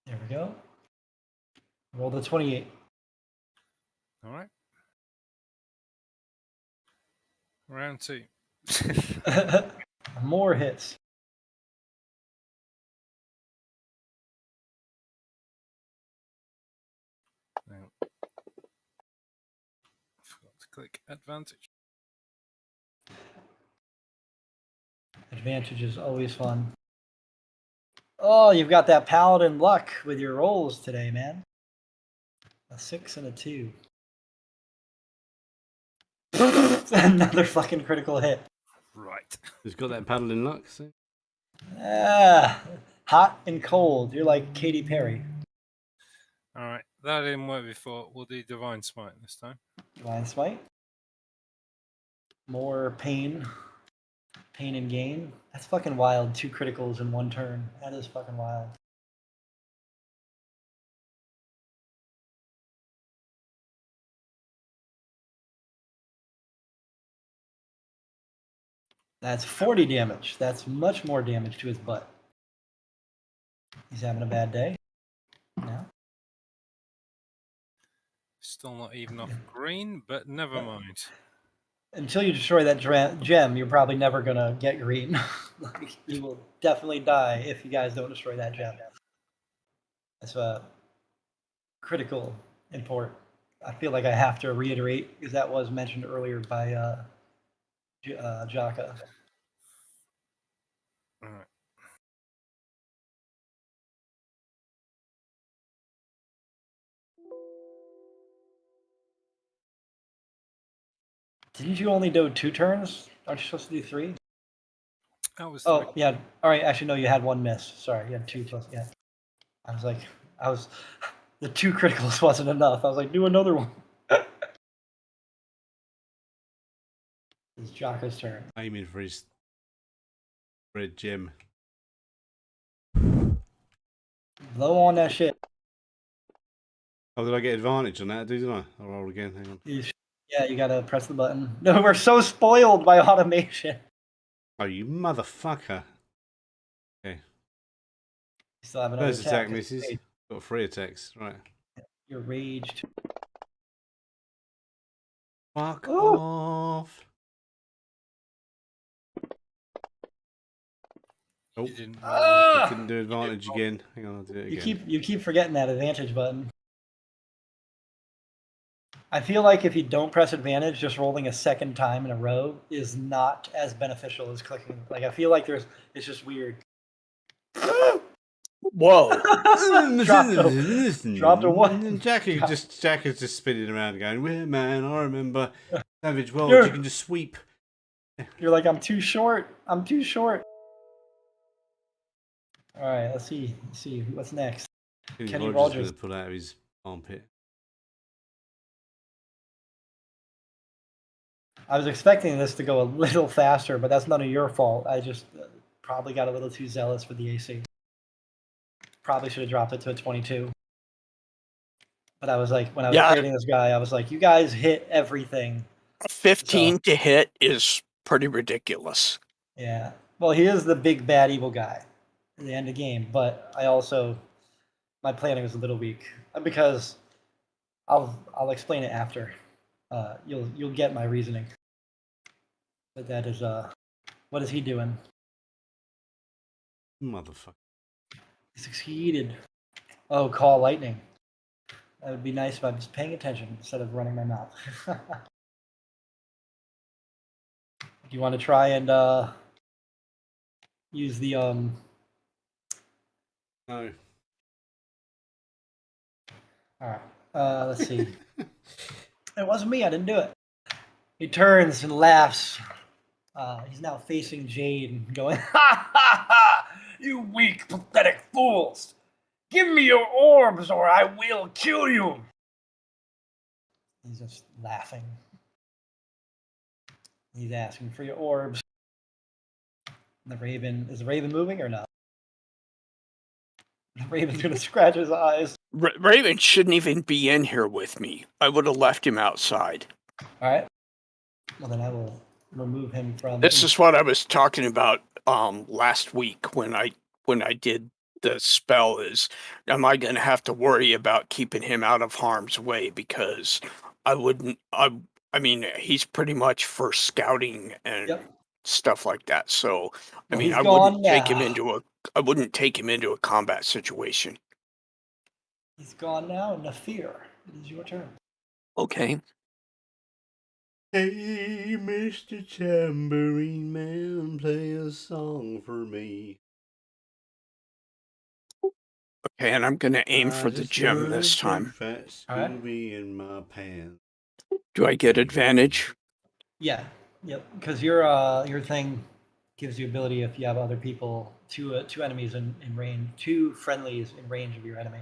There we go. Roll the 28. All right. Round 2. More hits. Hang on. Forgot to click advantage. Advantage is always fun. Oh, you've got that paladin luck with your rolls today, man. A 6 and a 2. Another fucking critical hit. Right. Who's got that paddle in luck? See? Ah, hot and cold. You're like Katy Perry. All right. That didn't work before. We'll do Divine Smite this time. Divine Smite. More pain. Pain and gain. That's fucking wild. 2 criticals in 1 turn. That is fucking wild. That's 40 damage. That's much more damage to his butt. He's having a bad day. No. Still not even off green, but never mind. Until you destroy that gem, you're probably never gonna get green. Like, you will definitely die if you guys don't destroy that gem. That's a critical import. I feel like I have to reiterate because that was mentioned earlier by Jaka. All right. Didn't you only do 2 turns? Aren't you supposed to do 3? That was Oh, 3. yeah. All right. Actually, no, you had 1 miss. Sorry, you had 2 plus. Yeah. The 2 criticals wasn't enough. I was like, do another one. It's Jaka's turn. Aiming for his red gem. Blow on that shit. Oh, did I get advantage on that? Didn't I? I'll roll again. Hang on. Yeah, you gotta press the button. No, we're so spoiled by automation. Oh, you motherfucker. Okay. You still have another First attack attack. misses. Got 3 attacks. Right. You're raged. Fuck Oh. off. Oh, You didn't I couldn't do advantage again. Hang on, I'll do it again. You keep forgetting that advantage button. I feel like if you don't press advantage, just rolling a second time in a row is not as beneficial as clicking. Like I feel like it's just weird. Whoa. Dropped a 1. Jack is just spinning around going, well, man, I remember Savage World, Yeah. you can just sweep. You're like, I'm too short. I'm too short. All right, let's see. What's next. Kenny Rogers going to pull out of his armpit. I was expecting this to go a little faster, but that's none of your fault. I just probably got a little too zealous for the AC. Probably should have dropped it to a 22. But I was like, when I was creating this guy, I was like, you guys hit everything. 15 to hit is pretty ridiculous. Yeah. Well, he is the big bad evil guy at the end of the game, but my planning was a little weak because I'll explain it after. You'll get my reasoning. But that is What is he doing? Motherfucker. He succeeded. Oh, call lightning. That would be nice if I was paying attention instead of running my mouth. Do you want to try and use the No. All right. Let's see. It wasn't me. I didn't do it. He turns and laughs. He's now facing Jade and going, "Ha ha ha! You weak, pathetic fools! Give me your orbs or I will kill you!" He's just laughing. He's asking for your orbs. The Raven, is the Raven moving or not? The Raven's gonna scratch his eyes. Raven shouldn't even be in here with me. I would have left him outside. All right. Well, then I will remove him from. This is what I was talking about last week when I did the spell. Is am I going to have to worry about keeping him out of harm's way? Because I wouldn't. I mean, he's pretty much for scouting and stuff like that. So I Well, mean, he's I gone wouldn't take him now. into a combat situation. He's gone now, Nafir. It is your turn. Okay. Hey, Mr. Tambourine Man, play a song for me. Okay, and I'm going to aim for the gem this time. Fat Alright. Scooby in my pants. Do I get advantage? Yeah. Yep. Because your thing gives you ability if you have other people, two enemies in range, two friendlies in range of your enemy.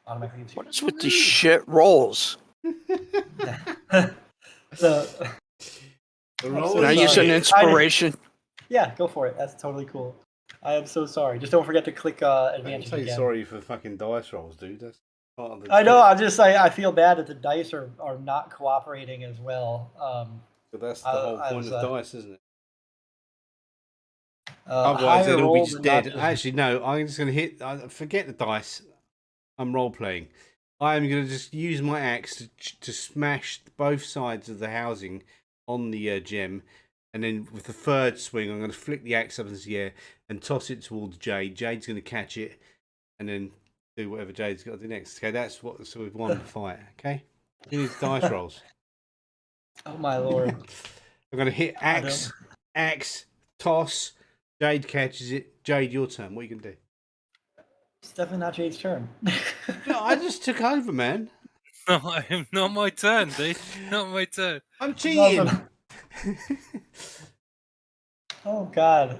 Automatically gives you. What is with these shit rolls? The I'm roll so Can I is use sorry. an inspiration? Yeah, go for it. That's totally cool. I am so sorry. Just don't forget to click Don't advantage say again. sorry for fucking dice rolls, dude. That's part of the I know. trick. I feel bad that the dice are not cooperating as well. So that's the I- whole I point was, of dice, isn't it? higher Otherwise, they'd all be roll, just but not dead. just- Actually, no. I'm just going to hit. Forget the dice. I'm role playing. I am going to just use my axe to smash both sides of the housing on the gem, and then with the third swing, I'm going to flick the axe up into the air and toss it towards Jade. Jade's going to catch it, and then do whatever Jade's got to do next. Okay, that's what. So we've won the fight. Okay, he needs dice rolls. Oh my lord! I'm going to hit axe, toss. Jade catches it. Jade, your turn. What are you going to do? It's definitely not Jade's turn. No, I just took over, man. No, not my turn, dude. Not my turn. I'm It's cheating. awesome. Oh god,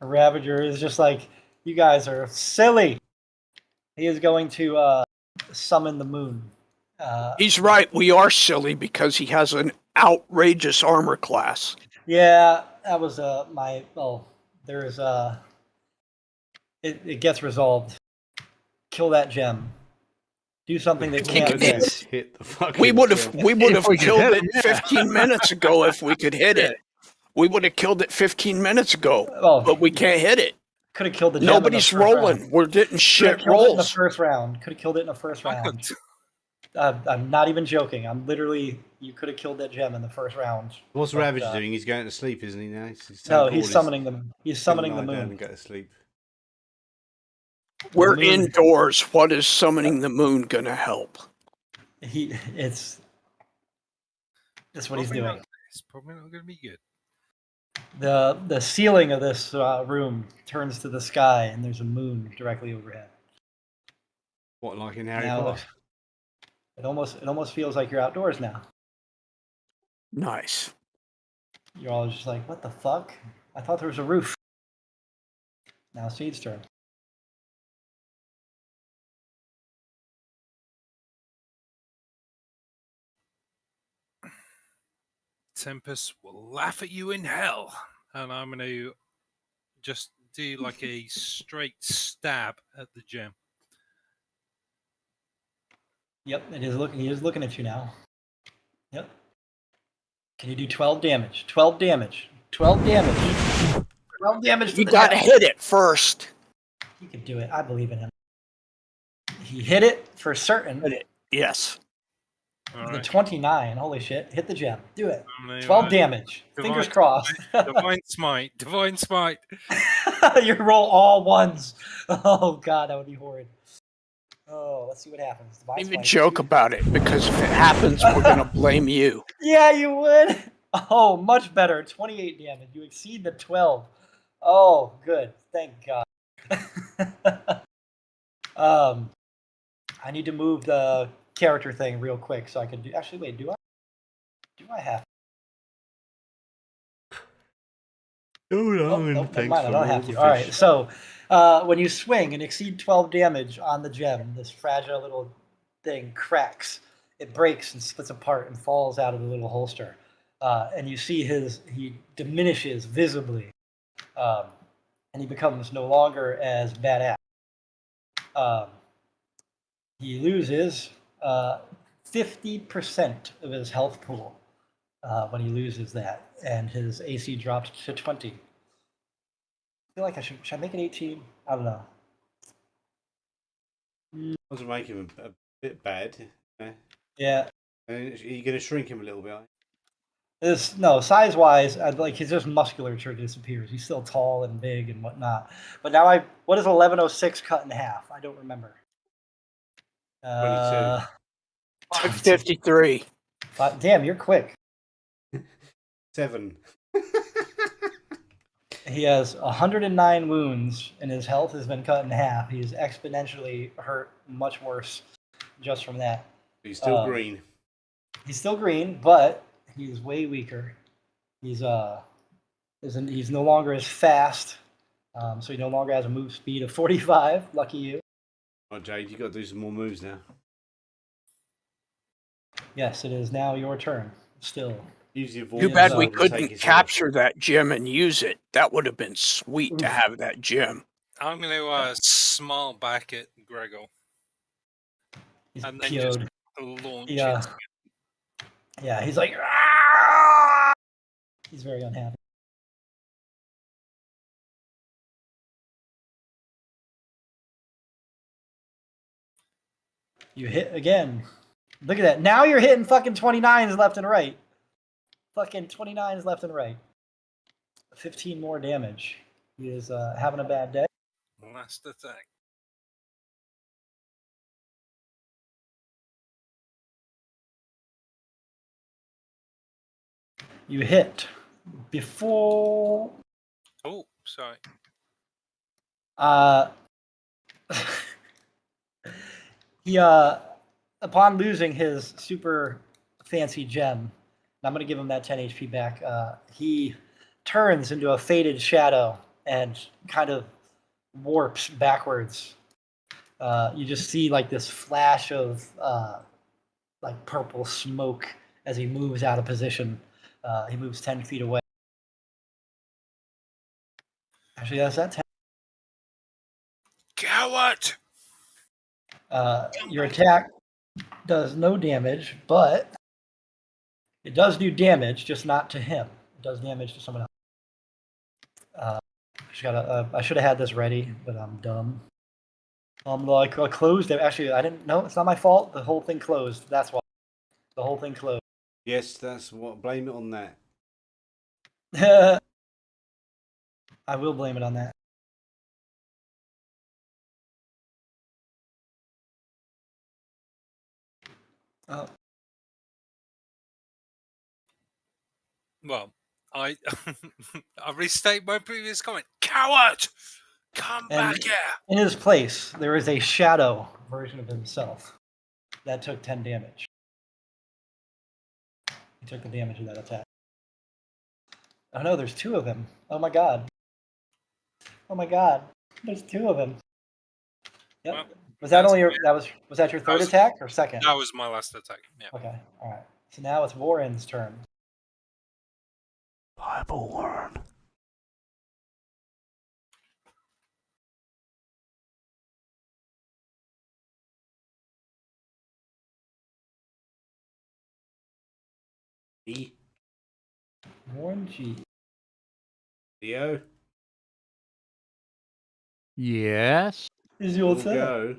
Ravager is just like, you guys are silly. He is going to summon the moon. He's right. We are silly because he has an outrageous armor class. Yeah, that was my. Oh, there's It gets resolved. Kill that gem. Do something that can't miss. Hit the fucking We would have gem. If we could killed hit it him, yeah. 15 minutes ago if we could hit it. We would have killed it 15 minutes ago, Well, but we can't hit it. could have killed the gem. Nobody's in the first rolling. round. We're getting Could have shit killed it in the rolls. first round. Could have killed it in the first I round. could- I'm not even joking. I'm literally. You could have killed that gem in the first round. What's But, Ravager doing? He's going to sleep, isn't he? Now No, he's summoning them. He's summoning the lie down moon. and go to sleep. We're The moon- indoors. What is summoning the moon going to help? It's what he's Probably doing. not- It's probably not going to be good. The ceiling of this room turns to the sky, and there's a moon directly overhead. What, like in Harry Now Potter? it almost feels like you're outdoors now. Nice. You're all just like, what the fuck? I thought there was a roof. Now Seed's turn. Tempest will laugh at you in hell. And I'm going to just do like a straight stab at the gem. Yep, he is looking at you now. Yep. Can you do 12 damage? 12 damage. 12 damage. 12 damage to You the got to gem. hit it first. He could do it. I believe in him. He hit it for certain. Hit it. Yes. All The right. 29. Holy shit. Hit the gem. Do it. I'm gonna, 12 damage. divine Fingers crossed. Divine smite. Divine smite. You roll all ones. Oh, God. That would be horrid. Oh, let's see what happens. Divine Even Smite. joke about it, because if it happens, we're gonna blame you. Yeah, you would. Oh, much better. 28 damage. You exceed the 12. Oh, good. Thank God. I need to move the character thing real quick so I can do. Actually, wait. Do I have? No, Nope, never mind. I don't have to. All right. So, when you swing and exceed 12 damage on the gem, this fragile little thing cracks. It breaks and splits apart and falls out of the little holster. And you see he diminishes visibly, and he becomes no longer as badass. He loses 50% of his health pool when he loses that, and his AC drops to 20. I feel like should I make it 18? I don't know. Doesn't make him a bit bad. Yeah. Are you going to shrink him a little bit? Size wise, his just musculature disappears. He's still tall and big and whatnot. But now what is 1106 cut in half? I don't remember. 22. 553. Damn, you're quick. 7. He has 109 wounds, and his health has been cut in half. He's exponentially hurt, much worse, just from that. He's still green. He's still green, but he's way weaker. He's no longer as fast, so he no longer has a move speed of 45. Lucky you. Oh, Jade, you got to do some more moves now. Yes, it is now your turn. Still. Use your voice. Too bad we to couldn't capture that gem and use it. That would have been sweet to have that gem. I'm going to smile back at Gregor. He's and then PO'd. just launch Yeah. it. Yeah, he's like, "Ah!" He's very unhappy. You hit again. Look at that. Now you're hitting fucking 29s left and right. Fucking 29s left and right. 15 more damage. He is having a bad day. Last attack. You hit before. Oh, sorry. He upon losing his super fancy gem, and I'm going to give him that 10 HP back. He turns into a faded shadow and kind of warps backwards. You just see like this flash of like purple smoke as he moves out of position. He moves 10 feet away. Actually, that's that 10. Coward! Your attack does no damage, but it does do damage, just not to him. It does damage to someone else. I should have had this ready, but I'm dumb. Like I closed it. Actually, I didn't. No, it's not my fault. The whole thing closed. That's why. The whole thing closed. Yes, that's what. Blame it on that. I will blame it on that. Oh. Well, I restate my previous comment. Coward! Come back here! In his place, there is a shadow version of himself that took 10 damage. He took the damage of that attack. Oh no, there's 2 of them. Oh my god. Oh my god. There's 2 of them. Yep. Well, was that only your was that your third attack or second? That was my last attack. Yeah. Okay. All right. So now it's Warren's turn. Bible Warren. E. Warren G. Leo. Yes. Is you all We'll set? go.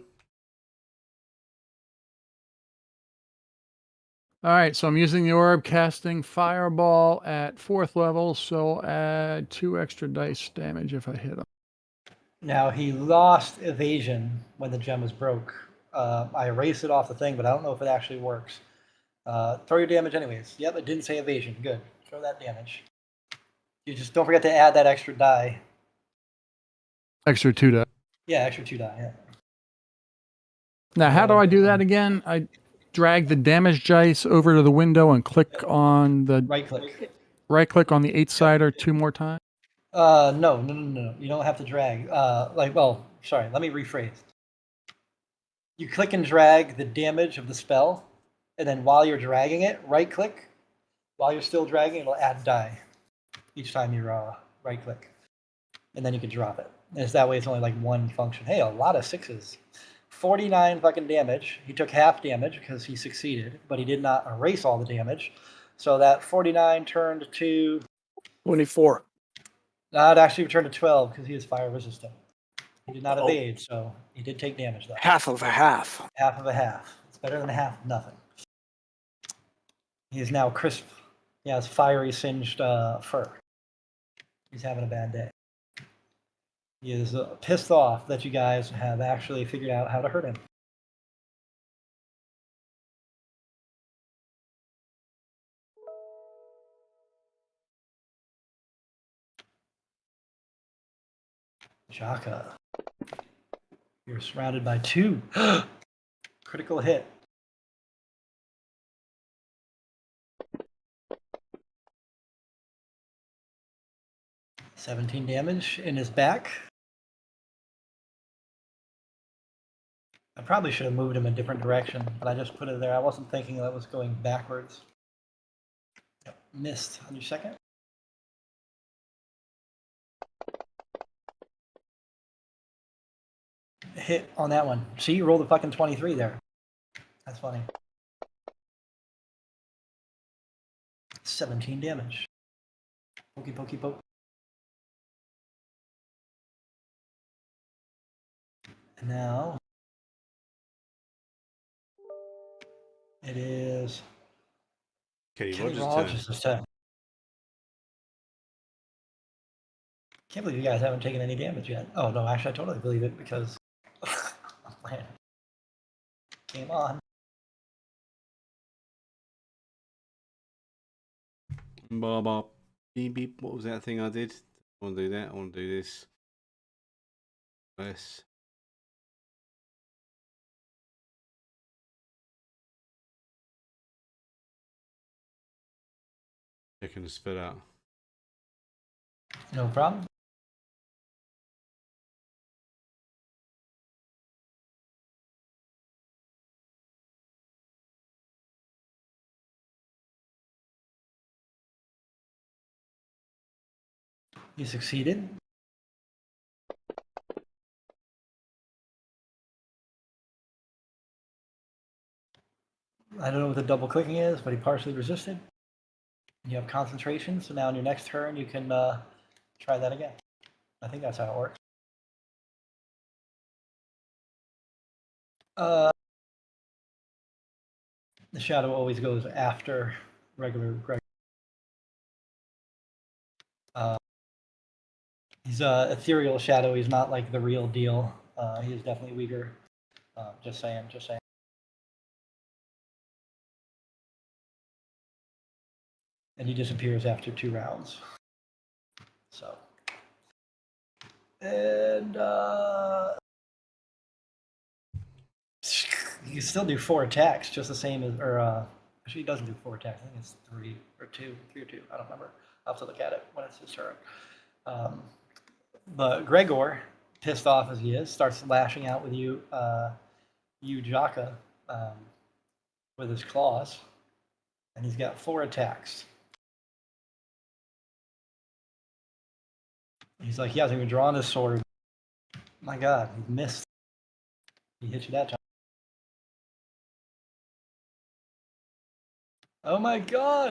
All right, so I'm using the orb, casting fireball at 4th level, so I'll add 2 extra dice damage if I hit him. Now, he lost evasion when the gem was broke. I erased it off the thing, but I don't know if it actually works. Throw your damage anyways. Yep, it didn't say evasion. Good. Throw that damage. You just don't forget to add that extra die. Extra 2 die. Yeah, extra 2 die. Yeah. Now, how do I do that again? I drag the damage dice over to the window and click on the Right click. right click on the 8-sider 2 more times. No. You don't have to drag. Sorry. Let me rephrase. You click and drag the damage of the spell, and then while you're dragging it, right click. While you're still dragging, it'll add die each time you right click, and then you can drop it. And it's that way. It's only like one function. Hey, a lot of 6s. 49 fucking damage. He took half damage because he succeeded, but he did not erase all the damage. So that 49 turned to 24. it actually turned to 12 because he is fire resistant. He did not evade, so he did take damage though. Half of a half. Half of a half. It's better than half of nothing. He is now crisp. He has fiery singed fur. He's having a bad day. He is pissed off that you guys have actually figured out how to hurt him. Jaka. You're surrounded by 2. Critical hit. $17 damage in his back. I probably should have moved him a different direction, but I just put it there. I wasn't thinking that was going backwards. Yep, missed on your second. Hit on that one. See, you rolled a fucking 23 there. That's funny. 17 damage. Pokey, pokey, poke. And now it is Kenny Kenny Rogers' Rogers' turn. Can't believe you guys haven't taken any damage yet. Oh no, actually I totally believe it because plan came on. Bop, bop. Beep, beep. What was that thing I did? I want to do that. I want to do this. Yes. Checking the spit out. No problem. You succeeded. I don't know what the double clicking is, but he partially resisted. You have concentration, so now on your next turn you can try that again. I think that's how it works. The shadow always goes after regular Greg. He's a ethereal shadow. He's not like the real deal. He is definitely weaker. Just saying. And he disappears after 2 rounds. So. And you can still do 4 attacks, just the same as, actually he doesn't do 4 attacks. I think it's 3 or 2. I don't remember. I'll have to look at it when it's his turn. But Gregor, pissed off as he is, starts lashing out with you, Jaka, with his claws. And he's got 4 attacks. He's like, he hasn't even drawn his sword. My God, he missed. He hit you that time. Oh my God!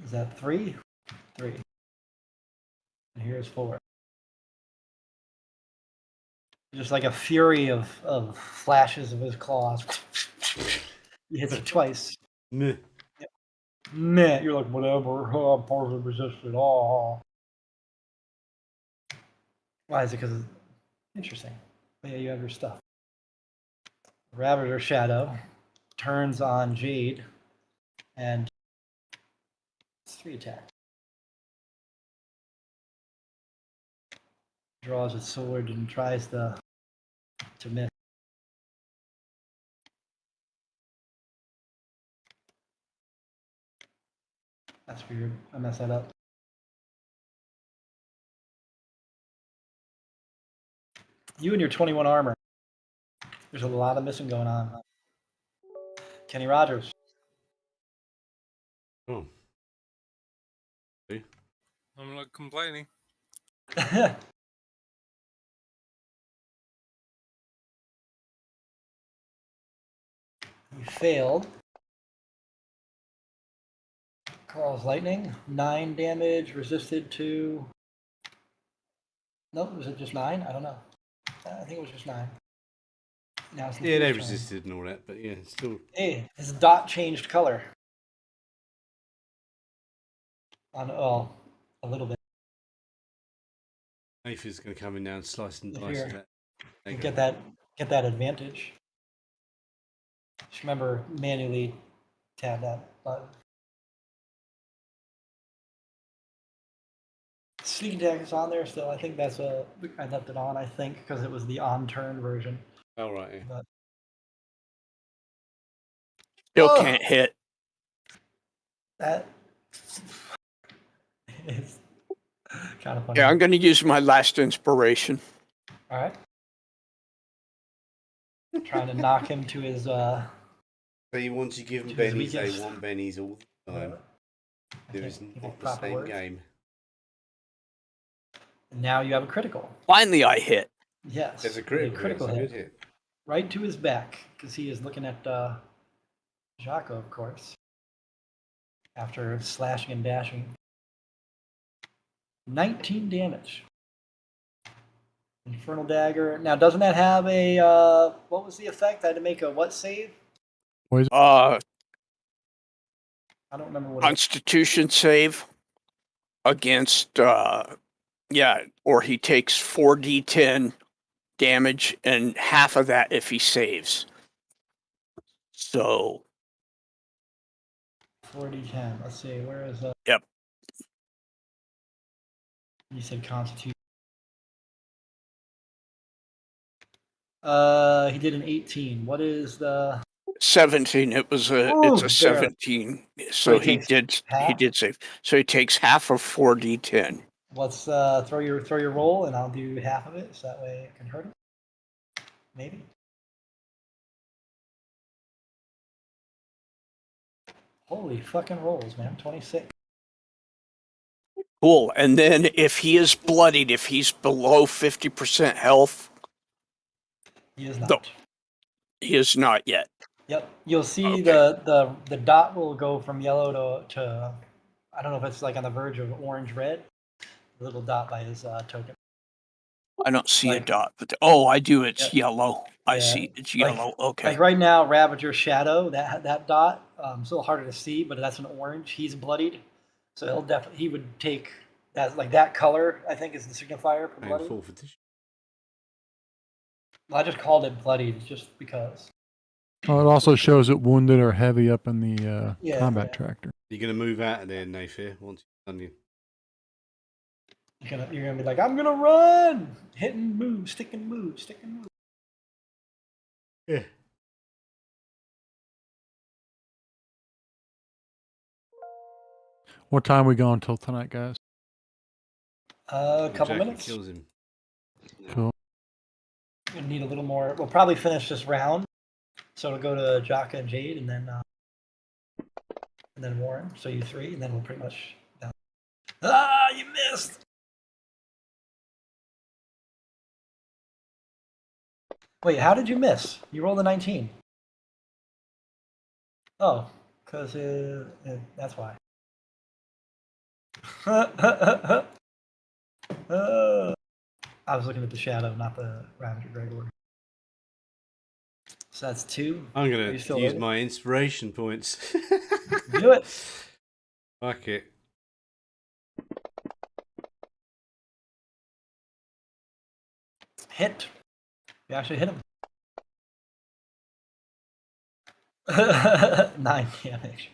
Is that 3? 3. And here's 4. Just like a fury of flashes of his claws. You hit it twice. Meh. Meh, you're like, whatever, I'm partially resisted. Oh. Why is it? Because interesting. Yeah, you have your stuff. Ravager Shadow turns on Jade, and it's 3 attack. Draws its sword and tries to miss. That's weird. I messed that up. You and your 21 armor. There's a lot of missing going on. Kenny Rogers. Oh. I'm not complaining. You failed. Carl's Lightning. 9 damage, resisted to... Nope, was it just 9? I don't know. I think it was just 9. Now it's Yeah, they turn. resisted and all that, but yeah, still. Hey, his dot changed color. On a little bit. Nathan's going to come in now and slice and dice Here. that. You get that advantage. Just remember, manually tab that button. Sneak attack is on there still. I think that's I left it on. I think because it was the on-turn version. Oh, right. Yeah. But Still can't hit. that is kind of funny. Yeah, I'm going to use my last inspiration. All right. Trying to knock him to his. So you want to give them To his bennies, they weakest. want bennies all the time. There is not the same words. game. And now you have a critical. Finally, I hit. Yes. There's a critical hit. Good hit. Right to his back, because he is looking at Jaco, of course. After slashing and dashing. 19 damage. Infernal Dagger. Now, doesn't that have a, what was the effect? I had to make a what save? I don't remember what Constitution save against, or he takes 4d10 damage and half of that if he saves. So 4d10. Let's see, where is that? Yep. You said Constitution. He did an 18. What is the 17. It's a 17. So he did save. So he takes half of 4d10. Let's throw your roll, and I'll do half of it, so that way it can hurt him. Maybe. Holy fucking rolls, man! 26. Cool. And then if he is bloodied, if he's below 50% health, He is not. No. He is not yet. Yep. You'll see Okay. the dot will go from yellow to I don't know if it's like on the verge of orange red. The little dot by his token. I don't see a Like- dot, but I do. It's Yeah. yellow. I Yeah. see. It's Like- yellow. Okay. Like right now, Ravager Shadow, that dot, it's a little harder to see, but that's an orange. He's bloodied, so he would take that, like that color. I think is the signifier for And bloodied. 4th edition. Well, I just called it bloodied just because. Oh, it also shows it wounded or heavy up in the Yeah, combat yeah. tractor. You're going to move out of there, Nathan, once you've done your. You're gonna be like, I'm gonna run, hit and move, stick and move, stick and move. Yeah. What time we going till tonight, guys? A couple Jacket minutes. kills him. Cool. We need a little more. We'll probably finish this round, so it'll go to Jaka and Jade, and then Warren. So you 3, and then we'll pretty much. Done. Ah, you missed. Wait, how did you miss? You rolled a 19. Oh, because that's why. I was looking at the shadow, not the Ravager Gregor. So that's 2. I'm Are gonna you use still loaded? my inspiration points. Do it. Fuck it. Hit. You actually hit him. 9 damage.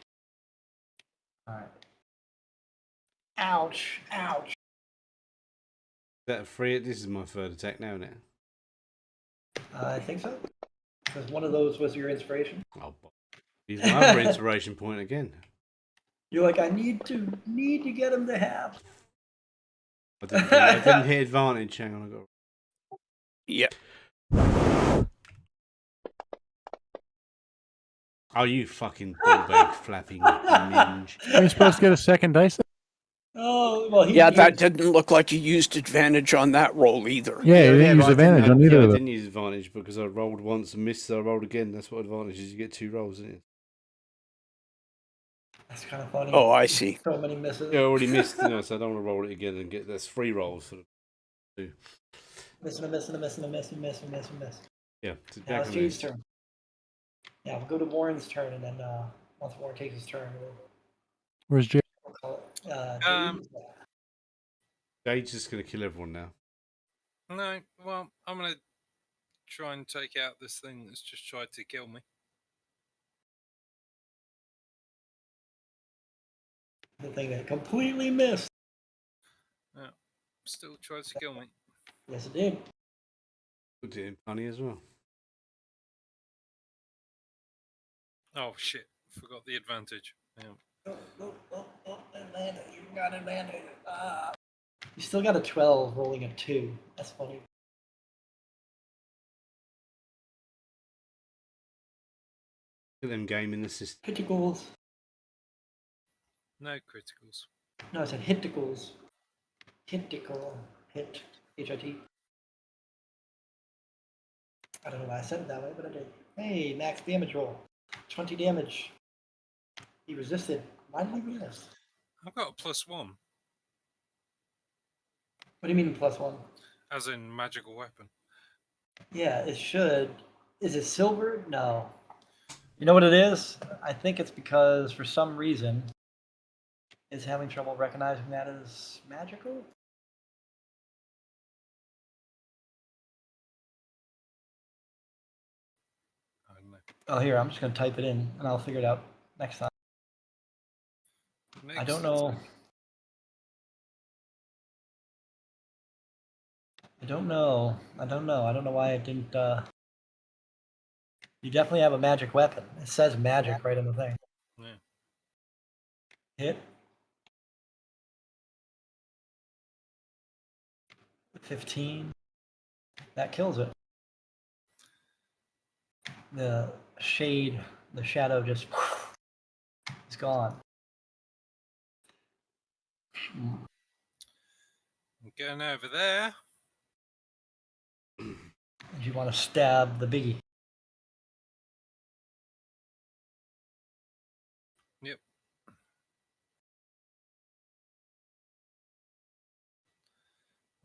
Alright. Ouch. Ouch. Is that free? This is my third attack now, isn't it? I think so. Because one of those was your inspiration. Oh, use my other inspiration point again. You're like, I need to get him to half. I didn't hit advantage. Hang on, I got. Yeah. Oh, you fucking ball-bag flapping minge. Are you supposed to get a second dice? Oh, well, Yeah, that didn't look like you used advantage on that roll either. Yeah, you didn't use but advantage on either I of them. didn't use advantage because I rolled once and missed, so I rolled again. That's what advantage is. You get 2 rolls, isn't it? That's kind of funny. Oh, I see. So many misses. Yeah, I already missed, so I don't want to roll it again and get that's 3 rolls for the 2. Missing a miss and a miss and a miss and miss and miss and miss. Yeah, Now it's Jade's turn. Yeah, we'll go to Warren's turn, and then once Warren takes his turn, Where's Jay? we'll call it. Jade's just gonna kill everyone now. No, well, I'm going to try and take out this thing that's just tried to kill me. The thing that completely missed. Still tries to kill me. Yes, it did. Put it in funny as well. Oh, shit. Forgot the advantage. Yeah. Oh, advantage. You got advantage. You still got a 12 rolling a 2. That's funny. Look at them gaming the system. Criticals. No criticals. No, I said hiticals. Hitical. Hit. H-I-T. I don't know why I said it that way, but I did. Hey, max damage roll. 20 damage. He resisted. Why did he resist? I've got a +1, What do you mean +1? as in magical weapon. Yeah, it should. Is it silver? No. You know what it is? I think it's because for some reason it's having trouble recognizing that as magical. I don't know. Oh, here, I'm just going to type it in and I'll figure it out next time. I don't know. I don't know why it didn't. You definitely have a magic weapon. It says magic right on the thing. Yeah. Hit. 15. That kills it. The shade, the shadow just is gone. I'm going over there. And you want to stab the biggie. Yep.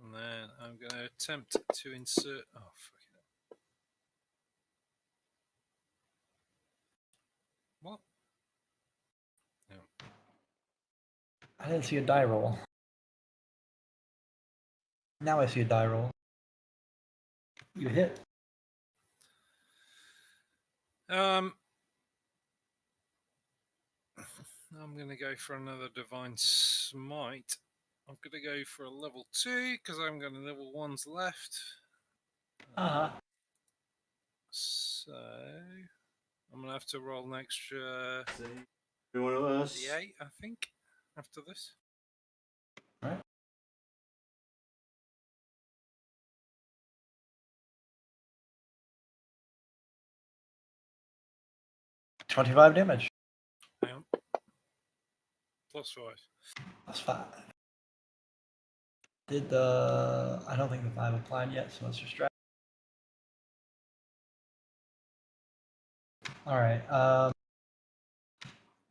And then I'm going to attempt to insert. Oh, fuck it. What? No. I didn't see a die roll. Now I see a die roll. You hit. I'm going to go for another Divine Smite. I'm going to go for a level 2 because I haven't got any level 1s left. So I'm going to have to roll an extra Everyone of us. D8, I think, after this. All right. +25 damage. Hang on. +5. +5. Did the... I don't think the 5 applied yet, so let's just try. All right.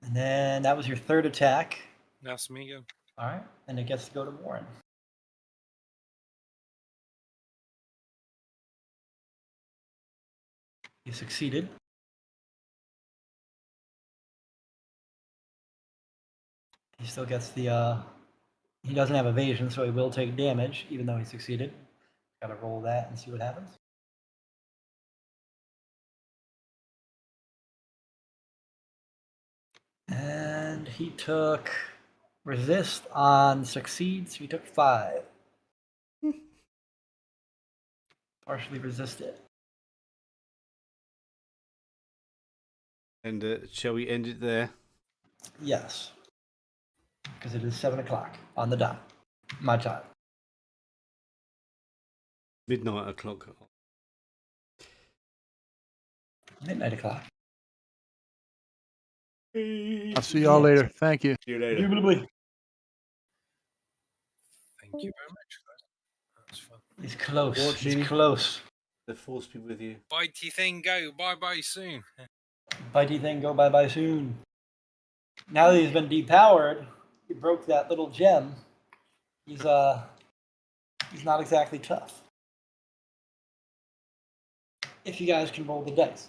And then that was your third attack. That's me again. All right. And it gets to go to Warren. He succeeded. He still gets the, he doesn't have evasion, so he will take damage, even though he succeeded. Gotta roll that and see what happens. And he took resist on succeeds. He took 5. Partially resisted. And shall we end it there? Yes. Because it is 7 o'clock on the dot. My time. Midnight o'clock. Midnight o'clock. I'll see y'all later. Thank you. See you later. Indubitably. Thank you very much for that. That's fun. He's close. Watching. He's close. The force be with you. Bitey thing, go. Bye bye soon. Bitey thing, go bye-bye soon. Now that he's been depowered, he broke that little gem. He's not exactly tough. If you guys can roll the dice.